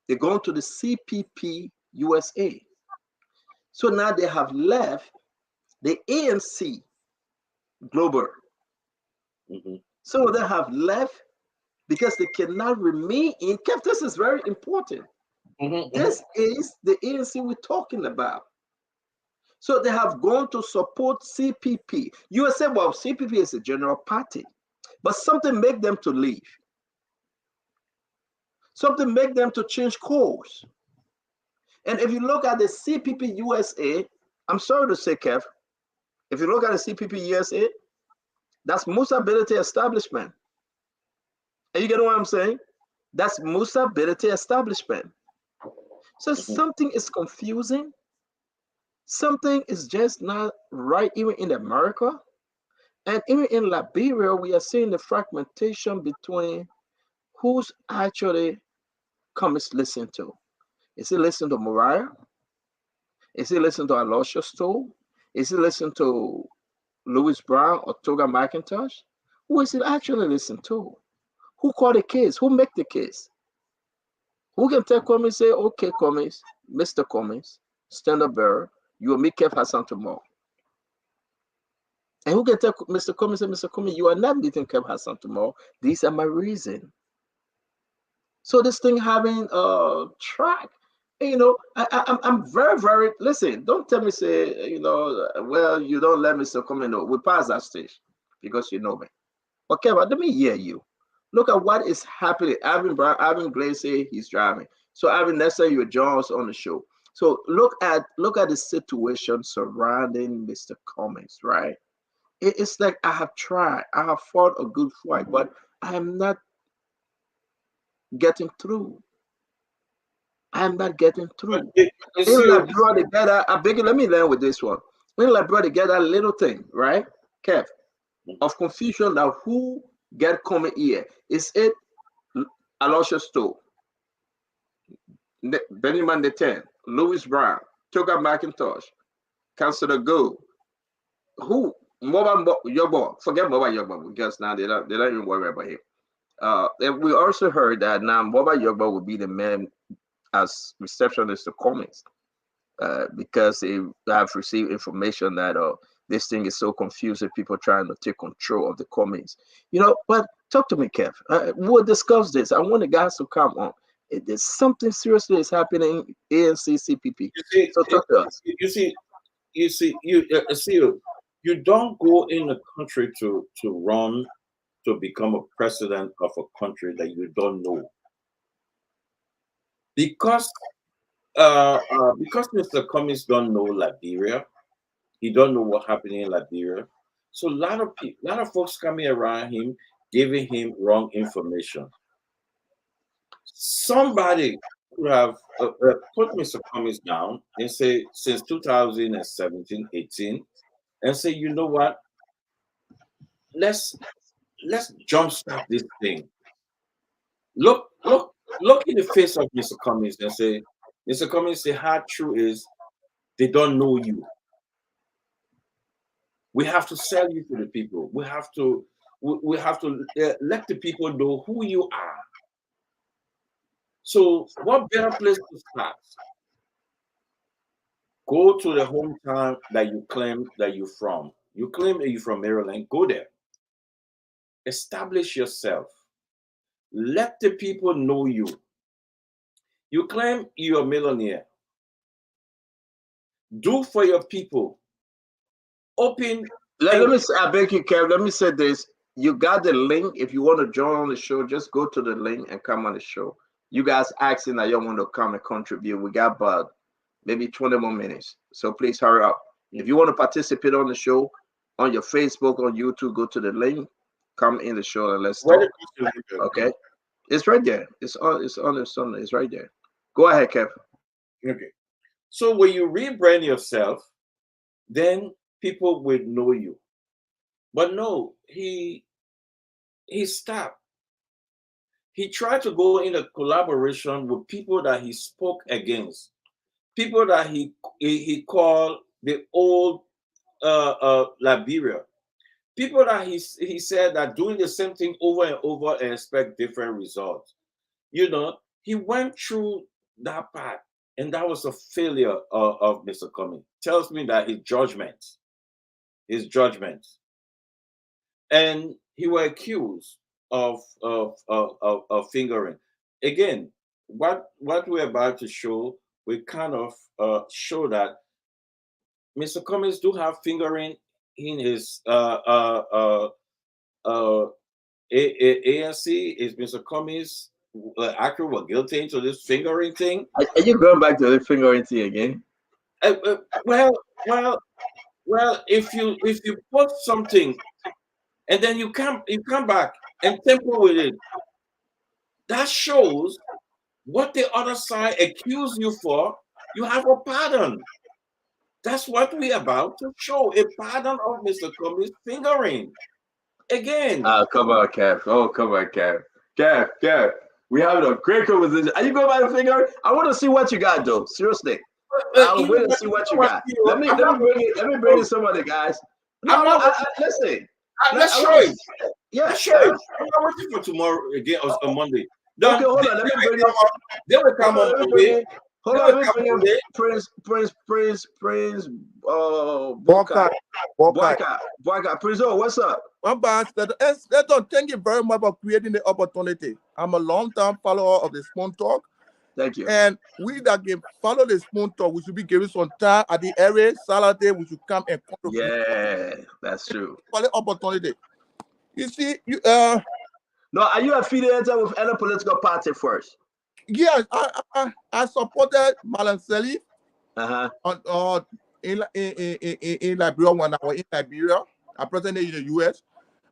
They're going to the CPP USA. So now they have left the ANC Global. So they have left because they cannot remain in. This is very important. This is the ANC we're talking about. So they have gone to support CPP. You will say, well, CPP is a general party, but something make them to leave. Something make them to change course. And if you look at the CPP USA, I'm sorry to say, Kev, if you look at the CPP USA, that's Musa Ability Establishment. And you get what I'm saying? That's Musa Ability Establishment. So something is confusing. Something is just not right even in America. And even in Liberia, we are seeing the fragmentation between who's actually Cummings listen to. Is he listening to Mariah? Is he listening to Aloysius Stowe? Is he listening to Louis Brown or Toga McIntosh? Who is it actually listening to? Who called the case? Who make the case? Who can tell Cummings, say, okay, Cummings, Mr. Cummings, stand-up bearer, you will meet Kev Hassan tomorrow. And who can tell Mr. Cummings, say, Mr. Cummings, you are not meeting Kev Hassan tomorrow. These are my reasons. So this thing having a track, you know, I'm very, very, listen, don't tell me, say, you know, well, you don't let Mr. Cummings know. We pass that stage because you know me. Okay, but let me hear you. Look at what is happening. Alvin Glade say he's driving. So Alvin, next time you join us on the show. So look at the situation surrounding Mr. Cummings, right? It's like I have tried, I have fought a good fight, but I am not getting through. I'm not getting through. In Liberia, together, I beg you, let me learn with this one. In Liberia, together, a little thing, right, Kev, of confusion now who get Comey here. Is it Aloysius Stowe, Benjamin the 10, Louis Brown, Toga McIntosh, Councillor Go, who Yobo, forget Moba Yobo because now they don't even worry about him. And we also heard that now Moba Yobo will be the man as receptionist to comments, because they have received information that this thing is so confusing, people trying to take control of the comments. But talk to me, Kev. We'll discuss this. I want the guys to come on. There's something seriously is happening in CCPP. So talk to us. You don't go in a country to run to become a president of a country that you don't know. Because Mr. Cummings don't know Liberia, he don't know what happened in Liberia. So a lot of folks coming around him, giving him wrong information. Somebody could have put Mr. Cummings down and say since 2017, 18, and say, you know what? Let's jumpstart this thing. Look in the face of Mr. Cummings and say, Mr. Cummings, the hard truth is they don't know you. We have to sell you to the people. We have to let the people know who you are. So what better place to start? Go to the hometown that you claim that you're from. You claim that you're from Maryland. Go there. Establish yourself. Let the people know you. You claim you're a millionaire. Do for your people. Open. Let me say, I beg you, Kev, let me say this. You got the link. If you want to join on the show, just go to the link and come on the show. You guys asking that you want to come and contribute. We got about maybe 20 more minutes. So please hurry up. If you want to participate on the show, on your Facebook, on YouTube, go to the link, come in the show and let's talk. Okay? It's right there. It's right there. Go ahead, Kev. Okay. So when you rebrand yourself, then people will know you. But no, he stopped. He tried to go in a collaboration with people that he spoke against, people that he called the old Liberia, people that he said that doing the same thing over and over and expect different results. He went through that part, and that was a failure of Mr. Cummings. Tells me that his judgment, and he was accused of fingering. Again, what we're about to show, we kind of show that Mr. Cummings do have fingering in his ANC. Is Mr. Cummings actually were guilty into this fingering thing? Are you going back to the fingering thing again? Well, if you post something and then you come back and tamper with it, that shows what the other side accused you for. You have a pardon. That's what we're about to show, a pardon of Mr. Cummings fingering. Again. Come on, Kev. Oh, come on, Kev. Kev. We having a great conversation. Are you going by the finger? I want to see what you got, though. Seriously. I'm waiting to see what you got. Let me bring in some of the guys. Listen. Let's show it. Yeah, sure. I'm not waiting for tomorrow again on Monday. Okay, hold on. Let me bring it. They will come on Monday. Hold on, let me bring in Prince. Boycott. Prince, what's up? Thank you very much for creating the opportunity. I'm a long-time follower of the Spoon Talk. Thank you. And we that can follow the Spoon Talk, we should be giving some time at the area Saturday. We should come and contribute. Yeah, that's true. For the opportunity. You see, no, are you affiliated with any political party first? Yes, I supported Malanseli in Liberia when I was in Liberia. I presented in the US.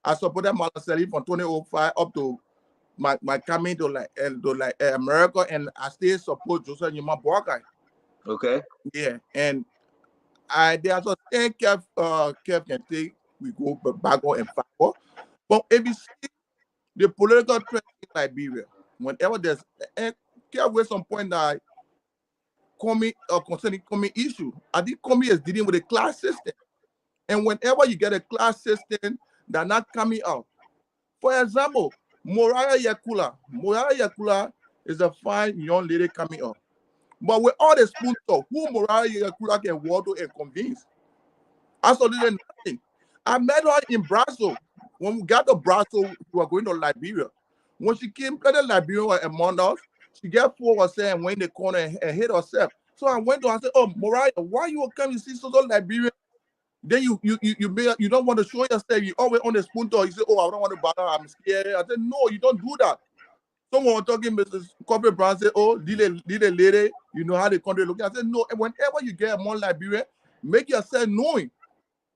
I supported Malanseli from 2005 up to my coming to America, and I still support Joseph Nyuma Boakai. Okay. Yeah, and there's a thing Kev can take. We go back on and forward. But if you see the political trend in Liberia, whenever there's Kev with some point that concerning Comey issue. I think Comey is dealing with a class system. And whenever you get a class system that not coming out, for example, Moriah Yakula is a fine young lady coming up. But with all the spoon talk, who Moriah Yakula can walk to and convince? Absolutely nothing. I met her in Brussels. When we got to Brussels, we were going to Liberia. When she came to Liberia and Mondos, she got 4% and went in the corner and hit herself. So I went to her and said, "Oh, Moriah, why you come to see so Liberia? Then you don't want to show yourself. You always on the spoon talk. You say, "Oh, I don't want to bother. I'm scared." I said, "No, you don't do that." Someone was talking, Mrs. Corporate Brown said, "Oh, little lady, you know how the country looking." I said, "No, and whenever you get more Liberia, make yourself known.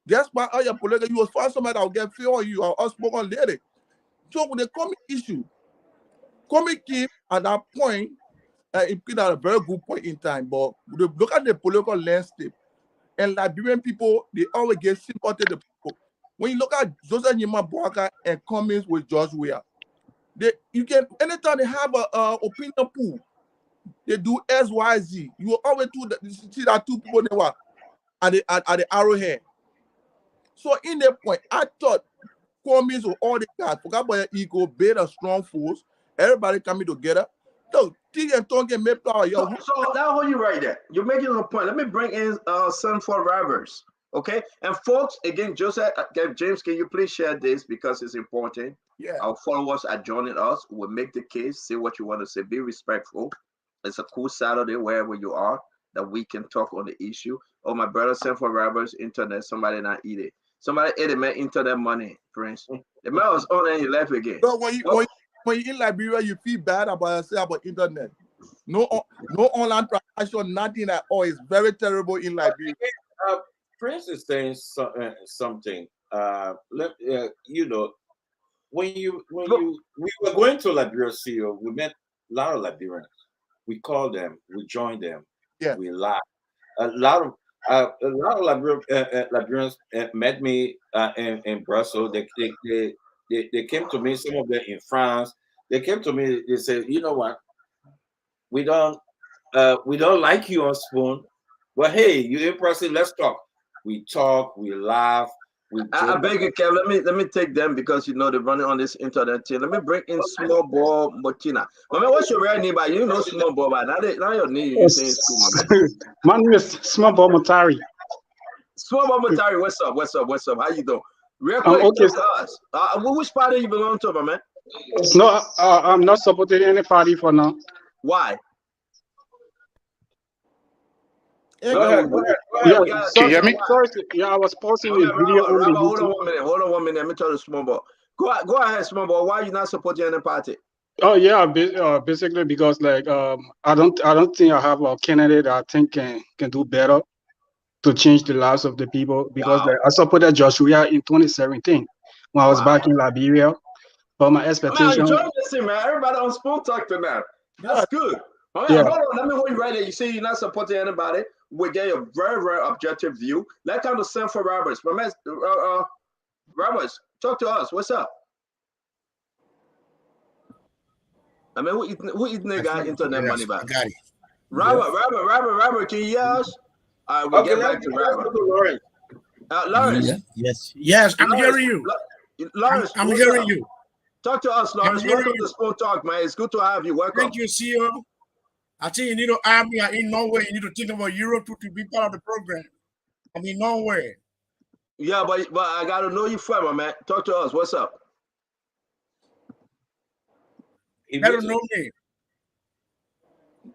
That's why all your political, you will find somebody that will get fair on you, or outspoken lady." So with the Comey issue, Comey came at that point, it came at a very good point in time, but look at the political landscape. And Liberian people, they always get sympathy to people. When you look at Joseph Nyima Boaka and Cummings with George Weah, you can anytime they have a opinion pool, they do XYZ. You will always see that two people they were at the arrowhead. So in that point, I thought Cummings with all the guys, forgot about your ego, build a strong force, everybody coming together. So T and Tongue can make power. So now hold you right there. You're making a point. Let me bring in Sanford Rivers. Okay. And folks, again, Joseph, James, can you please share this because it's important? Yeah. Our followers are joining us. We'll make the case, say what you want to say, be respectful. It's a cool Saturday wherever you are that we can talk on the issue. Oh, my brother Sanford Rivers, internet, somebody not eat it. Somebody ate my internet money, Prince. The man was on and he left again. So when you're in Liberia, you feel bad about yourself about internet. No online transaction, nothing at all. It's very terrible in Liberia. Prince is saying something. You know, when we were going to Liberia, CEO, we met a lot of Liberians. We called them, we joined them, yeah. We laughed. A lot of Liberians met me in Brussels. They came to me. Some of them in France. They came to me. They said, "You know what? We don't like you on Spoon, but hey, you're impressive. Let's talk." We talk. We laugh. I beg you, Kev. Let me take them because you know they're running on this internet thing. Let me bring in Small Ball Motina. My man, what's your real name? You know Small Ball, but now your name you saying school, my man. My name is Small Ball Motari. Small Ball Motari, what's up? How you doing? Real quick, okay. Tell us. Which party you belong to, my man? No, I'm not supporting any party for now. Why? Go ahead. Yeah, can you hear me? I was posting a video on the YouTube. Hold on 1 minute. Let me tell you, Small Ball. Go ahead, Small Ball. Why are you not supporting any party? Oh yeah, basically because like I don't think I have a candidate that I think can do better to change the lives of the people because I supported Joshua in 2017 when I was back in Liberia. But my expectation. Man, enjoy this thing, man. Everybody on Spoon Talk tonight. That's good. Man, hold on. Let me hold you right there. You say you're not supporting anybody. We get a very, very objective view. Let's come to Sanford Roberts. My man, Roberts, talk to us. What's up? I mean, who eating the guy internet money back? I got it. Robert, can you hear us? All right, we'll get back to Robert. Lawrence. Yes, I'm hearing you. Lawrence, I'm hearing you. Talk to us, Lawrence. Welcome to Spoon Talk, man. It's good to have you. Welcome. Thank you, CEO. I think you need to add me. In Norway, you need to think about Europe to be part of the program. I'm in Norway. Yeah, but I got to know you from, my man. Talk to us. What's up? You better know me.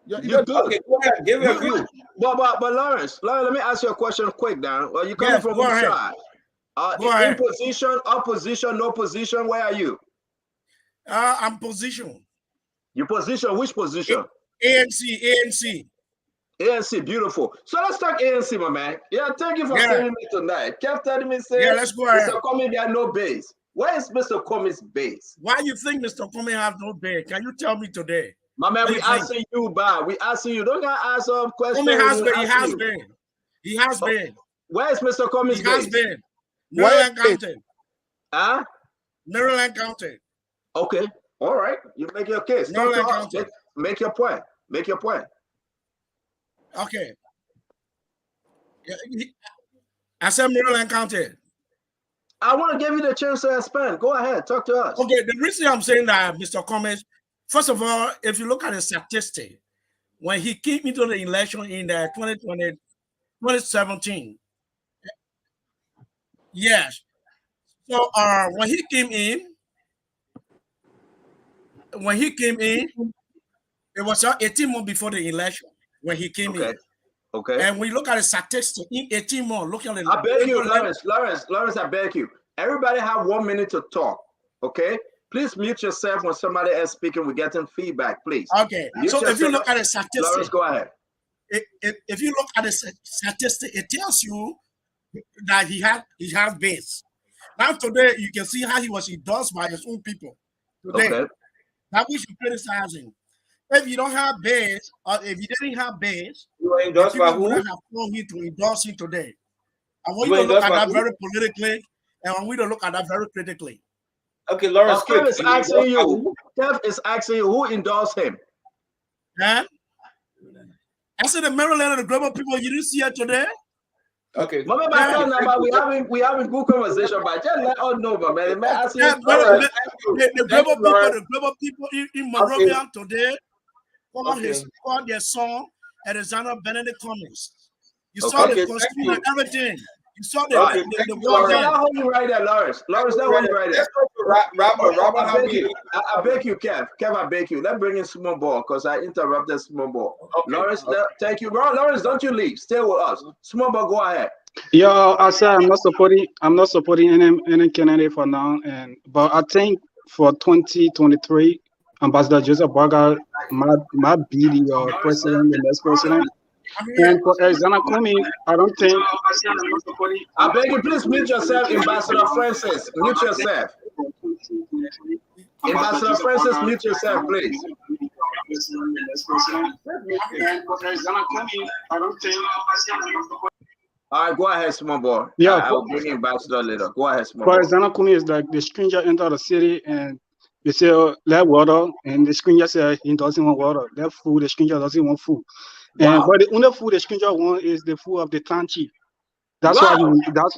You're good. Okay, go ahead. Give me a view. But Lawrence, let me ask you a question quick now. Well, you coming from which side? In position, opposition, no position. Where are you? I'm position. Your position? Which position? ANC. ANC, beautiful. So let's talk ANC, my man. Yeah, thank you for telling me tonight. Kept telling me, let's go ahead. Mr. Comey got no base. Where is Mr. Comey's base? Why you think Mr. Comey has no base? Can you tell me today? My man, we asking you, Bob. We asking you. Don't gotta ask some questions. Comey has been. He has been. Where is Mr. Comey's base? He has been. Maryland County. Huh? Maryland County. Okay. All right. You make your case. Make your point. Okay. I said Maryland County. I want to give you the chance to expand. Go ahead, talk to us. Okay, the reason I'm saying that, Mr. Cummings, first of all, if you look at the statistic, when he came into the election in the 2017, yes. So when he came in, it was 18 months before the election when he came in. Okay. And we look at the statistic in 18 months, look at the I beg you, Lawrence, I beg you. Everybody have 1 minute to talk. Okay? Please mute yourself when somebody else speaking. We're getting feedback, please. Okay. So if you look at the statistic, Lawrence, go ahead. If you look at the statistic, it tells you that he has base. Now today you can see how he was endorsed by his own people. Today, that we should criticize him. If you don't have base, or if you didn't have base, you were endorsed by who? Wouldn't have told him to endorse him today. I want you to look at that very politically, and I want you to look at that very critically. Okay, Lawrence, Kev is asking you. Kev is asking you who endorsed him. Huh? I said the Maryland and the global people you didn't see it today. Okay. We having good conversation, but just let us know, man. The global people in Monrovia today called their song Alexander Benedict Cummings. You saw the costume and everything. You saw the war. That hold you right there, Lawrence. Lawrence, that hold you right there. Robert, I beg you, Kev. Kev, I beg you. Let's bring in small ball because I interrupted small ball. Okay. Lawrence, thank you, bro. Lawrence, don't you leave. Stay with us. Small ball, go ahead. Yeah, I said I'm not supporting any candidate for now, but I think for 2023, Ambassador Joseph Boaga might be the president, the next president. And for Alexander Cummings, I don't think. I beg you, please mute yourself, Ambassador Francis. Mute yourself. Ambassador Francis, mute yourself, please. All right, go ahead, small boy. Yeah, I'll bring you Ambassador later. Go ahead, small boy. For Alexander Cummings is like the stranger enter the city and they say, let water, and the stranger says he doesn't want water. That food, the stranger doesn't want food. Wow. But the only food the stranger wants is the food of the clan chief. That's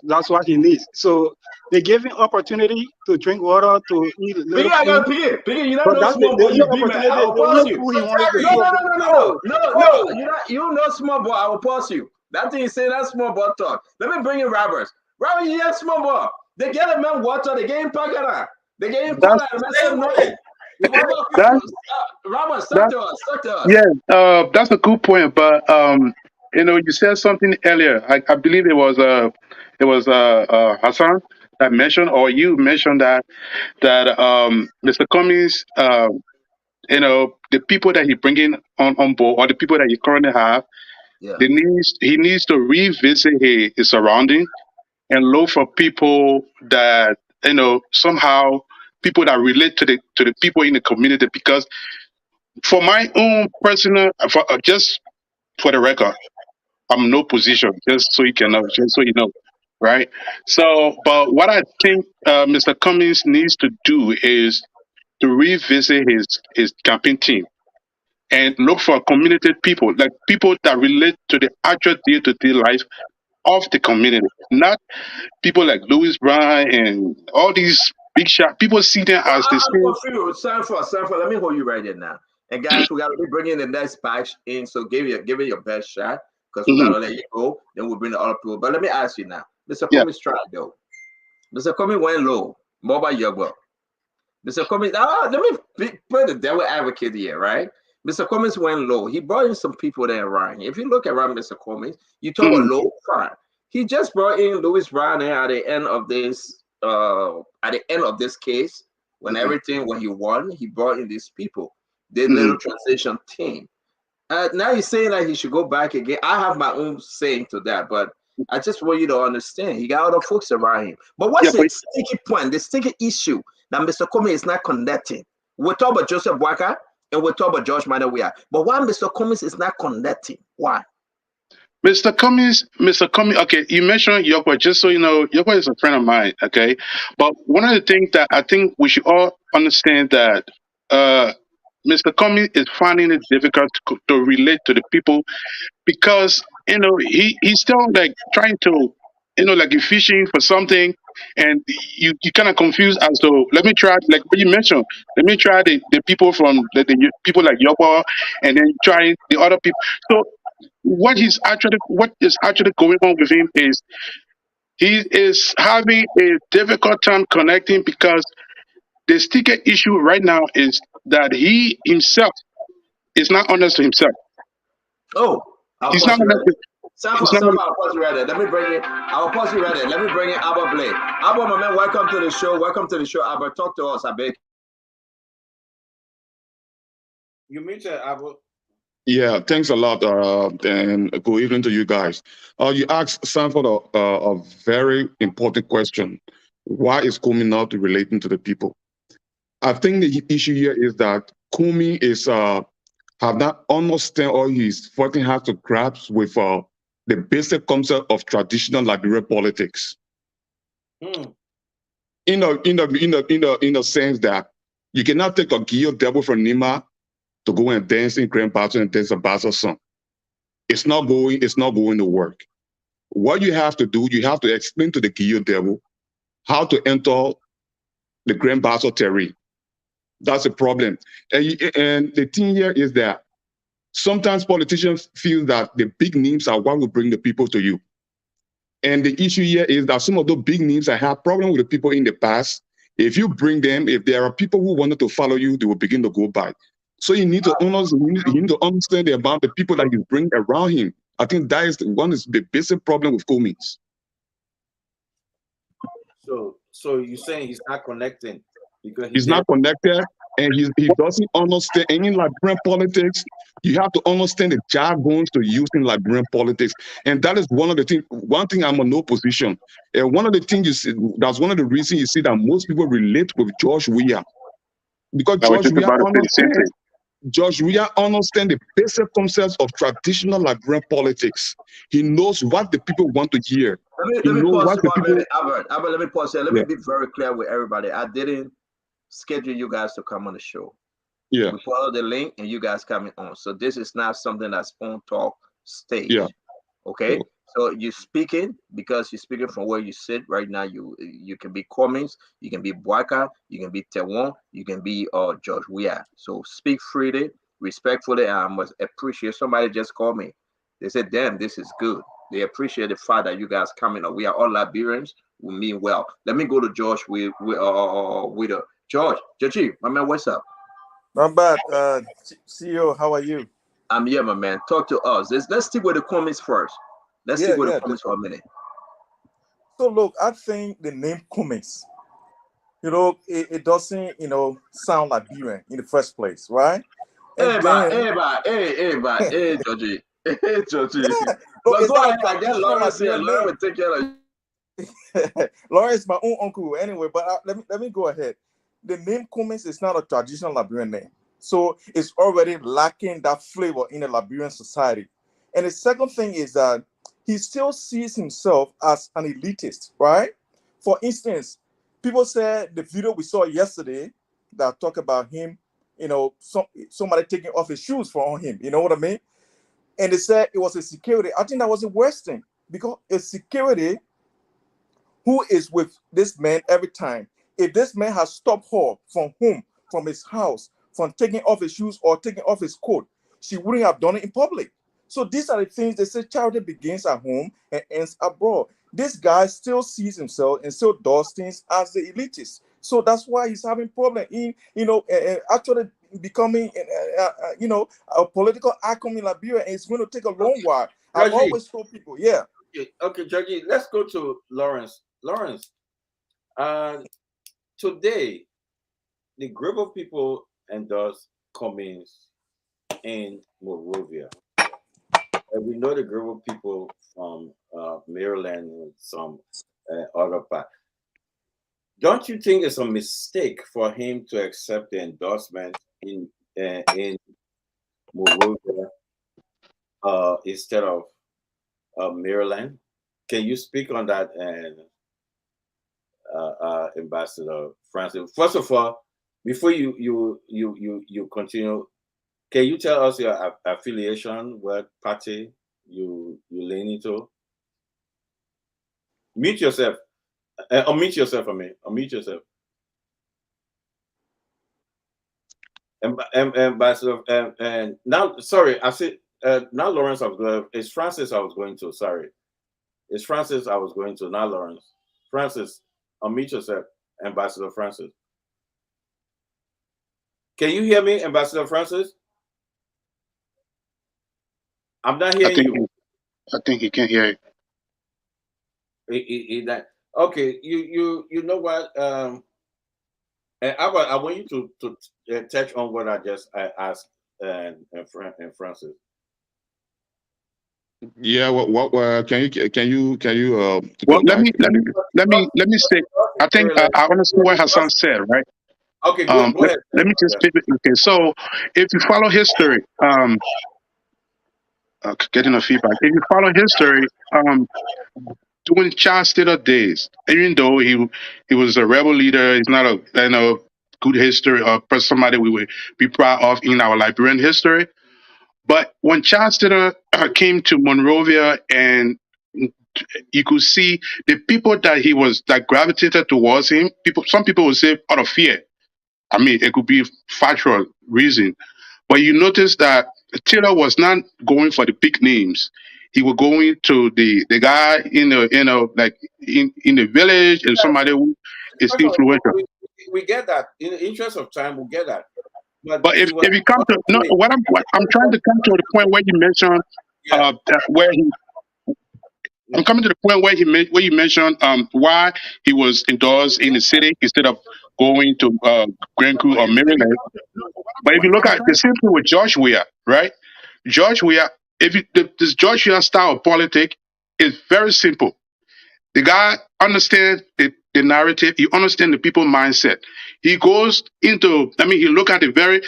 that's what he needs. So they gave him opportunity to drink water, to eat a little food. Piggy, you don't know small boy. You be man. I will pause you. No. You know small boy. I will pause you. That thing you say, that small boy talk. Let me bring in Roberts. Robert, you hear small boy. They get a man water. They get him packet. They get him cola. Robert, talk to us. Yeah, that's a good point. But you said something earlier. I believe it was Hassan that mentioned, or you mentioned that Mr. Cummings, the people that he bringing on board, or the people that he currently have, he needs to revisit his surrounding and look for people that somehow people that relate to the people in the community. Because for my own personal, just for the record, I'm no position, just so you know, right? So, but what I think Mr. Cummings needs to do is to revisit his campaign team and look for community people, like people that relate to the actual day-to-day life of the community, not people like Louis Brown and all these big shot. People see them as the same. Sanford, let me hold you right there now. And guys, we got to be bringing the next batch in, so give it your best shot, because we got to let you go. Then we'll bring the other people. But let me ask you now, Mr. Cummings tried though. Mr. Cummings went low. More by Yugwa. Mr. Cummings, let me put the devil advocate here, right? Mr. Cummings went low. He brought in some people there around. If you look around Mr. Cummings, you talk about low fine. He just brought in Louis Brown at the end of this case, when he won, he brought in these people. The little transition team. Now he's saying that he should go back again. I have my own saying to that, but I just want you to understand he got other folks around him. But what's the sticky point, the sticky issue that Mr. Cummings is not connecting? We're talking about Joseph Boaga and we're talking about George Weah. But why Mr. Cummings is not connecting? Why? Mr. Cummings, okay, you mentioned Yokwa, just so you know, Yokwa is a friend of mine, okay? But one of the things that I think we should all understand that Mr. Comey is finding it difficult to relate to the people because he's still like trying to like you're fishing for something and you kind of confused as to let me try like what you mentioned, let me try the people from the people like Yoba and then try the other people. So what is actually going on with him is he is having a difficult time connecting because the sticker issue right now is that he himself is not honest to himself. Oh, I'll He's pause not you right honest. there. He's Sanford, not honest. I'll pause you right there. Let me bring it. I'll pause you right there. Let me bring it, Albert Blake. Albert, my man, welcome to the show. Welcome to the show, Albert. Talk to us, I beg. You mentioned Albert. Yeah, thanks a lot, and good evening to you guys. You asked Sanford a very important question. Why is Kumi not relating to the people? I think the issue here is that Kumi is have not understand or he's working hard to grasp with the basic concept of traditional Liberian politics. In the sense that you cannot take a Gio devil from Nima to go and dance in Grand Battle and dance a Battle song. It's not going to work. What you have to do, you have to explain to the Gio devil how to enter the Grand Battle terrain. That's a problem. And the thing here is that sometimes politicians feel that the big names are what will bring the people to you. And the issue here is that some of those big names that have problems with the people in the past, if you bring them, if there are people who wanted to follow you, they will begin to go by. So you need to understand the amount of people that you bring around him. I think that is the basic problem with Cummings. So you're saying he's not connecting because he's not connected, and he doesn't understand any Liberian politics. You have to understand the jargons to use in Liberian politics, and that is one of the things. One thing, I'm in no position, and one of the things you see, that's one of the reasons you see that most people relate with George Weah, because I was George just Weah about to say the same thing. understands the basic concepts of traditional Liberian politics. He knows what the people want to hear. Let me pause you 1 minute, Albert. Albert, let me pause here. Let me be very clear with everybody. I didn't schedule you guys to come on the show. Yeah. We follow the link and you guys coming on. So this is not something that's on talk stage. Yeah. Okay. So you're speaking because you're speaking from where you sit right now. You can be Cummings, you can be Boyka, you can be Tewon, you can be George Weah. So speak freely, respectfully, and I must appreciate. Somebody just called me. They said, "Damn, this is good." They appreciate the fact that you guys coming up. We are all Liberians. We mean well. Let me go to George with George. Georgie, my man, what's up? Not bad. CEO, how are you? I'm here, my man. Talk to us. Let's stick with the comments first. Let's stick with the comments for a minute. So look, I think the name Cummings, it doesn't, sound Liberian in the first place, right? Hey, Georgie. Hey, Georgie. Yeah, but go ahead. I guess Lawrence here. Lawrence will take care of you. Lawrence is my own uncle anyway, but let me go ahead. The name Cummings is not a traditional Liberian name. So it's already lacking that flavor in the Liberian society. And the second thing is that he still sees himself as an elitist, right? For instance, people said the video we saw yesterday that talked about him, somebody taking off his shoes for him, you know what I mean? And they said it was a security. I think that was the worst thing, because a security who is with this man every time, if this man has stopped her from home, from his house, from taking off his shoes or taking off his coat, she wouldn't have done it in public. So these are the things they say charity begins at home and ends abroad. This guy still sees himself and still does things as the elitist. So that's why he's having problem in, actually becoming, a political icon in Liberia. And it's going to take a long while. I always told people, yeah. Okay, Georgie, let's go to Lawrence. Lawrence, today, the group of people endorsed Cummings in Monrovia. And we know the group of people from Maryland and some other parts. Don't you think it's a mistake for him to accept the endorsement in Monrovia instead of Maryland? Can you speak on that, and Ambassador Francis? First of all, before you continue, can you tell us your affiliation, what party you lean into? Mute yourself. Unmute yourself for me. Unmute yourself. And now, sorry, I said now Lawrence I was going. It's Francis I was going to. Sorry, it's Francis I was going to. Not Lawrence. Francis, unmute yourself, Ambassador Francis. Can you hear me, Ambassador Francis? I'm not hearing you. I think he can't hear you. Okay, you know what? And I want you to touch on what I just asked and Francis. Yeah, what can you well, let me say, I think I understand what Hassan said, right? Okay, go ahead. Let me just pivot. Okay, so if you follow history, getting a feedback. If you follow history, during Charles Taylor days, even though he was a rebel leader, he's not a good history or somebody we would be proud of in our Liberian history. But when Charles Taylor came to Monrovia, and you could see the people that gravitated towards him. Some people would say out of fear. I mean, it could be factual reason, but you notice that Taylor was not going for the big names. He was going to the guy in the village and somebody who is influential. We get that. In the interest of time, we'll get that. But if you come to what I'm trying to come to the point where you mentioned I'm coming to the point where you mentioned why he was endorsed in the city instead of going to Grand Crew or Maryland. But if you look at the same thing with George Weah, right? George Weah, this George Weah style of politics is very simple. The guy understands the narrative. He understands the people mindset. He goes into, he look at the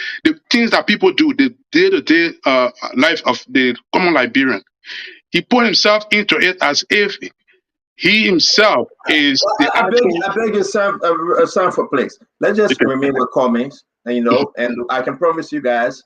things that people do, the day-to-day life of the common Liberian. He put himself into it as if he himself is the I beg you, Sam for place. Let's just remain with comments, and I can promise you guys.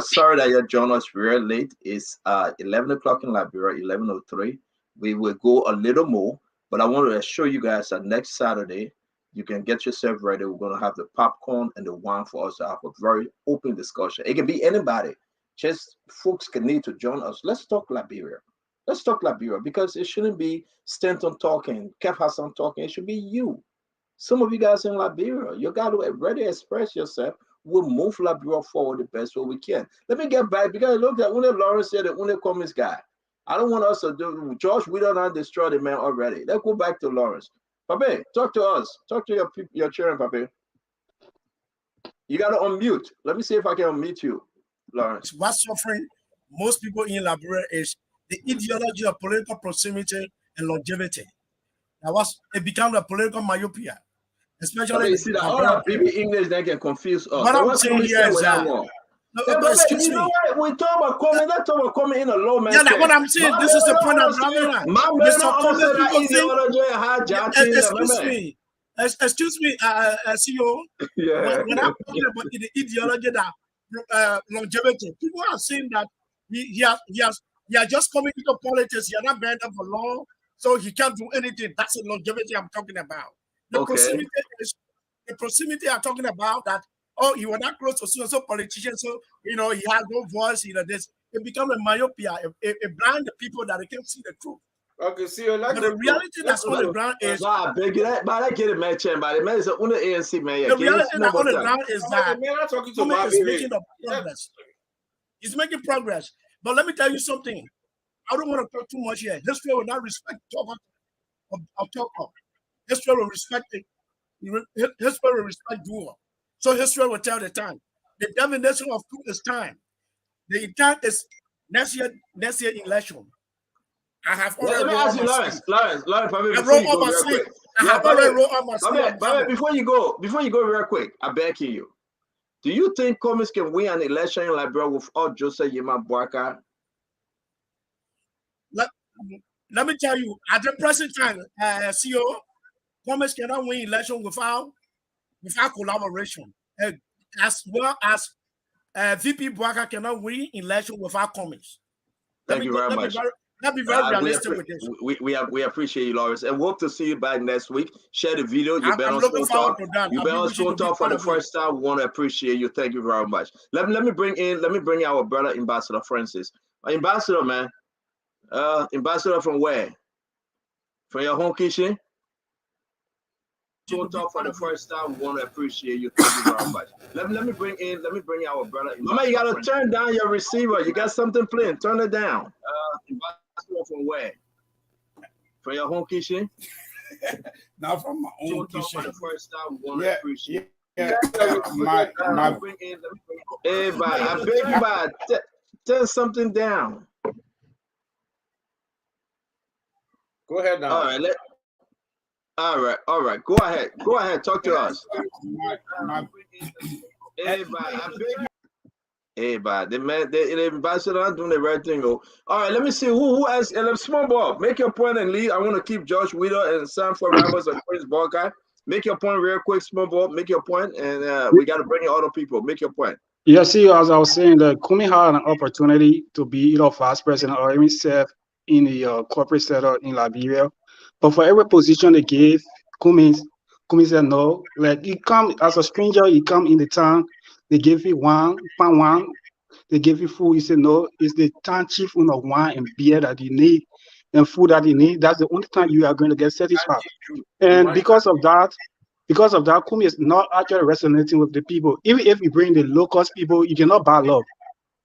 Sorry that you joined us very late. It's 11 o'clock in Liberia, 11:03. We will go a little more, but I want to assure you guys that next Saturday you can get yourself ready. We're going to have the popcorn and the wine for us to have a very open discussion. It can be anybody. Just folks can need to join us. Let's talk Liberia. Let's talk Liberia, because it shouldn't be Stanton talking, Kev Hassan talking. It should be you. Some of you guys in Liberia, you got to ready to express yourself. We'll move Liberia forward the best way we can. Let me get back, because look at when Lawrence said that when it comes guy. I don't want us to do, George, we don't have destroyed the man already. Let's go back to Lawrence. Pape, talk to us. Talk to your children, Pape. You got to unmute. Let me see if I can unmute you, Lawrence. What's suffering most people in Liberia is the ideology of political proximity and longevity. It became a political myopia, especially. You see that all our people English that can confuse us. What I'm saying here is that. Excuse me. We talk about coming. Let's talk about coming in a low man. Yeah, that's what I'm saying. This is the point I'm driving at. Excuse me, CEO. Yeah. When I'm talking about the ideology that longevity, people are saying that he has just coming into politics. He has not been there for long, so he can't do anything. That's the longevity I'm talking about. The proximity I'm talking about that. Oh, he was not close to so politician, so he has no voice. This it becomes a myopia. It blinds the people that they can't see the truth. Okay, see, but the reality that's on the ground is. I beg you that, but I get it, man. But the man is on the ANC, man. The reality that's on the ground is that is making progress. He's making progress. But let me tell you something. I don't want to talk too much here. History will not respect talk of. History will respect it. History will respect doer. So history will tell the time. The definition of truth is time. The intent is next year election. I have already rolled up my sleeve. Lawrence, I rolled up my sleeve. I have already rolled up my sleeve. Before you go real quick, I beg you. Do you think Comis can win an election in Liberia without Joseph Yema Boaka? Let me tell you, at the present time, CEO, Comis cannot win election without collaboration. as well as VP Bwaka cannot win election without comments. Thank you very much. Let's be very realistic with this. We appreciate you, Lawrence, and we hope to see you back next week. Share the video. You've been I'm on looking Spoon forward Talk. to that. You've been on Spoon Talk for the first time. We want to appreciate you. Thank you very much. Let me bring our brother Ambassador Francis. Ambassador, man. Ambassador from where? From your home kitchen? Spoon Talk for the first time. We want to appreciate you. Thank you very much. Let me bring our brother. Mama, you gotta turn down your receiver. You got something playing. Turn it down. Ambassador from where? From your home kitchen? Now from my own kitchen. For the first time, we want to appreciate. Yeah. Hey, man, I beg you, man, turn something down. Go ahead now. All right. Go ahead. Talk to us. Hey, man, I beg you. Hey, man, the ambassador not doing the right thing. Oh. All right, let me see who has small ball. Make your point and lead. I want to keep Josh Weah and Sam for Ramos and Chris Ballguy. Make your point real quick, small ball. Make your point, and we got to bring in other people. Make your point. Yeah, see, as I was saying, that Kumi had an opportunity to be either vice president or even serve in the corporate sector in Liberia. But for every position they gave, Kumi said no. Like, he come as a stranger, he come in the town, they give you wine, they give you food. He said no, it's the town chief of wine and beer that you need and food that you need. That's the only time you are going to get satisfied. And because of that, Kumi is not actually resonating with the people. Even if you bring the low-cost people, you cannot buy love.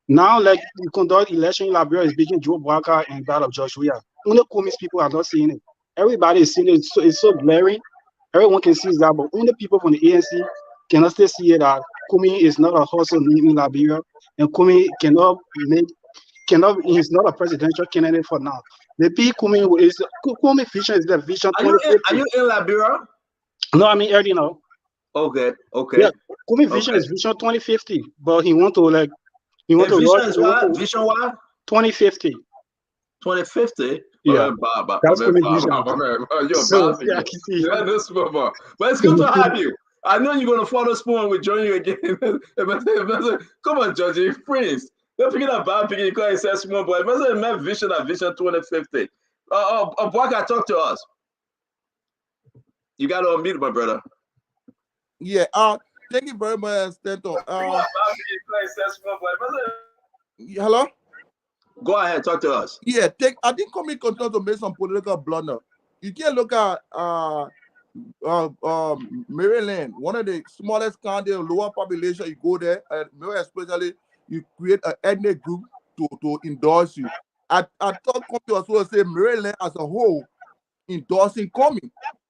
Now, like, you conduct election in Liberia is between Joe Bwaka and that of Josh Weah. Only Kumi's people are not seeing it. Everybody is seeing it. It's so glaring. Everyone can see that, but only people from the ANC cannot still see it that Kumi is not a hustle name in Liberia, and Kumi he's not a presidential candidate for now. The Kumi vision is the vision. Are you in Liberia? No, I mean already now. Okay. Yeah, Kumi vision is vision 2050, but he want to rush. Vision what? 2050. 2050. Yeah, that's Kumi vision. You're this small, but it's good to have you. I know you're gonna follow Spoon. We'll join you again. Come on, Georgie, Prince. Don't forget about picking because it says small boy. My vision at Vision 2050. Bwaka, talk to us. You got to unmute, my brother. Yeah. Thank you very much, Stanton. Hello. Go ahead, talk to us. Yeah. I think Kumi continues to make some political blunder. You can look at Maryland, one of the smallest counties, lower population. You go there, and especially you create an ethnic group to endorse you. I thought Kumi was supposed to say Maryland as a whole endorsing Kumi.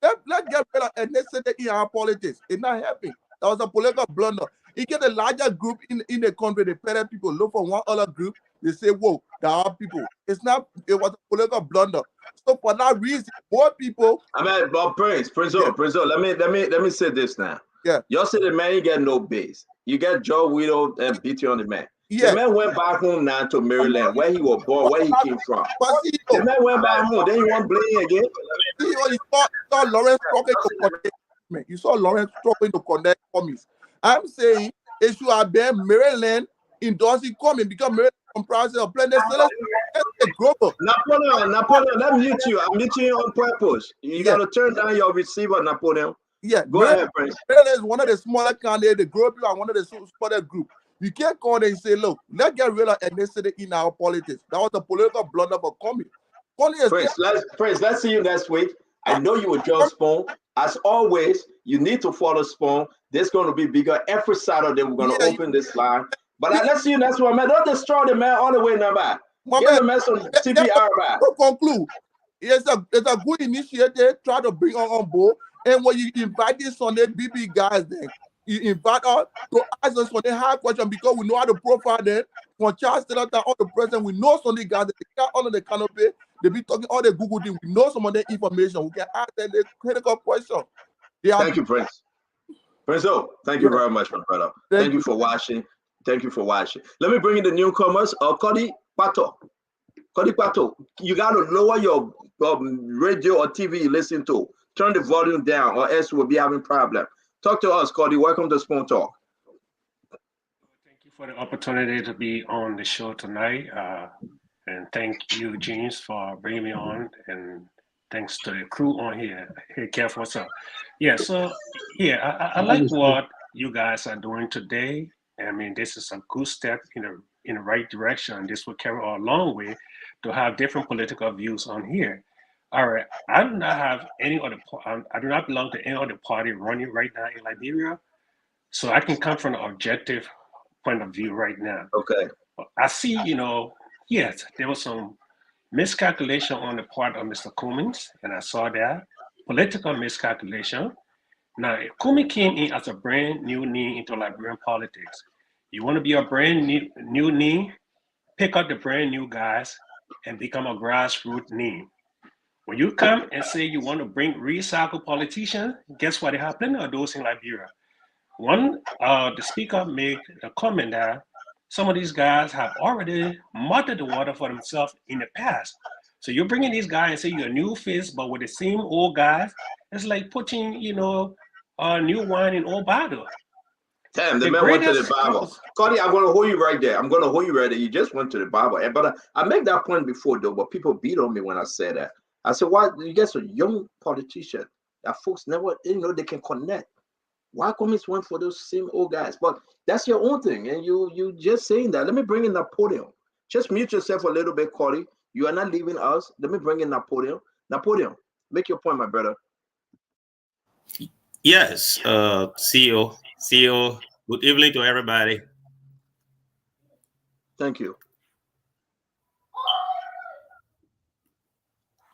Let's get rid of ethnicity in our politics. It's not happening. That was a political blunder. You get a larger group in the country, the better people look for one other group. They say, whoa, there are people. It was a political blunder. So for that reason, more people. I mean, but Prince, let me say this now. Yeah. Y'all say the man you get no base. You get Joe Widow and beat you on the man. Yeah. The man went back home now to Maryland, where he was born, where he came from. The man went back home. Then you want blame again? You saw Lawrence struggling to connect. You saw Lawrence struggling to connect Kumis. I'm saying it should have been Maryland endorsing Kumi because Maryland comprises of plenty of global. Napoleon, let me mute you. I'm muting you on purpose. You got to turn down your receiver, Napoleon. Yeah, go ahead, Prince. Maryland is one of the smaller candidates. The group are one of the smaller group. You can't call them and say, look, let's get rid of ethnicity in our politics. That was a political blunder for Kumi. Prince, let's see you next week. I know you will join Spoon. As always, you need to follow Spoon. There's going to be bigger. Every Saturday, we're going to open this line. But let's see you next one, man. Don't destroy the man all the way now, man. Get the man some CPR, man. To conclude, it's a good initiative. Try to bring on board. And when you invite these Sunday BB guys, then you invite us to ask us when they have questions because we know how to profile them. From Charles Taylor to all the president, we know some of the guys that they got under the canopy. They be talking all the Google thing. We know some of the information. We can ask them the critical question. Thank you, Prince. Prince O, thank you very much, my brother. Thank you for watching. Thank you for watching. Let me bring in the newcomers. Cody Pato. Cody Pato, you got to lower your radio or TV you listen to. Turn the volume down or else we'll be having problem. Talk to us, Cody. Welcome to Spoon Talk. for the opportunity to be on the show tonight. And thank you, James, for bringing me on. And thanks to the crew on here. Hey, Kev, what's up? Yeah, so yeah, I like what you guys are doing today. I mean, this is a good step in the right direction. This will carry a long way to have different political views on here. All right, I do not have any other. I do not belong to any other party running right now in Liberia, so I can come from an objective point of view right now. Okay. I see, yes, there was some miscalculation on the part of Mr. Cummings, and I saw that political miscalculation. Now, Cummings came in as a brand new knee into Liberian politics. You want to be a brand new knee, pick up the brand new guys and become a grassroots knee. When you come and say you want to bring recycled politicians, guess what? There are plenty of those in Liberia. One, the speaker made a comment that some of these guys have already muddied the water for themselves in the past. So you're bringing these guys and say you're a new face, but with the same old guys, it's like putting, new wine in old bottle. Damn, the man went to the Bible. Cody, I'm going to hold you right there. You just went to the Bible. But I made that point before, though, but people beat on me when I said that. I said, why? You guys are young politicians that folks never, they can connect. Why Cummings went for those same old guys? But that's your own thing, and you just saying that. Let me bring in Napoleon. Just mute yourself a little bit, Cody. You are not leaving us. Let me bring in Napoleon. Napoleon, make your point, my brother. Yes, CEO. Good evening to everybody. Thank you.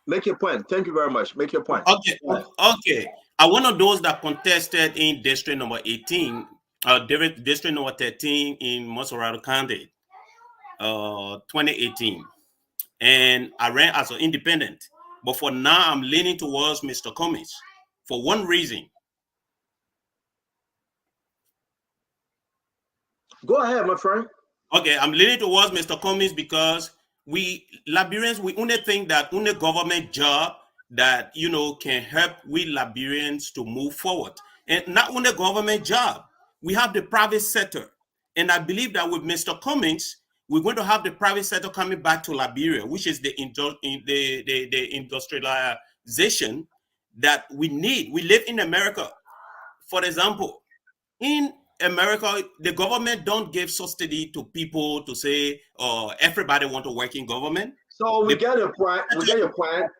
Make your point. Thank you very much. Make your point. Okay. I'm one of those that contested in district number 18, district number 13 in Montserrat County, 2018. And I ran as an independent. But for now, I'm leaning towards Mr. Cummings for one reason. Go ahead, my friend. Okay, I'm leaning towards Mr. Cummings because we Liberians, we only think that only government job that can help we Liberians to move forward. And not only government job, we have the private sector. And I believe that with Mr. Cummings, we're going to have the private sector coming back to Liberia, which is the industrialization that we need. We live in America. For example, in America, the government don't give subsidy to people to say, everybody want to work in government. So we get your point.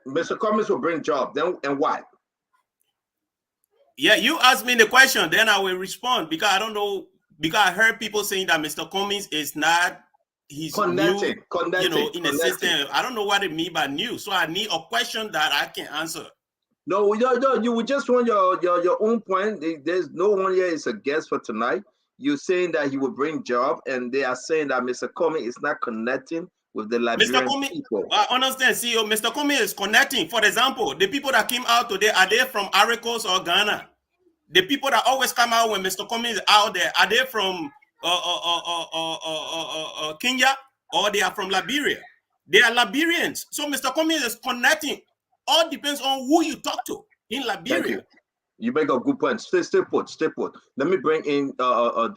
Mr. Cummings will bring job. Then and why? Yeah, you asked me the question, then I will respond because I don't know. Because I heard people saying that Mr. Cummings is not. He's connecting, in the system. I don't know what it means by new. So I need a question that I can answer. No, you just want your own point. There's no one here is a guest for tonight. You're saying that he will bring job, and they are saying that Mr. Cummings is not connecting with the Liberian people. I understand, CEO. Mr. Cummings is connecting. For example, the people that came out today, are they from Ivory Coast or Ghana? The people that always come out when Mr. Cummings is out there, are they from Kenya or they are from Liberia? They are Liberians. So Mr. Cummings is connecting. All depends on who you talk to in Liberia. You make a good point. Stay put. Let me bring in I'm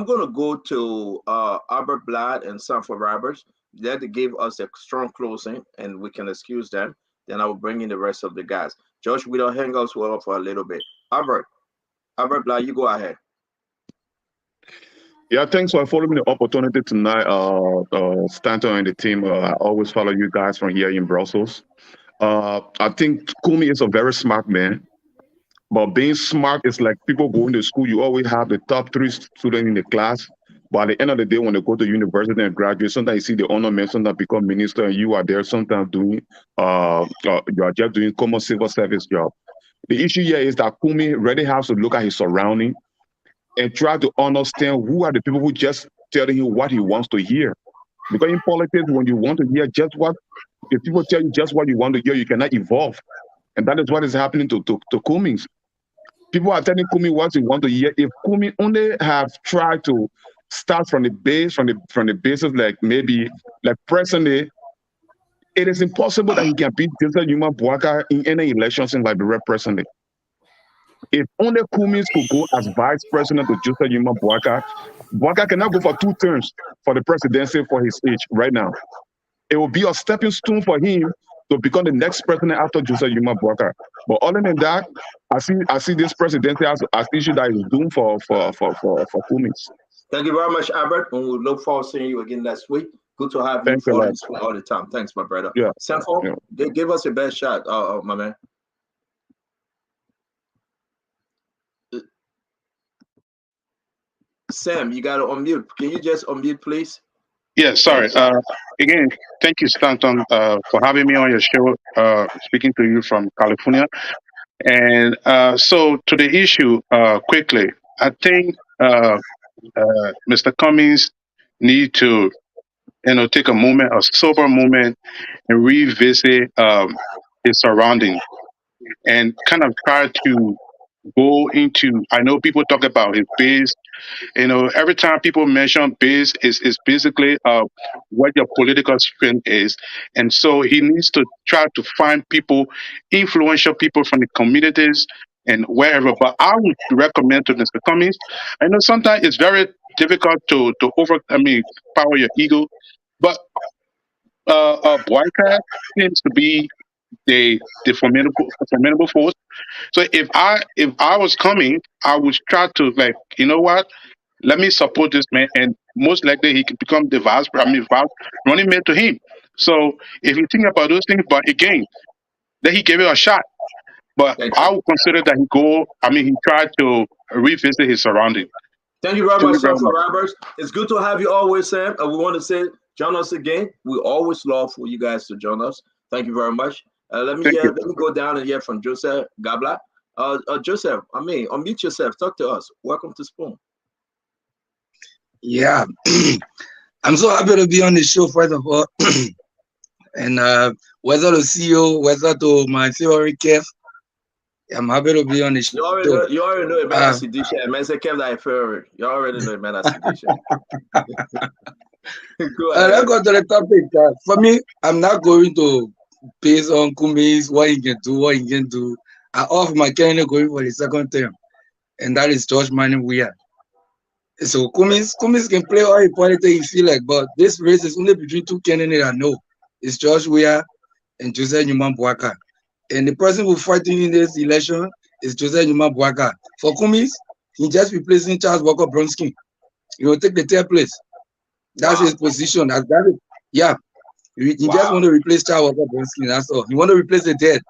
going to go to Albert Blatt and Sanford Roberts. They gave us a strong closing, and we can excuse them. Then I will bring in the rest of the guys. Josh, we don't hang out well for a little bit. Albert Blatt, you go ahead. Yeah, thanks for affording me the opportunity tonight, Stanton and the team. I always follow you guys from here in Brussels. I think Kumi is a very smart man, but being smart is like people going to school. You always have the top 3 students in the class, but at the end of the day, when they go to university and graduate, sometimes you see the ornament, sometimes become minister, and you are there sometimes doing, you are just doing common civil service job. The issue here is that Kumi really has to look at his surrounding and try to understand who are the people who just telling him what he wants to hear. Because in politics, when you want to hear just what, if people tell you just what you want to hear, you cannot evolve. And that is what is happening to Cummings. People are telling Kumi what they want to hear. If Kumi only have tried to start from the base, from the basis, like presently, it is impossible that he can beat Dilsa Yuma Bwaka in any elections in Liberia presently. If only Cummings could go as vice president to Joseph Yuma Boakai, Boakai cannot go for 2 terms for the presidency for his age right now. It will be a stepping stone for him to become the next president after Joseph Yuma Boakai. But other than that, I see this presidency as issue that is doomed for Cummings. Thank you very much, Albert, and we look forward to seeing you again next week. Good to have you for this all the time. Thanks, my brother. Yeah. Sanford, give us your best shot, my man. Sam, you got to unmute. Can you just unmute, please? Yeah, sorry. Again, thank you, Stanton, for having me on your show, speaking to you from California. And so to the issue, quickly, I think Mr. Cummings need to, take a moment, a sober moment, and revisit his surroundings and kind of try to go into. I know people talk about his base. Every time people mention base, is basically what your political strength is, and so he needs to try to find people, influential people from the communities and wherever. But I would recommend to Mr. Cummings. I know sometimes it's very difficult to power your ego, but Boycott seems to be the formidable force. So if I was coming, I would try to, like, you know what? Let me support this man, and most likely he could become the vice running mate to him. So if you think about those things, but again, then he gave it a shot. But I would consider that he tried to revisit his surroundings. Thank you very much, Sam, for Roberts. It's good to have you always, Sam. We want to say, join us again. We always love for you guys to join us. Thank you very much. Let me go down and hear from Joseph Gabla. Joseph, unmute yourself. Talk to us. Welcome to Spoon. Yeah, I'm so happy to be on the show, first of all. And whether to CEO, whether to my favorite Kev, I'm happy to be on the show. You already know a man as Sidisha. Man say Kev like favorite. You already know a man as Sidisha. Let's go to the topic. For me, I'm not going to base on Cummings, what he can do, what he can do. I offer my candidate going for the second term, and that is George Manning Weah. So Cummings can play all the politics he feel like, but this race is only between 2 candidates I know. It's George Weah and Joseph Yuma Boakai. And the person who fighting in this election is Joseph Yuma Boakai. For Cummings, he just replacing Charles Walker Bronsky. He will take the 3rd place. That's his position. Yeah. He just want to replace Charles Walker Bronsky. That's all. He want to replace the dead.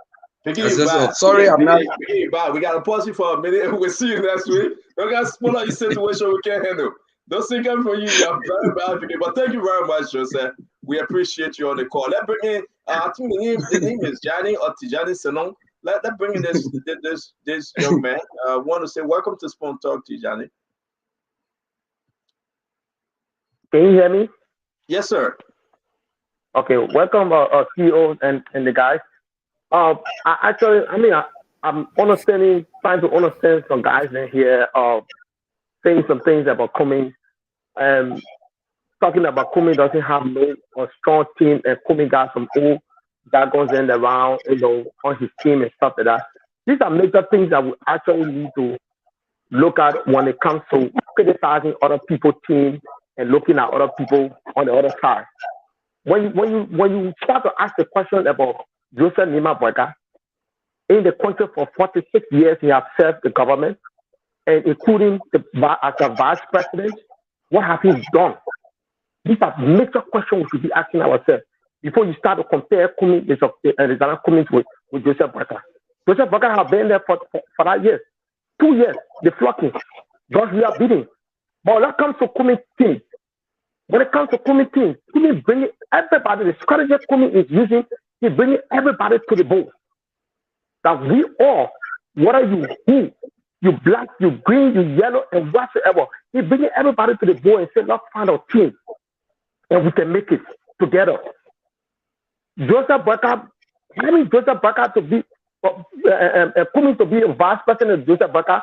Sorry, I'm not. We got to pause you for a minute. We'll see you next week. We got to spoil out your situation we can't handle. Don't think I'm for you. You're very bad. But thank you very much, Joseph. We appreciate you on the call. Let's bring in, I think the name is Johnny or Tijani Senong. Let's bring in this young man. I want to say welcome to Spoon Talk, Tijani. Can you hear me? Yes, sir. Okay, welcome, CEO and the guys. I'm trying to understand some guys in here, saying some things about Cummings, talking about Cummings doesn't have no strong team, and Cummings got some old dragons in around, on his team and stuff like that. These are major things that we actually need to look at when it comes to criticizing other people's teams and looking at other people on the other side. When you start to ask the question about Joseph Yuma Boakai, in the country for 46 years, he has served the government, and including as a vice president, what have he done? These are major questions we should be asking ourselves before you start to compare Cummings with Joseph Boakai. Joseph Boakai has been there for that year. 2 years, the flocking. Thus we are beating. But when it comes to Cummings team, Cummings bringing everybody, the strategy Cummings is using, he's bringing everybody to the boat. That we all, whether you black, you green, you yellow, and whatsoever, he's bringing everybody to the boat and say, let's find our team, and we can make it together. Joseph Boakai, having Joseph Boakai to be, Cummings to be a vice president of Joseph Boakai,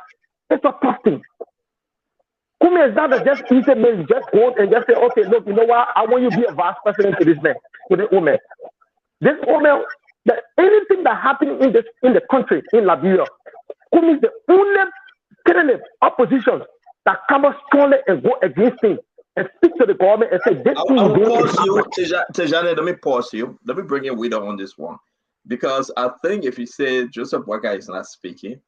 it's a tough thing. Cummings is not just easy man, just go and just say, okay, look, you know what, I want you to be a vice president to this man, to this woman. This woman, that anything that happened in the country, in Liberia, Kumi is the only candidate opposition that come up strongly and go against him and speak to the government and say this thing I is will going to pause you, happen. Tejani. Let me pause you. Let me bring in Weah on this one, because I think if you say Joseph Boyka is not speaking,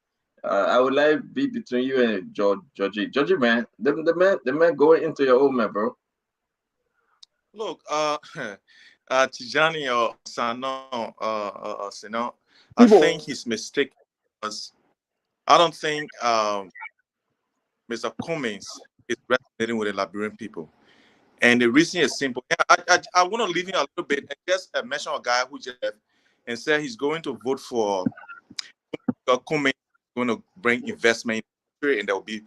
I would like be between you and Georgie. Georgie, man, the man going into your own man, bro. Look, Tijani or Sano, Sino, I think his mistake was, I don't think Mr. Cummings is resonating with the Liberian people. And the reason is simple. I want to leave in a little bit and just mention a guy who just left and said he's going to vote for Cummings, going to bring investment in the country, and there will be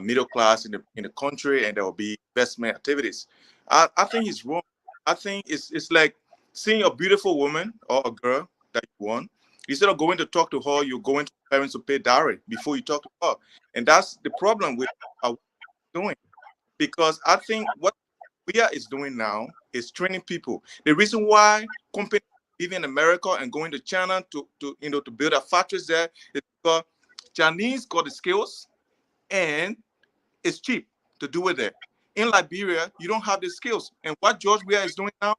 middle class in the country, and there will be investment activities. I think he's wrong. I think it's like seeing a beautiful woman or a girl that you want. Instead of going to talk to her, you're going to parents to pay dowry before you talk to her. And that's the problem with what we're doing. Because I think what Weah is doing now is training people. The reason why companies live in America and going to China to build a factories there is because Chinese got the skills and it's cheap to do it there. In Liberia, you don't have the skills. And what George Weah is doing now,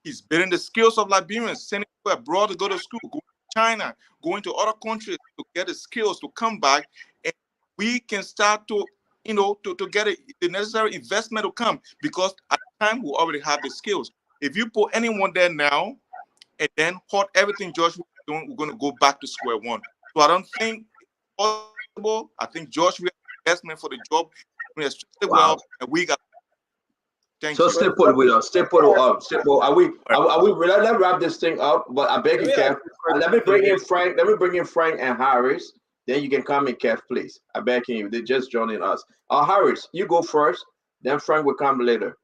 he's building the skills of Liberians, sending people abroad to go to school, going to China, going to other countries to get the skills to come back, and we can start to to get the necessary investment to come, because at the time we already have the skills. If you put anyone there now and then halt everything George was doing, we're going to go back to square one. So I don't think it's possible. I think George Weah investment for the job doing extremely well, and we got. Thank So you. stay put with us. Stay put. Are we? Let's wrap this thing up. But I beg you, Kev. Let me bring in Frank. Let me bring in Frank and Harris. Then you can come in, Kev, please. I beg you. They're just joining us. Harris, you go first. Then Frank will come later.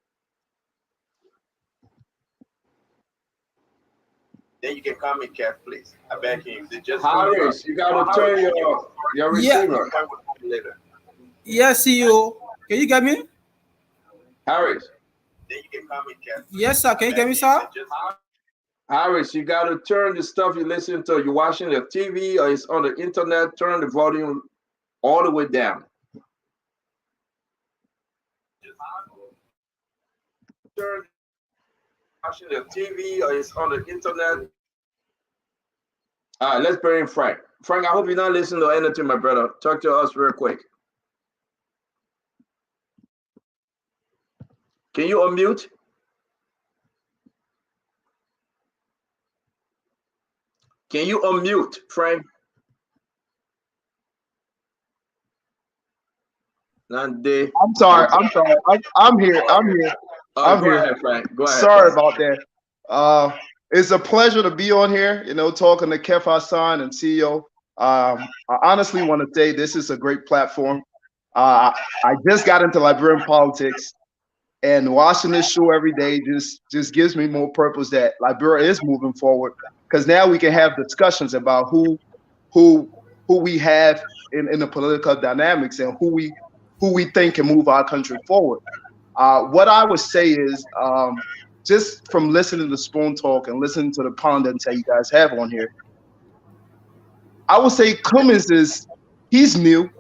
Then you can come in, Kev, please. I beg you. They just Harris, you gotta turn your receiver. Later. Yes, CEO. Can you get me? Harris. Then you can come in, Kev. Yes, sir. Can you get me, sir? Harris, you got to turn the stuff you listen to. You're watching the TV or it's on the internet. Turn the volume all the way down. Turn watching the TV or it's on the internet. All right, let's bring in Frank. Frank, I hope you're not listening to anything, my brother. Talk to us real quick. Can you unmute? Can you unmute, Frank? I'm sorry. I'm here. Go ahead, Frank. Go ahead. Sorry Frank. about that. It's a pleasure to be on here, talking to Kev Hassan and CEO. I honestly want to say this is a great platform. I just got into Liberian politics, and watching this show every day just gives me more purpose that Liberia is moving forward, because now we can have discussions about who we have in the political dynamics and who we think can move our country forward. What I would say is, just from listening to Spoon Talk and listening to the pundits that you guys have on here, I would say Cummings he's new,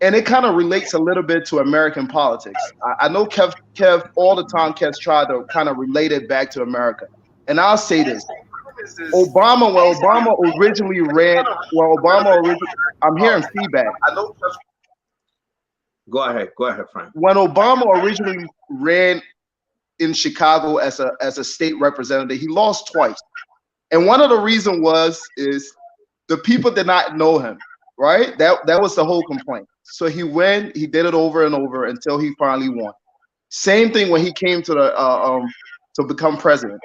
and it kind of relates a little bit to American politics. I know Kev all the time. Kev's tried to kind of relate it back to America, and I'll say this: when Obama originally ran, I'm hearing feedback. Go ahead, Frank. When Obama originally ran in Chicago as a state representative, he lost twice, and one of the reasons is the people did not know him. Right? That was the whole complaint. So he did it over and over until he finally won. Same thing when he came to become president.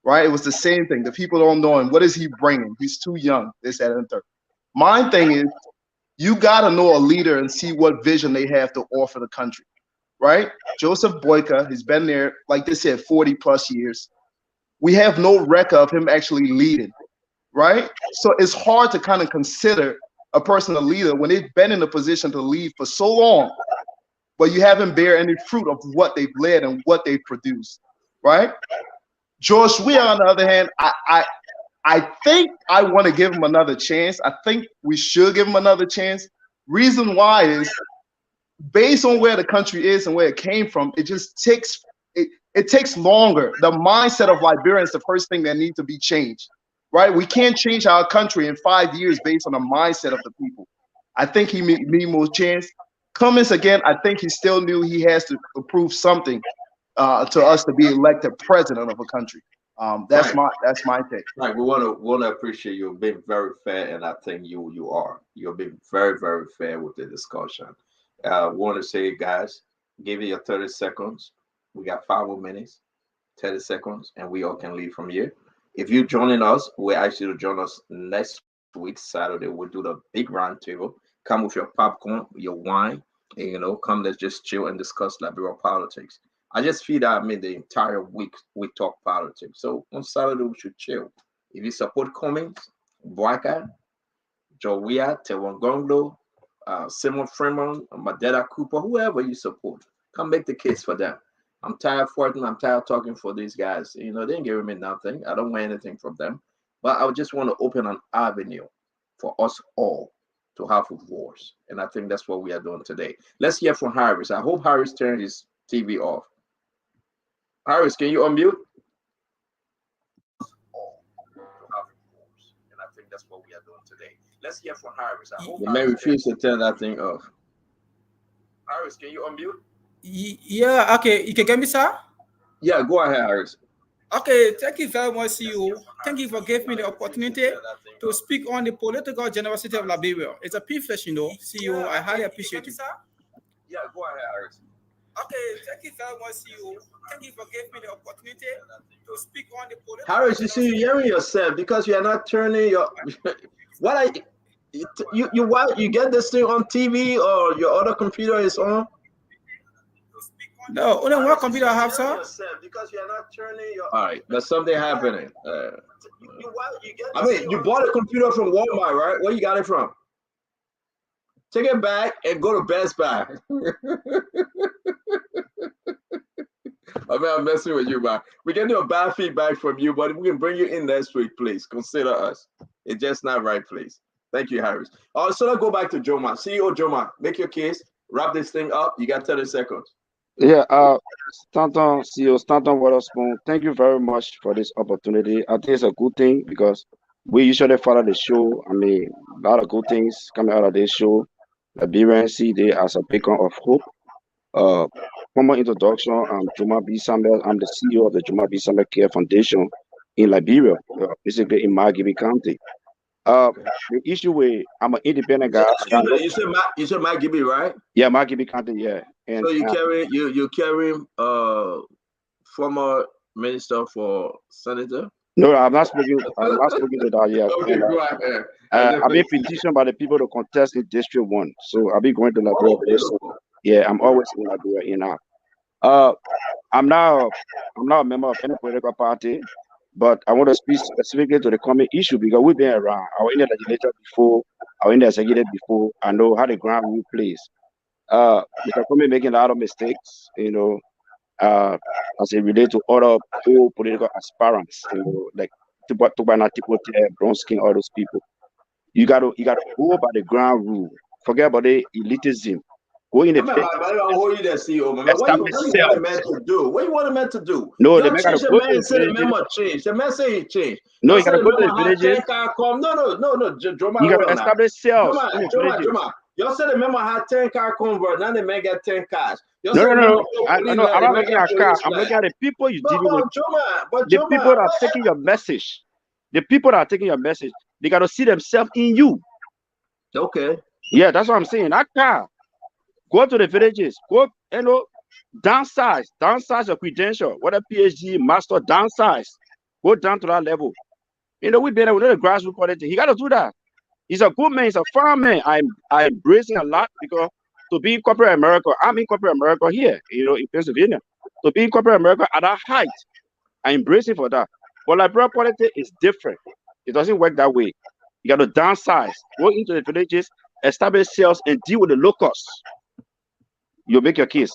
Right? It was the same thing. The people don't know him. What is he bringing? He's too young. This, that, and third. My thing is, you got to know a leader and see what vision they have to offer the country. Right? Joseph Boyka has been there, like they said, 40 plus years. We have no record of him actually leading. Right? So it's hard to kind of consider a person a leader when they've been in a position to lead for so long, but you haven't bear any fruit of what they've led and what they've produced. Right? George Weah, on the other hand, I think I want to give him another chance. I think we should give him another chance. Reason why is based on where the country is and where it came from, it just takes it takes longer. The mindset of Liberia is the first thing that needs to be changed, right? We can't change our country in 5 years based on the mindset of the people. I think he need more chance. Cummins again, I think he still knew he has to prove something to us to be elected president of a country. That's my take. Right, we want to appreciate you being very fair, and I think you are. You're being very very fair with the discussion. Want to say, guys, give it your 30 seconds. We got 5 more minutes, 30 seconds, and we all can leave from here. If you're joining us, we ask you to join us next week, Saturday. We'll do the big round table. Come with your popcorn, your wine, and come, let's just chill and discuss Liberia politics. I just feel that the entire week we talk politics. So on Saturday we should chill. If you support Cummins, Boyka, Weah, Tewangonglo, Simon Freeman, Madera Cooper, whoever you support, come make the case for them. I'm tired of fighting. I'm tired of talking for these guys. They ain't giving me nothing. I don't want anything from them. But I just want to open an avenue for us all to have a voice. And I think that's what we are doing today. Let's hear from Harris. I hope Harris turned his TV off. Harris, can you unmute? And I think that's what we are doing today. Let's hear from Harris. You may refuse to turn that thing off. Harris, can you unmute? Yeah, okay. You can get me, sir? Yeah, go ahead, Harris. Okay, thank you very much, CEO. Thank you for giving me the opportunity to speak on the political generosity of Liberia. It's a privilege, CEO. I highly appreciate you. Yeah, go ahead, Harris. Okay, thank you very much, CEO. Thank you for giving me the opportunity to speak on the political. Harris, you see, you're hearing yourself because you are not turning your. You get this thing on TV or your other computer is on? No, only one computer I have, sir. Because you're not turning your. All right, there's something happening. You bought a computer from Walmart, right? Where you got it from? Take it back and go to Best Buy. I'm messing with you, man. We can do a bad feedback from you, but we can bring you in next week, please. Consider us. It's just not right, please. Thank you, Harris. So let's go back to Joma. CEO Joma, make your case. Wrap this thing up. You got 30 seconds. Yeah, Stanton, CEO Stanton Waterspoon, thank you very much for this opportunity. I think it's a good thing because we usually follow the show. I mean, a lot of good things coming out of this show. Liberians see they as a beacon of hope. Formal introduction, I'm Juma B. Samuel. I'm the CEO of the Juma B. Samuel Care Foundation in Liberia, basically in Margibi County. The issue with I'm an independent guy. You said Margibi, right? Yeah, Margibi County, yeah. And so you carrying former minister for senator? No, I'm not speaking to that yet. Okay, go ahead. I've been petitioned by the people to contest in District 1. So I'll be going to Liberia. Yeah, I'm always in Liberia now. I'm not a member of any political party, but I want to speak specifically to the common issue because we've been around. I was in the legislature before, I was in the executive before. I know how the ground rule plays. Mr. Comey making a lot of mistakes, as it relates to other poor political aspirants, like Tubana Tipote, Bronskin, all those people. You gotta go by the ground rule. Forget about the elitism. Go in the I don't hold you there, CEO. Man. What you want a man to do? What you want a man to do? No, the man change the man say the man must change. The man say he change. No, you gotta go to the villages. No, Joma. You gotta establish sales. Joma. Y'all said the member had 10 car convert. Now the man got 10 cars. No. I'm not looking at cars. I'm looking at the people you deal with. The people that are taking your message. The people that are taking your message, they gotta see themselves in you. Okay. Yeah, that's what I'm saying. That car. Go to the villages. Go, downsize your credential. What a PhD, master, downsize. Go down to that level. We've been with the grassroots quality. He got to do that. He's a good man. He's a farm man. I embrace him a lot because to be in corporate America, I'm in corporate America here, in Pennsylvania. To be in corporate America at that height, I embrace him for that. But Liberia politics is different. It doesn't work that way. You got to downsize, go into the villages, establish sales, and deal with the locals. You'll make your case.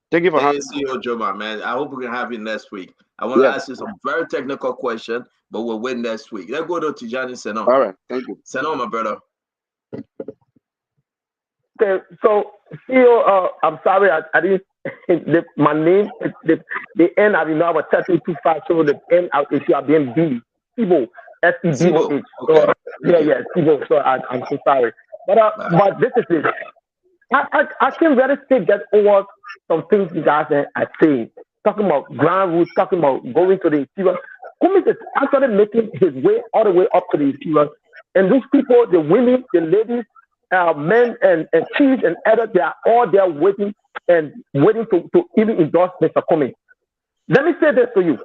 Thank you for having me. CEO Joma, man. I hope we can have you next week. I want to ask you some very technical question, but we'll wait next week. Let's go to Tijani Senon. All right, thank you. Senon, my brother. Okay, so CEO, I'm sorry, I didn't. My name, the end, I didn't know I was touching too fast, so the end, it should have been B. Sibo, S-E-B-O-H. Okay. So, yeah, Sibo. So I'm so sorry. But this is it. I can really still get over some things you guys are saying. Talking about ground rules, talking about going to the interior. Cummings is actually making his way all the way up to the interior. And these people, the women, the ladies, men and chiefs and others, they are all there waiting to even endorse Mr. Cummings. Let me say this to you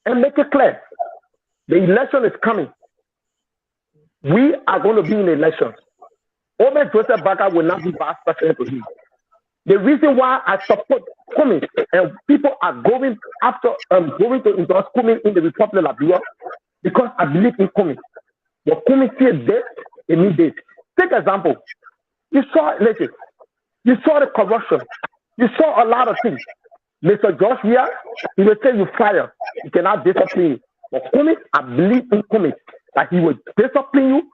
and make it clear. The election is coming. We are going to be in the election. Omer Joseph Baka will not be vice president to him. The reason why I support Cummings and people are going to endorse Cummings in the Republic of Liberia because I believe in Cummings. But Cummings says this, it means this. Take example. You saw listen, you saw the corruption. You saw a lot of things. Mr. Josh Weah, he will say you fire. You cannot discipline you. But Cummings, I believe in Cummings that he will discipline you.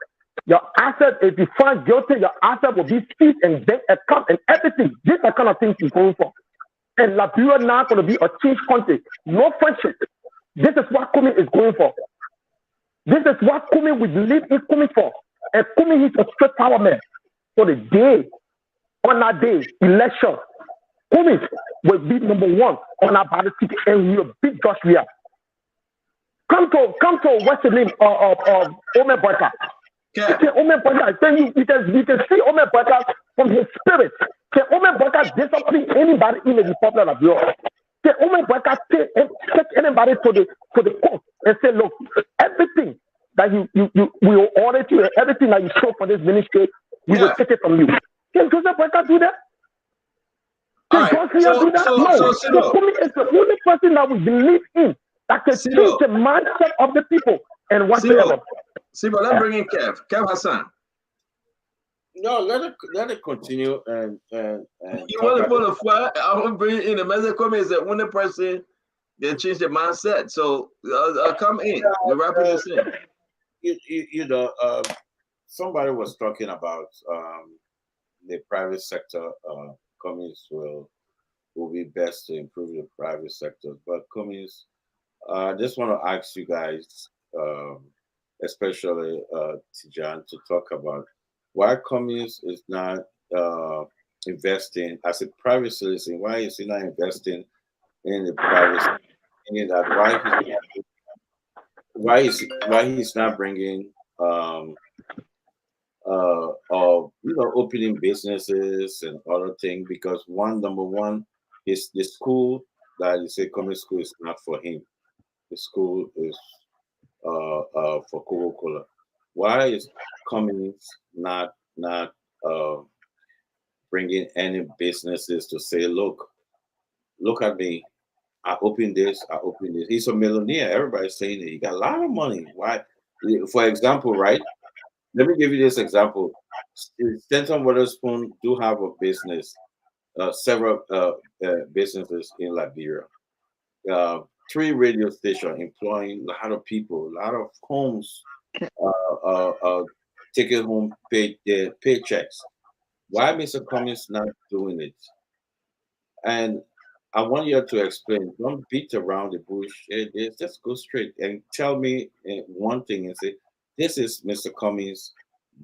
Your asset, if you find guilty, your asset will be seized and bank account and everything. These are kind of things he's going for. And Liberia now going to be a change country. No friendship. This is what Cummings is going for. This is what Cummings we believe in Cummings for. And Cummings is a straight power man. So the day, on that day, election, Cummings will be number one on our ballot ticket and we will beat Josh Weah. Come to what's the name of Omer Baka. Yeah. Omer Baka, then you can see Omer Baka from his spirit. Can Omer Baka discipline anybody in the Republic of Europe? Can Omer Baka take anybody to the court and say, look, everything that you will order to you, everything that you show for this ministry, we will take it from you. Can Joseph Baka do that? Can Josh Weah do that? No. So Cummings is the only person that we believe in that can change the mindset of the people and whatsoever. Sibo, let's bring in Kev Hassan. No, let it continue and you want to put a fire? I want to bring in the message. Cummings is the only person that change the mindset. So come in. We're wrapping this in. You know, somebody was talking about the private sector. Cummings will be best to improve the private sector, but Cummings, I just want to ask you guys, especially Tijan, to talk about why Cummings is not investing as a private citizen. Why is he not investing in the private sector? In that, why he's not bringing opening businesses and other things? Because number one is the school that you say Cummings school is not for him. The school is for Coca-Cola. Why is Cummings not bringing any businesses to say, look at me, I opened this. He's a millionaire. Everybody's saying that he got a lot of money. Why? For example, right? Let me give you this example. Stanton Witherspoon do have a business, several businesses in Liberia. 3 radio stations employing a lot of people, a lot of homes, taking home paychecks. Why Mr. Cummings not doing it? And I want you to explain. Don't beat around the bush. Just go straight and tell me one thing and say, this is Mr. Cummings'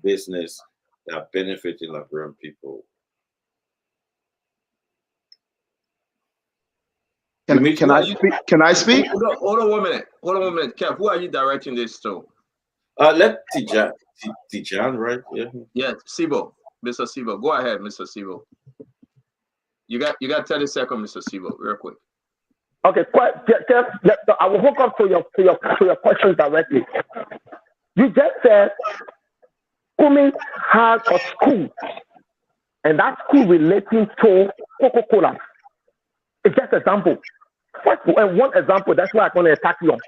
business that benefiting Liberian people. Can I speak? Hold on 1 minute. Kev, who are you directing this to? Let Tijan, right? Yeah, Sibo. Mr. Sibo. Go ahead, Mr. Sibo. You got 30 seconds, Mr. Sibo, real quick. Okay, Kev, I will hook up to your question directly. You just said Cummings has a school, and that school relating to Coca-Cola. It's just an example. One example, that's why I'm going to attack you on.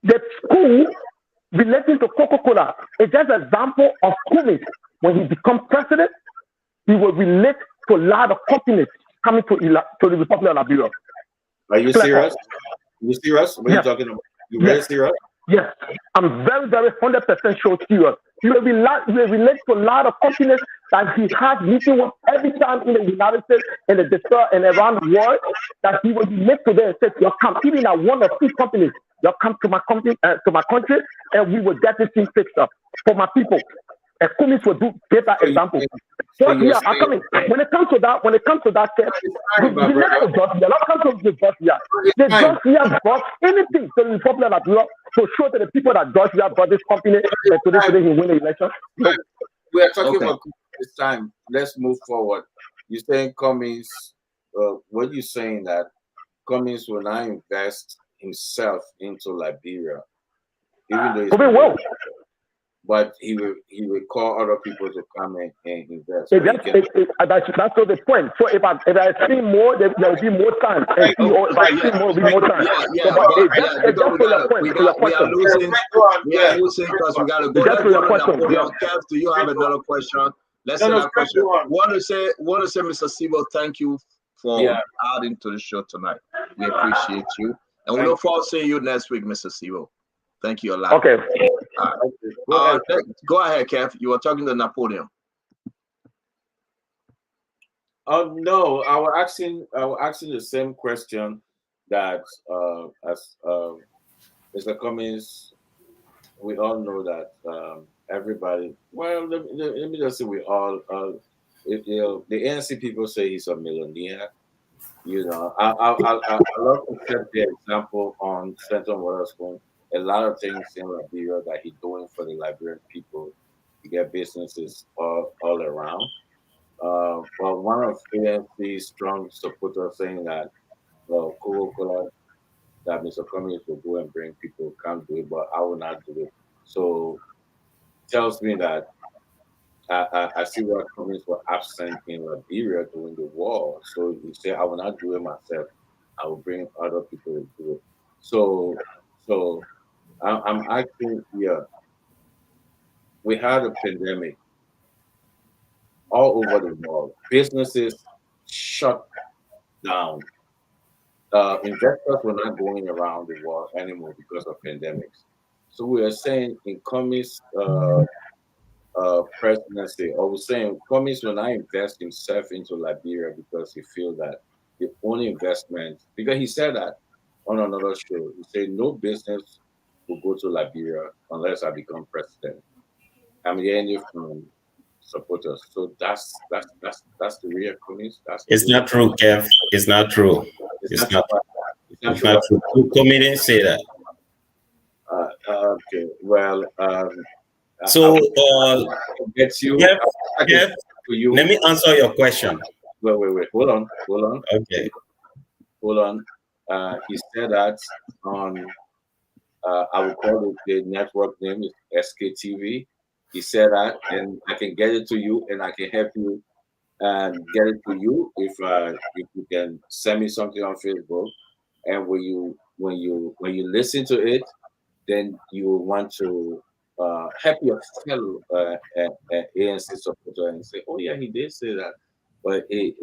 The school relating to Coca-Cola is just an example of Cummings. When he becomes president, he will relate to a lot of companies coming to the Republic of Liberia. Are you serious? You serious? What are you talking about? You very serious? Yes, I'm very, very 100% sure serious. You will relate to a lot of companies that he has meeting with every time in the United States and the district and around the world that he will meet to them and say, you're competing at one of these companies. You'll come to my company, to my country, and we will get this thing fixed up for my people. And Cummings will give that example. I'm coming. When it comes to that case, the next Georgia, not come to the Georgia. The Georgia brought anything to the Republic of Liberia to show to the people that Georgia brought this company and today he win the election. No. We are talking about this time. Let's move forward. You're saying Cummings, what are you saying that Cummings will not invest himself into Liberia, even though but he will call other people to come and invest. That's the point. So if I see more, there will be more time. And if I see more, there will be more time. We are losing because we got to go. That's your question. Kev, do you have another question? Let's say that question. Want to say, Mr. Sibo, thank you for adding to the show tonight. We appreciate you. And we look forward to seeing you next week, Mr. Sibo. Thank you a lot. Okay. Go ahead, Kev. You were talking to Napoleon. No, I was asking the same question that as Mr. Cummings. We all know that everybody. Well, let me just say we all. The ANC people say he's a millionaire. You know, I love to set the example on Stanton Waterspoon. A lot of things in Liberia that he's doing for the Liberian people to get businesses all around. But one of ANC's strong supporters saying that Coca-Cola, that Mr. Cummings will go and bring people, can't do it, but I will not do it. So tells me that I see where Cummings were absent in Liberia during the war. So he said, I will not do it myself. I will bring other people to do it. So I'm asking here, we had a pandemic all over the world. Businesses shut down. Investors were not going around the world anymore because of pandemics. So we are saying in Cummings' presidency, or we're saying Cummings will not invest himself into Liberia because he feels that the only investment, because he said that on another show, he said no business will go to Liberia unless I become president. I'm hearing it from supporters. So that's the real Cummings. It's not true, Kev. It's not true. It's not true. Cummings didn't say that. Okay. Well. So, Jeff, let me answer your question. Wait. Hold on. Okay. Hold on. He said that on, I will call it the network name is SKTV. He said that, and I can get it to you, and I can help you and get it to you if you can send me something on Facebook. And when you listen to it, then you will want to help your fellow ANC supporter and say, "Oh yeah, he did say that," but he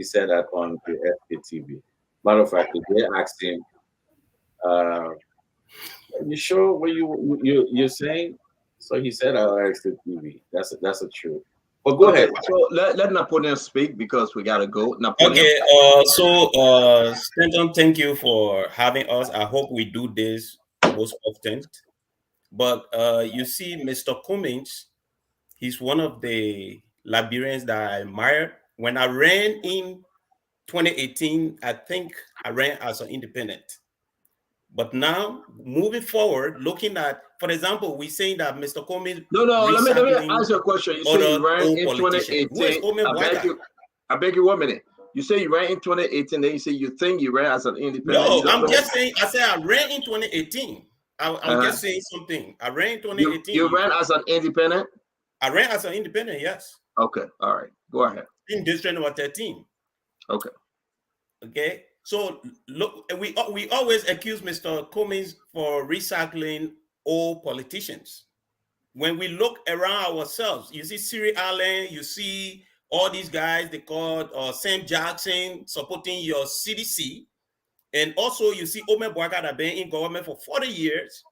said that on the FKTV. Matter of fact, they asked him, "Are you sure what you're saying?" So he said, "I'll FKTV." That's a truth. But go ahead. So let Napoleon speak because we gotta go. Napoleon. Okay. Stanton, thank you for having us. I hope we do this most often. But you see, Mr. Cummings, he's one of the Liberians that I admire. When I ran in 2018, I think I ran as an independent. But now, moving forward, looking at, for example, we're saying that Mr. Cummings. No. Let me ask you a question. You say you ran in 2018. I beg you 1 minute. You say you ran in 2018, then you say you think you ran as an independent. No, I'm just saying. I said I ran in 2018. I'm just saying something. I ran in 2018. You ran as an independent? I ran as an independent, yes. Okay, all right. Go ahead. In district number 13. Okay. So look, we always accuse Mr. Cummings for recycling old politicians. When we look around ourselves, you see Siri Allen, you see all these guys, they called Sam Jackson supporting your CDC. And also you see Omer Boakai that been in government for 40 years.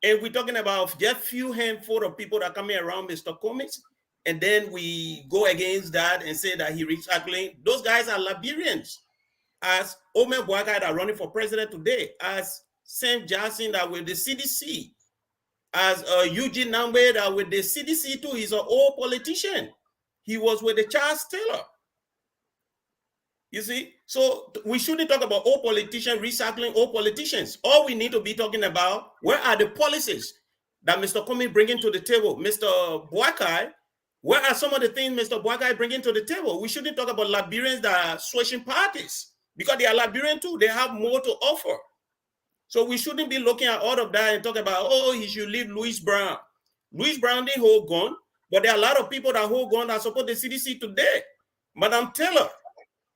And we're talking about just few handful of people that coming around Mr. Cummings. And then we go against that and say that he recycling. Those guys are Liberians. As Omer Boakai that running for president today, as Sam Jackson that with the CDC, as Eugene Nambe that with the CDC too, he's an old politician. He was with the Charles Taylor. You see, so we shouldn't talk about old politicians recycling old politicians. All we need to be talking about, where are the policies that Mr. Comey bringing to the table? Mr. Boakai, where are some of the things Mr. Boakai bringing to the table? We shouldn't talk about Liberians that are switching parties because they are Liberian too. They have more to offer. So we shouldn't be looking at all of that and talk about, oh, he should leave Louis Brown. Louis Brown didn't hold gun, but there are a lot of people that hold gun that support the CDC today. Madam Taylor,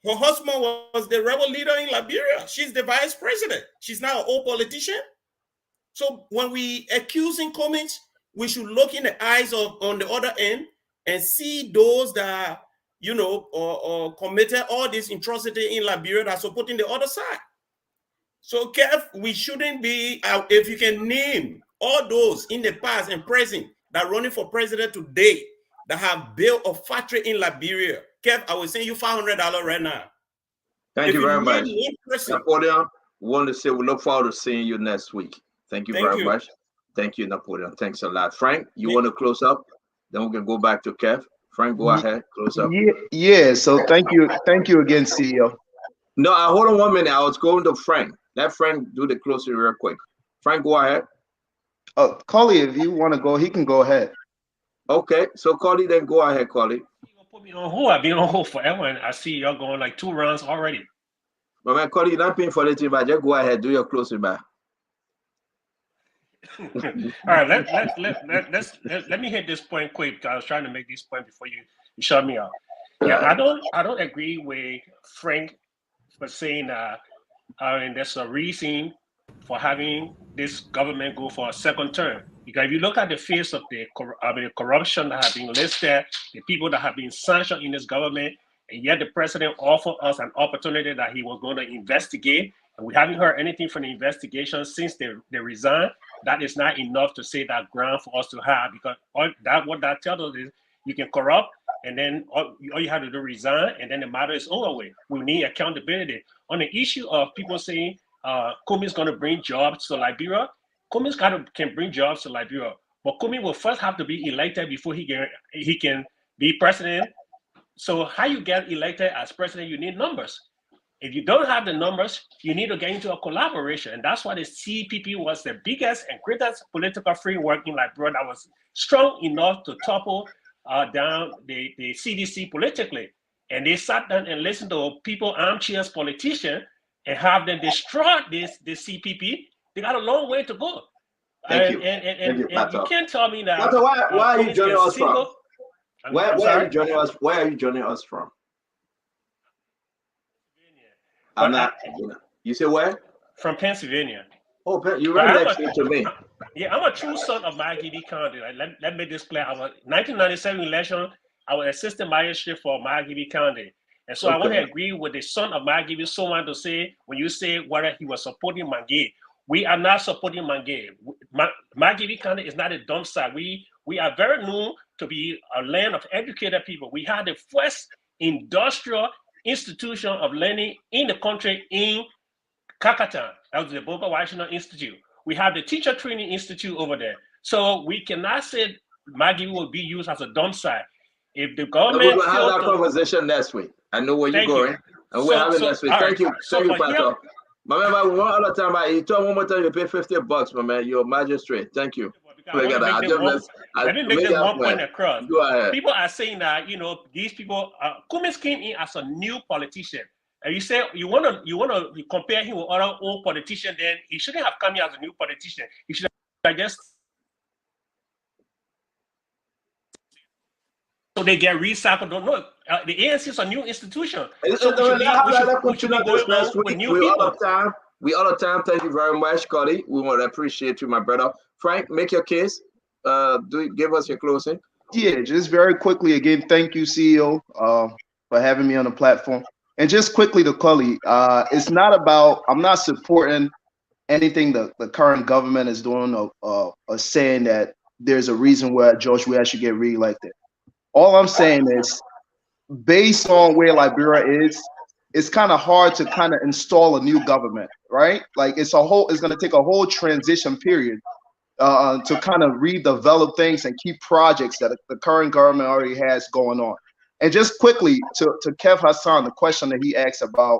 her husband was the rebel leader in Liberia. She's the vice president. She's now an old politician. So when we accusing Cummings, we should look in the eyes of on the other end and see those that, you know, or committed all this atrocity in Liberia that are supporting the other side. So Kev, we shouldn't be, if you can name all those in the past and present that are running for president today that have built a factory in Liberia. Kev, I will send you $500 right now. Thank you very much. Napoleon, we want to say we look forward to seeing you next week. Thank you very much. Thank you, Napoleon. Thanks a lot. Frank, you want to close up? Then we can go back to Kev. Frank, go ahead, close up. Yeah, so thank you again, CEO. No, hold on 1 minute. I was going to Frank. Let Frank do the closing real quick. Frank, go ahead. Oh, Collie, if you want to go, he can go ahead. Okay, so Collie, then go ahead, Collie. Put me on hold. I've been on hold forever, and I see y'all going like 2 rounds already. But man, Collie, you're not paying for anything, but just go ahead, do your closing back. All right, let me hit this point quick. I was trying to make this point before you shut me up. Yeah, I don't agree with Frank for saying and there's a reason for having this government go for a second term. Because if you look at the face of the corruption that have been listed, the people that have been sanctioned in this government, and yet the president offered us an opportunity that he was going to investigate, and we haven't heard anything from the investigation since they resigned. That is not enough to say that ground for us to have, because what that tells us is you can corrupt, and then all you have to do is resign, and then the matter is over with. We need accountability. On the issue of people saying Cummings going to bring jobs to Liberia, Cummings can bring jobs to Liberia, but Cummings will first have to be elected before he can be president. So how you get elected as president, you need numbers. If you don't have the numbers, you need to get into a collaboration. And that's why the CPP was the biggest and greatest political framework in Liberia that was strong enough to topple down the CDC politically. And they sat down and listened to people, armchairs politicians, and have them destroy the CPP. They got a long way to go. Thank you. And you can't tell me that. Pato, why are you joining us from? Where are you joining us? Where are you joining us from? I'm not. You say where? From Pennsylvania. Oh, you right next to me. Yeah, I'm a true son of Margibi County. Let me just clear. I was 1997 election. I was assistant magistrate for Margibi County, and so I want to agree with the son of Margibi. Someone to say when you say whether he was supporting Mange, we are not supporting Mange. Margibi County is not a dump site. We are very known to be a land of educated people. We had the first industrial institution of learning in the country in Kakatan. That was the Boca Washington Institute. We have the Teacher Training Institute over there. So we cannot say Maggie will be used as a dump site. If the government... We'll have that conversation next week. I know where you're going. And we'll have it next week. Thank you. Thank you, Pato. Remember, we want all the time, you told one more time you pay $50, my man. You're a magistrate. Thank you. Let me make this one point across. Go ahead. People are saying that, these people, Cummings came in as a new politician. And you say you want to compare him with other old politicians, then he shouldn't have come here as a new politician. He should have just so they get recycled. Don't know. The ANC is a new institution. So we all the time. Thank you very much, Cody. We want to appreciate you, my brother. Frank, make your case. Give us your closing. Yeah, just very quickly again, thank you, CEO, for having me on the platform. And just quickly to Cully, it's not about I'm not supporting anything the current government is doing or saying that there's a reason why George Weah should get reelected. All I'm saying is, based on where Liberia is, it's kind of hard to kind of install a new government, right? Like it's going to take a whole transition period to kind of redevelop things and keep projects that the current government already has going on. And just quickly to Kev Hassan, the question that he asked about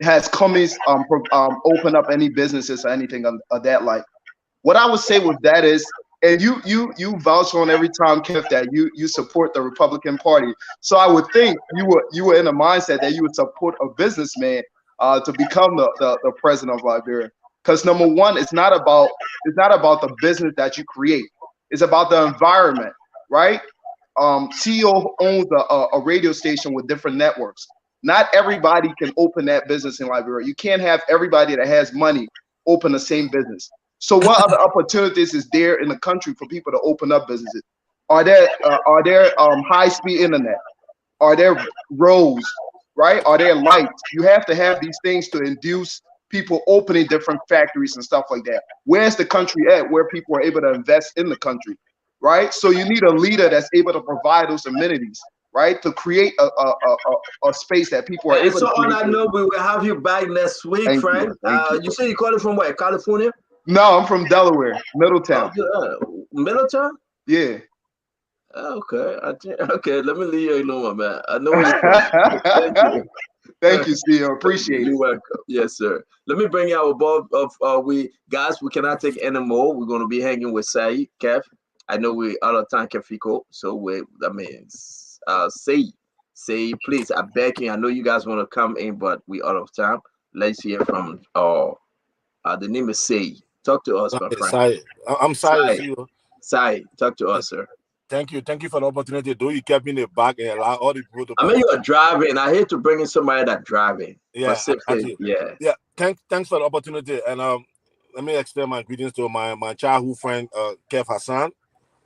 has Cummings opened up any businesses or anything of that like? What I would say with that is, and you vouch on every time, Kev, that you support the Republican Party. So I would think you were in a mindset that you would support a businessman to become the president of Liberia. Because number one, it's not about the business that you create. It's about the environment, right? CEO owns a radio station with different networks. Not everybody can open that business in Liberia. You can't have everybody that has money open the same business. So what other opportunities is there in the country for people to open up businesses? Are there high-speed internet? Are there roads, right? Are there lights? You have to have these things to induce people opening different factories and stuff like that. Where's the country at where people are able to invest in the country, right? So you need a leader that's able to provide those amenities, right? To create a space that people are And able so to on create. that note, we will have you back next week, Thank friend. you. You say you calling from where? California? No, I'm from Delaware, Middletown. Middletown? Yeah. Okay. Okay, let me leave you alone, my man. I know where you're from. Thank you. Thank you, CEO. Appreciate You're it. welcome. Yes, sir. Let me bring you our above of we cannot take any more. We're gonna be hanging with Sai, Kev. I know we out of time, Kefiko. So that means say please, I beg you. I know you guys want to come in, but we out of time. Let's hear from the name is Say. Talk to us, my friend. Sai. I'm sorry, CEO. Sai, talk to us, sir. Thank you for the opportunity. Though you kept me in the back and allow all the people to. I mean, you are driving. I hate to bring in somebody that's driving. Yeah, yeah. Thanks for the opportunity, and let me extend my greetings to my childhood friend Kev Hassan.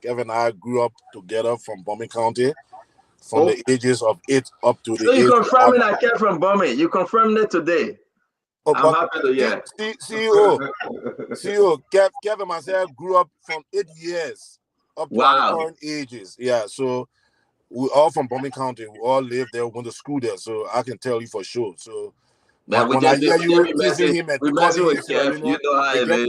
Kev and I grew up together from Bombing County, from the ages of 8 up to the. So you confirming I came from Bombing? You confirmed it today. I'm happy to CEO Kev and myself grew up from 8 years up to our current ages. Yeah, so we all from Bombing County. We all lived there, went to school there, so I can tell you for sure. So when I hear you teasing him and calling him,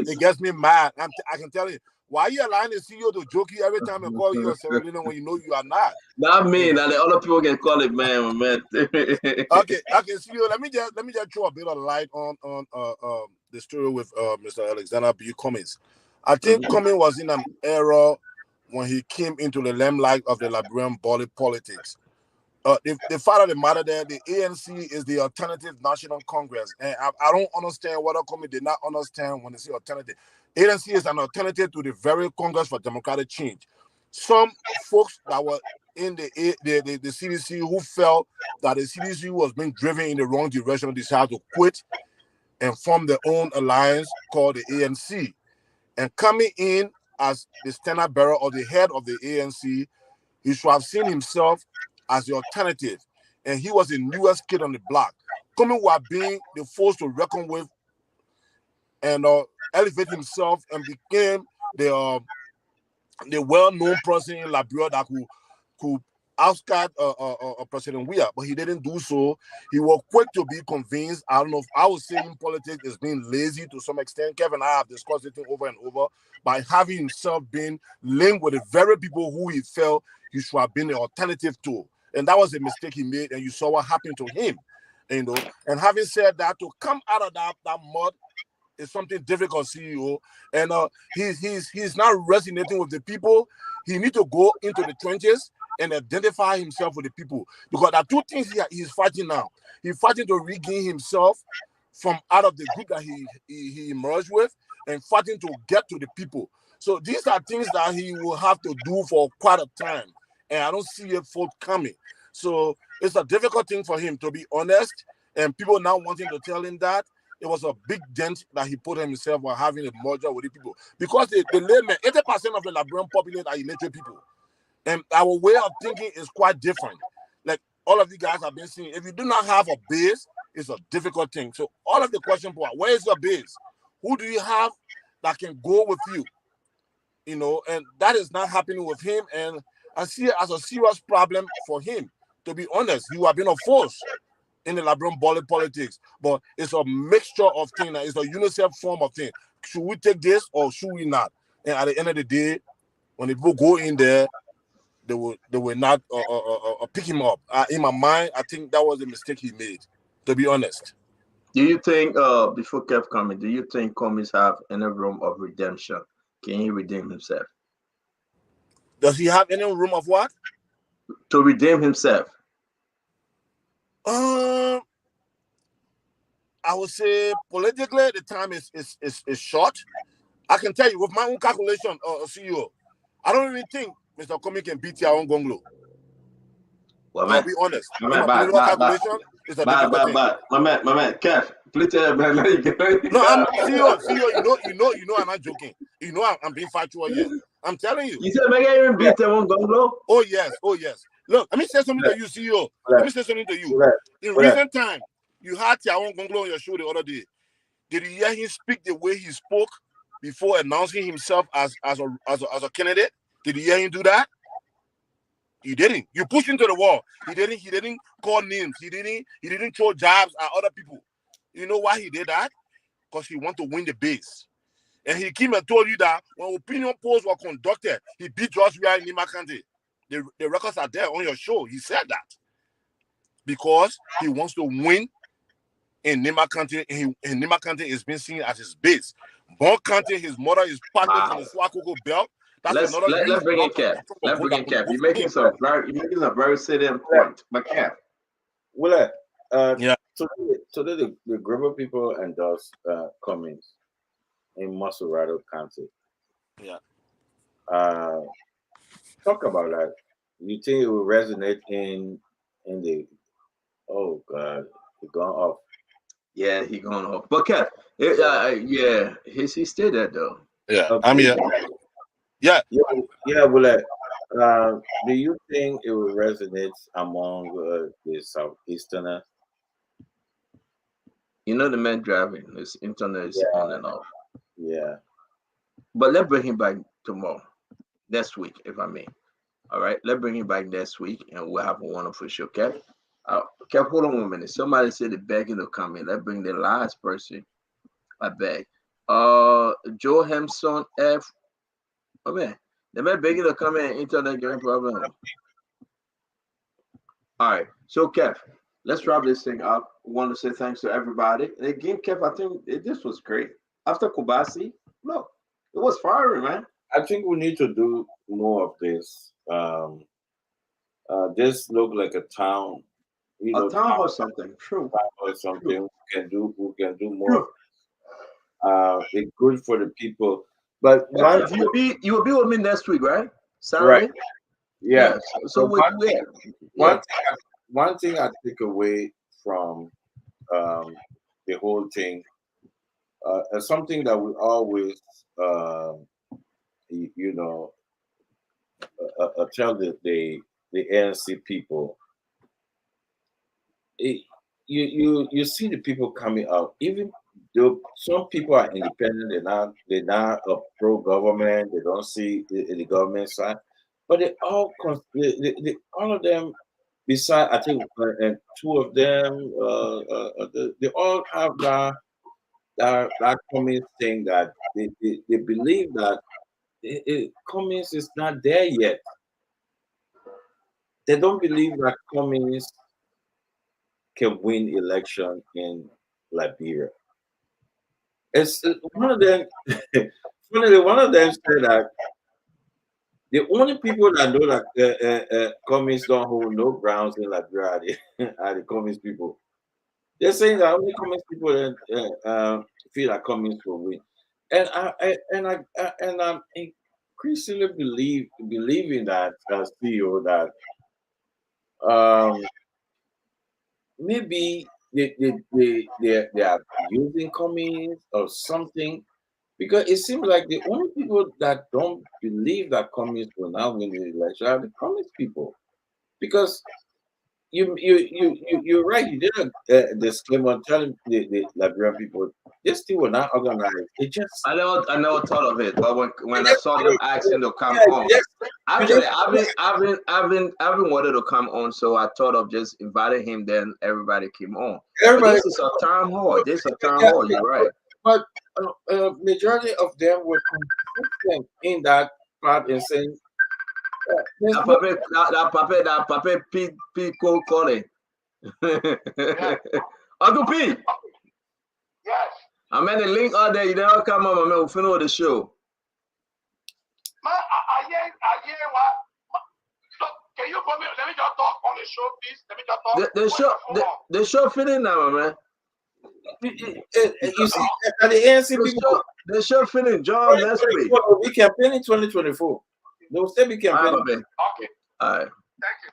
it gets me mad. I can tell you, why are you allowing the CEO to joke you every time I call you a Serolino when you know you are not? Not me. Now the other people can call it man. Okay, CEO. Let me just throw a bit of light on the story with Mr. Alexander B. Cummings. I think Cummings was in an era when he came into the limelight of the Liberian politics. The fact of the matter that the ANC is the Alternative National Congress, and I don't understand what Cummings did not understand when they say alternative. ANC is an alternative to the very Congress for Democratic Change. Some folks that were in the CDC who felt that the CDC was being driven in the wrong direction decided to quit and form their own alliance called the ANC. And coming in as the standard bearer or the head of the ANC, he should have seen himself as the alternative. And he was the newest kid on the block. Coming while being the force to reckon with and elevate himself and became the well-known person in Liberia that could ousted President Weah, but he didn't do so. He was quick to be convinced. I don't know if I would say in politics is being lazy to some extent. Kevin and I have discussed it over and over by having himself been linked with the very people who he felt he should have been the alternative to. And that was a mistake he made, and you saw what happened to him. You know, and having said that, to come out of that mud is something difficult, CEO. And he's not resonating with the people. He needs to go into the trenches and identify himself with the people. Because there are two things he's fighting now. He's fighting to regain himself from out of the group that he emerged with and fighting to get to the people. So these are things that he will have to do for quite a time. And I don't see it forthcoming. So it's a difficult thing for him, to be honest. And people now wanting to tell him that. It was a big dent that he put himself while having a merger with the people. Because the laymen, 80% of the Liberian population are illiterate people. And our way of thinking is quite different. Like all of you guys have been seeing, if you do not have a base, it's a difficult thing. So all of the question point, where is your base? Who do you have that can go with you? You know, and that is not happening with him. And I see it as a serious problem for him. To be honest, he have been a force in the Liberian politics, but it's a mixture of things. It's a unisex form of thing. Should we take this or should we not? And at the end of the day, when the people go in there, they will not pick him up. In my mind, I think that was a mistake he made. To be honest. Do you think, before Kev coming, do you think Cummings have any room of redemption? Can he redeem himself? Does he have any room of what? To redeem himself. I would say politically, the time is short. I can tell you with my own calculation, CEO, I don't even think Mr. Cummings can beat your own Gonglo. Well, I'll be honest. My political calculation is a difficult thing. My man, Kev, please tell me. No, I'm CEO. You know, I'm not joking. You know, I'm being factual here. I'm telling you. You said make even beat them on Gonglo? Oh yes. Look, let me say something to you, CEO. Let me say something to you. In recent time, you had Tiawon Gonglo on your show the other day. Did you hear him speak the way he spoke before announcing himself as a candidate? Did you hear him do that? He didn't. You pushed him to the wall. He didn't call names. He didn't throw jabs at other people. You know why he did that? Because he wanted to win the base. And he came and told you that when opinion polls were conducted, he beat George Weah in Nima County. The records are there on your show. He said that. Because he wants to win in Nima County, and Nima County is being seen as his base. Bon County, his mother is partly from the Swakoko belt. Let's bring in Kev. Let's bring in Kev. You're making some very salient point. But Kev. Well, yeah. Today the Gribble people endorsed Cummings in Masurado County. Yeah. Talk about that. You think it will resonate in the? Oh God, he gone off. Yeah, he gone off. But Kev, yeah, he stayed there though. Yeah, I'm here. Yeah. Well, do you think it will resonate among the Southeasterners? You know, the man driving, his internet is on and off. Yeah. But let's bring him back tomorrow, next week, if I may. All right, let's bring him back next week, and we'll have a wonderful show. Kev, hold on 1 minute. Somebody said they're begging to come in. Let's bring the last person. I beg. Joe Hemson F. Oh man, the man begging to come in. Internet getting problem. All right, so Kev, let's wrap this thing up. I want to say thanks to everybody. And again, Kev, I think this was great. After Kobasi, look, it was firing, man. I think we need to do more of this. This look like a town. A town or something. True. Or something. True. We can do more. It's good for the people. But you will be with me next week, right? Saturday? Right. Yeah. So one thing I take away from the whole thing is something that we always tell the ANC people. You see the people coming out, even though some people are independent, they're not a pro-government, they don't see the government side, but they all all of them, besides I think and two of them, they all have that Cummings thing that they believe that Cummings is not there yet. They don't believe that Cummings can win election in Liberia. It's one of them. One of them said that the only people that know that Cummings don't hold no grounds in Liberia are the Cummings people. They're saying that only Cummings people feel that Cummings will win, and I'm increasingly believing that as CEO that maybe they are using Cummings or something Because it seems like the only people that don't believe that communists will now win the election are the communist people. Because you're right. You did a disclaimer telling the Liberian people this thing will not organize. It just I never thought of it, but when I saw them asking to come on, actually I've been wanted to come on, so I thought of just inviting him. Then everybody came on. But this is a town hall. This is a town hall. You're right. But majority of them were consistent in that part and saying that Papa P calling. Uncle P. Yes. I mean the link out there. You never come on, man. We'll finish the show. Man, I hear what. Look, can you come here? Let me just talk on the show, please. Let me just talk. The show finished now, man. You see, at the ANC people, the show finished. John, next week. We campaign in 2024. They will still be campaigning. Okay. All right. Thank you.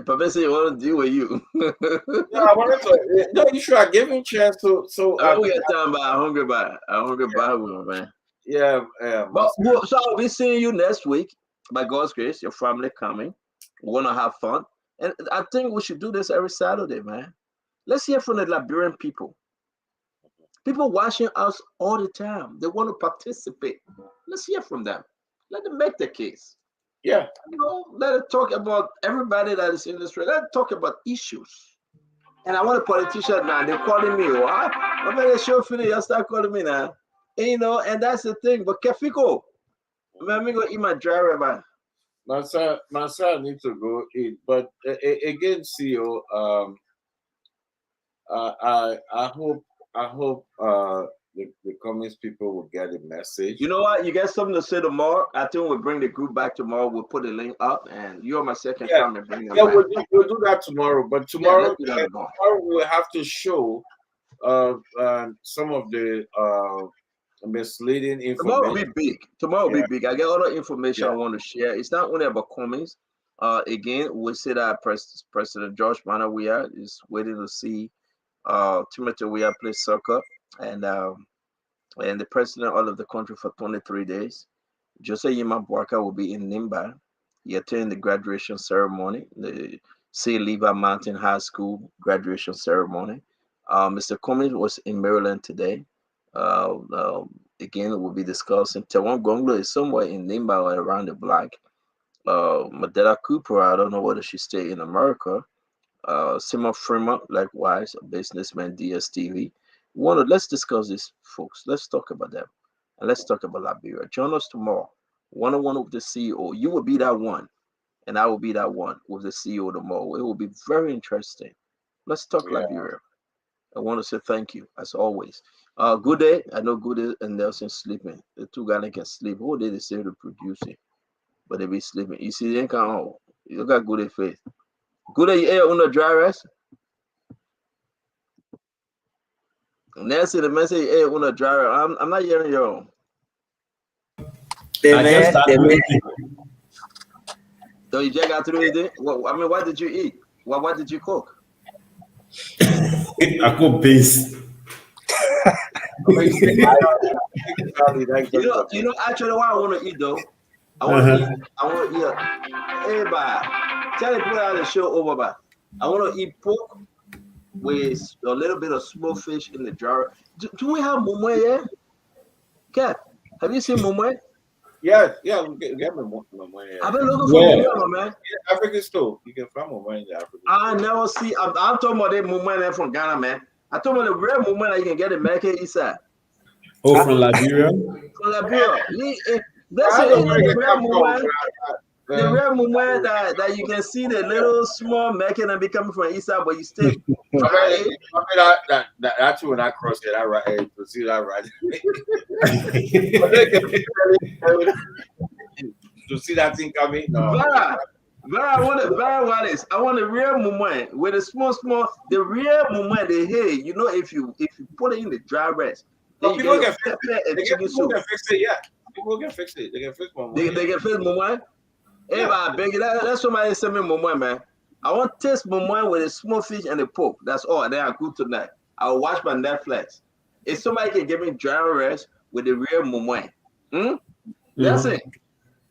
Papa said he want to deal with you. No, I wanted to. No, you should have given me a chance to. So I don't get time by hungry by man. Yeah. But so I'll be seeing you next week. By God's grace, your family coming. We're gonna have fun, and I think we should do this every Saturday, man. Let's hear from the Liberian people. People watching us all the time. They want to participate. Let's hear from them. Let them make the case. Yeah. You know, let it talk about everybody that is in this race. Let it talk about issues. And I want a politician now. They're calling me. What? I'm going to show finish. You start calling me now. And, you know, and that's the thing. But Kefiko, I'm going to eat my dry rubber. My son needs to go eat. But again, CEO, I hope the communist people will get a message. You know what? You got something to say tomorrow. I think we'll bring the group back tomorrow. We'll put the link up, and you're my second time and bring them back. We'll do that tomorrow. But tomorrow we'll have to show some of the misleading information. Tomorrow will be big. Tomorrow will be big. I get other information I want to share. It's not only about comings. Again, we see that President George Mana Weah is waiting to see Timothy Weah play soccer, and the president all of the country for 23 days. Jose Yima Bwaka will be in Nimba. He attended the graduation ceremony, the Sea Lever Mountain High School graduation ceremony. Mr. Cummings was in Maryland today. Again, we'll be discussing. Tawan Gonglo is somewhere in Nimba or around the block. Madela Cooper, I don't know whether she stay in America. Simon Fremont, likewise, a businessman, DSTV. Let's discuss this, folks. Let's talk about them. And let's talk about Liberia. Join us tomorrow. One-on-one with the CEO. You will be that one, and I will be that one with the CEO tomorrow. It will be very interesting. Let's talk Liberia. I want to say thank you, as always. Good day. I know Good Day and Nelson sleeping. The two guys can sleep. Whole day they say they're producing, but they be sleeping. You see, they can't. You got Good Day faith. Good Day, you air on the dry rest. Nancy, the message, hey, on a driver. I'm not hearing your own. So you just got through it? What did you eat? What did you cook? I cook beans. You know, actually, what I want to eat though, I want to eat. Everybody, tell the people how the show over, but I want to eat pork with a little bit of smoked fish in the jar. Do we have mumwe here? Cap, have you seen mumwe? Yeah, we get mumwe. I've been looking for mumwe, man. Yeah, African store. You can find mumwe in the African. I never see. I'm talking about that mumwe from Ghana, man. I'm talking about the real mumwe that you can get in America East Side. Oh, from Liberia? From Liberia. That's the real mumwe. The rare moment that you can see the little small Mexican and be coming from East Side, but you still. That's when I cross it. I right to see that right. To see that thing coming. No. I want a real moment with a small, the real moment. You know, if you put it in the dry rest, then people can fix it. People can fix it. Yeah, people can fix it. They can fix moment. They can fix moment. Hey, I beg you. That's somebody send me moment, man. I want to taste moment with a small fish and a pork. That's all. And then I go tonight. I'll watch my Netflix. If somebody can give me dry rice with the real momoy, listen,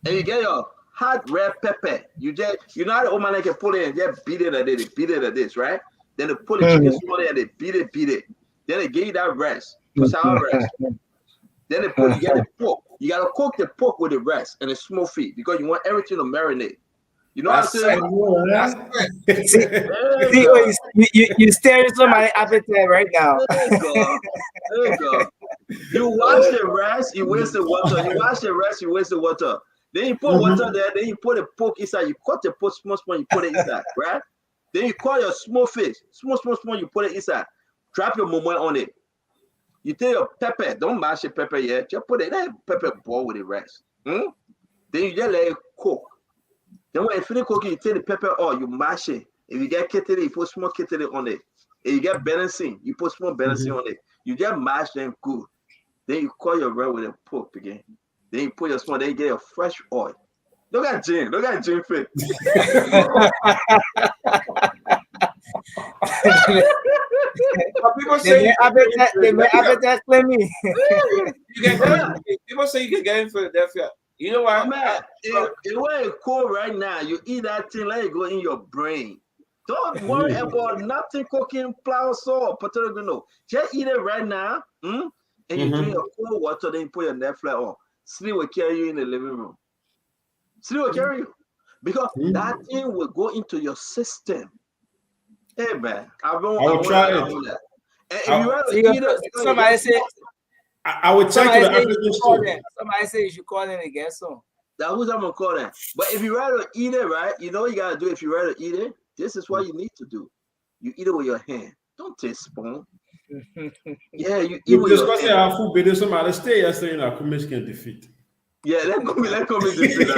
and you get your hot red pepper. You know how the old man can put it and just beat it at it, beat it at this, right? Then they put the chicken salt and they beat it. Then they give you that rice, for sour rice. Then they put, you get the pork. You gotta cook the pork with the rice and the small feet because you want everything to marinate. You know what I'm saying? You staring somebody appetite right now. There you go. You wash the rice, you waste the water. You wash the rice, you waste the water. Then you put water there, then you put the pork inside. You cut the pork small, you put it inside, right? Then you cut your small fish, small, you put it inside. Drop your momo on it. You take your pepper, don't mash the pepper yet. Just put it, let pepper boil with the rice. Then you just let it cook. Then when you finish cooking, you take the pepper oil, you mash it. If you get kettle, you put small kettle on it. If you get venison, you put small venison on it. You just mash them good. Then you cut your rice with the pork again. Then you put your small, then you get your fresh oil. Look at Jim fit. People say appetite claiming. People say you can get in Philadelphia. You know what? Man, it was cold right now. You eat that thing, let it go in your brain. Don't worry about nothing cooking, flour, salt, potato grano. Just eat it right now. And you drink your cold water, then you put your Netflix on. Sleep will carry you in the living room. Sleep will carry you. Because that thing will go into your system. Hey man, I will try it. And if you rather eat it, somebody say I would check the African somebody say you should call in again soon. That who's I'm gonna call that. But if you rather eat it, right? You know what you gotta do if you rather eat it. This is what you need to do. You eat it with your hand. Don't take spoon. Yeah, you eat with your hand. Our food business. Somebody stay yesterday in our Michigan defeat. Yeah, let come defeat.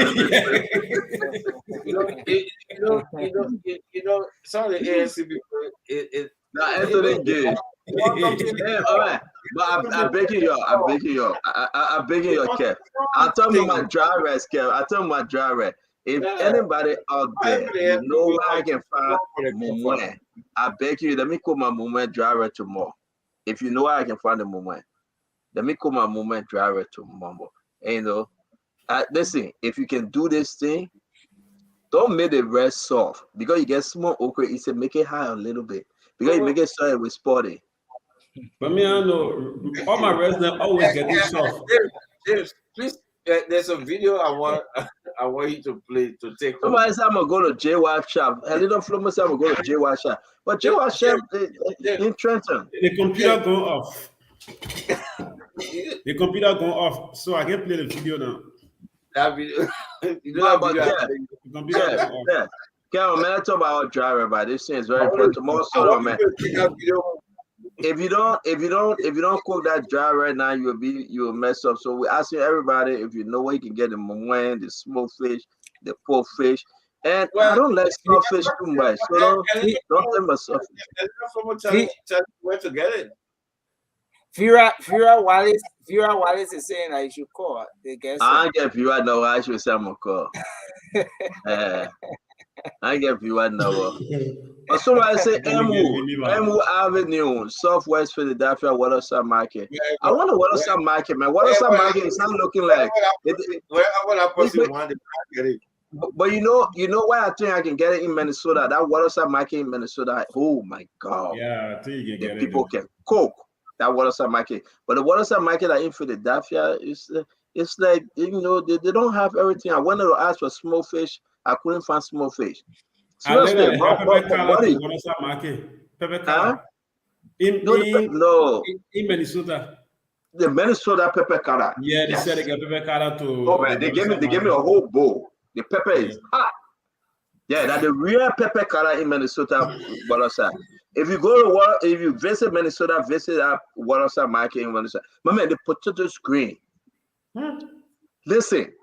You know, some of the ANC people. Anthony Gay. Yeah, all right. But I'm begging y'all. I'm begging y'all, Kev. I'll tell you my dry rice, Kev. I'll tell you my dry rice. If anybody out there, you know where I can find momo, I beg you, let me call my momo dry rice tomorrow. If you know where I can find the momo, let me call my momo dry rice tomorrow. And you know, listen, if you can do this thing, don't make the rest soft because you get small okra. It's to make it high a little bit because you make it soft with spotty. But me, I know all my residents always get this soft. James, please. There's a video I want you to play to take. Somebody said I'm gonna go to JY shop. A little Flomo said I'm gonna go to JY shop, but JY shop in Trenton. The computer going off. The computer going off, so I can play the video now. That video. Yeah. Carol, man, I talk about our driver, but this thing is very important. Tomorrow, so man. If you don't cook that dry right now, you will mess up. So we're asking everybody if you know where you can get the momo, the smoked fish, the pork fish. And I don't like small fish too much. So don't tell myself. Where to get it? Vera Wallace is saying that you should call. I don't get Vera no. I should say I'm gonna call. I get Vera no. But somebody say Emu Avenue, Southwest Philadelphia, Waterside Market. I want a Waterside Market, man. Waterside Market is not looking like. But you know why I think I can get it in Minnesota? That Waterside Market in Minnesota. Oh my God! Yeah, I think you can get it. People can cook that Waterside Market, but the Waterside Market in Philadelphia is it's like they don't have everything. I wanted to ask for small fish. I couldn't find small fish. Seriously, in Minnesota. The Minnesota pepper cutter. Yeah, they said they get pepper cutter to. Oh man, they gave me a whole bowl. The pepper is hot. Yeah, that's the real pepper cutter in Minnesota. Waterside. If you visit Minnesota, visit that Waterside Market in Minnesota. My man, the potatoes green. Listen.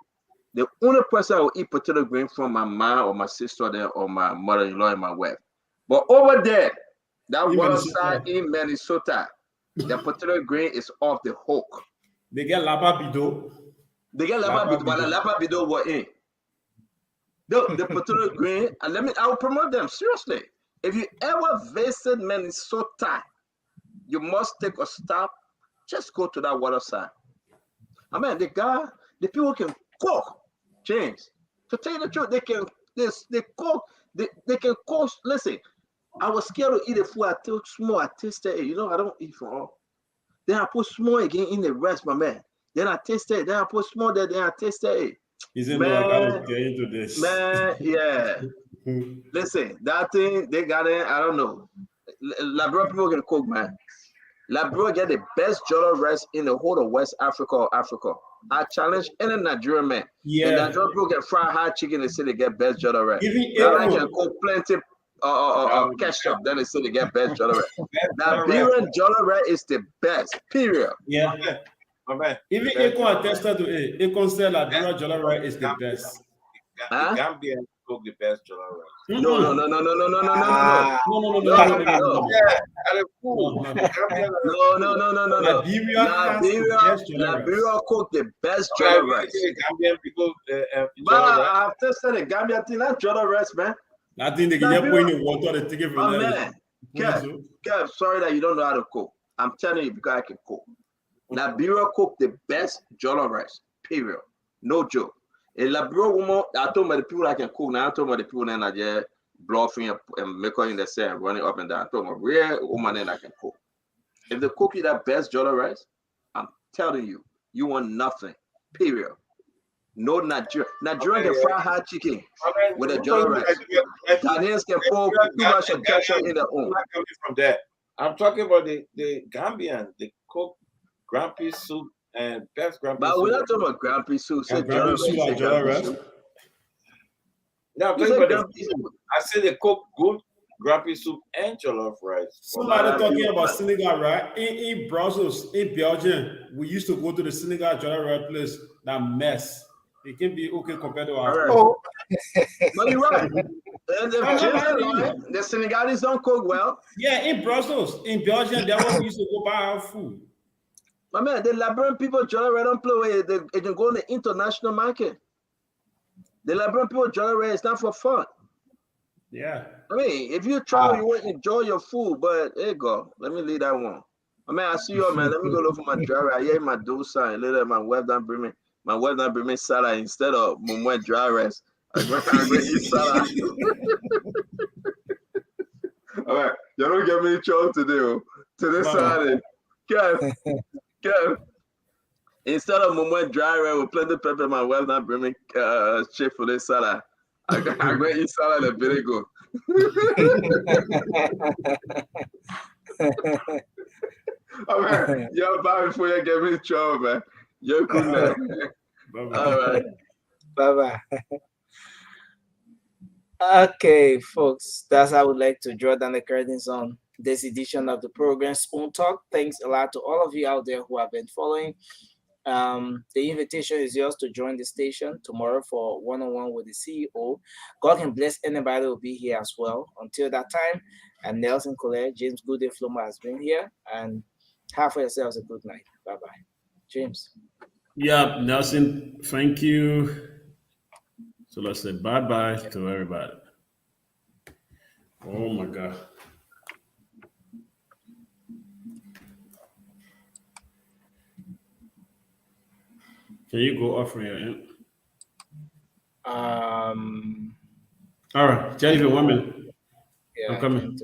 The only person I will eat potato green from my mom or my sister there or my mother-in-law and my wife. But over there, that Waterside in Minnesota, the potato green is off the hook. They get lapa bido. But the lapa bido were in. The potato green, and I will promote them seriously. If you ever visit Minnesota, you must take a stop Just go to that water side. I mean, the people can cook, James. To tell you the truth, they can cook. Listen, I was scared to eat the food. I took small. I tasted it. You know, I don't eat for all. Then I put small again in the rest, my man. Then I tasted it. Then I put small there. Then I tasted it. Isn't no, I gotta get into this. Man, yeah. Listen, that thing, they got it. I don't know. Liberia people can cook, man. Liberia get the best jollof rice in the whole of West Africa or Africa. I challenge any Nigerian man. Yeah. The Nigerian people get fried hot chicken, they say they get best jollof rice. Even Ghana can cook plenty ketchup, then they say they get best jollof rice. Liberian jollof rice is the best, period. Yeah. Even Akon attested to it. Akon said Liberia jollof rice is the best. The Gambian cook the best jollof rice. No. No. Liberia cook the best jollof rice. Gambian people, I have tested the Gambian thing. That jollof rice, man. I think they can just put in the water. They take it from there. Kev, sorry that you don't know how to cook. I'm telling you because I can cook. Liberia cook the best jollof rice. Period. No joke. A Liberia woman, I told my the people I can cook. Now I told my the people that are just bluffing and making in the sand, running up and down. I told my real woman that I can cook. If they cook you that best jollof rice, I'm telling you, you want nothing. Period. No Nigeria. Nigeria can fry hot chicken with a jollof rice. Ghanaians can pour too much of ketchup in their own. From there, I'm talking about the Gambian. They cook grumpy soup and best grumpy soup. But we're not talking about grumpy soup. Say jollof rice. No, I'm talking about I said they cook good grumpy soup and jollof rice. Somebody talking about Senegal, right? In Brussels, in Belgium, we used to go to the Senegal jollof rice place. That mess. It can be okay compared to our. Oh. But you're right. The Senegalese don't cook well. Yeah, in Brussels, in Belgium, that's where we used to go buy our food. My man, the Liberian people jollof rice don't play with it. They can go in the international market. The Liberian people jollof rice is not for fun. Yeah. I mean, if you travel, you want to enjoy your food, but there you go. Let me leave that one. I mean, I see you, man. Let me go look for my dry rice. I hear my dosa and later my wife done bring me salad instead of mumu dry rice. I'm going to eat salad. All right, you don't get me in trouble today. Today Saturday, Kev. Instead of mumu dry rice with plenty pepper, my wife done bring me Chick-fil-A salad. I'm going to eat salad and vinegar. All right, yo, bye before you get me in trouble, man. You're cool now. Bye-bye. All right. Bye-bye. Okay, folks, that's how I would like to draw down the curtains on this edition of the program, Spoon Talk. Thanks a lot to all of you out there who have been following. The invitation is yours to join the station tomorrow for one-on-one with the CEO. God can bless anybody who will be here as well. Until that time, I'm Nelson Colette. James Gooden Floma has been here, and have for yourselves a good night. Bye-bye. James. Yeah, Nelson, thank you. So let's say bye-bye to everybody. Oh my God. Can you go off from your end? All right, Jennifer, 1 minute. Yeah, I'm coming.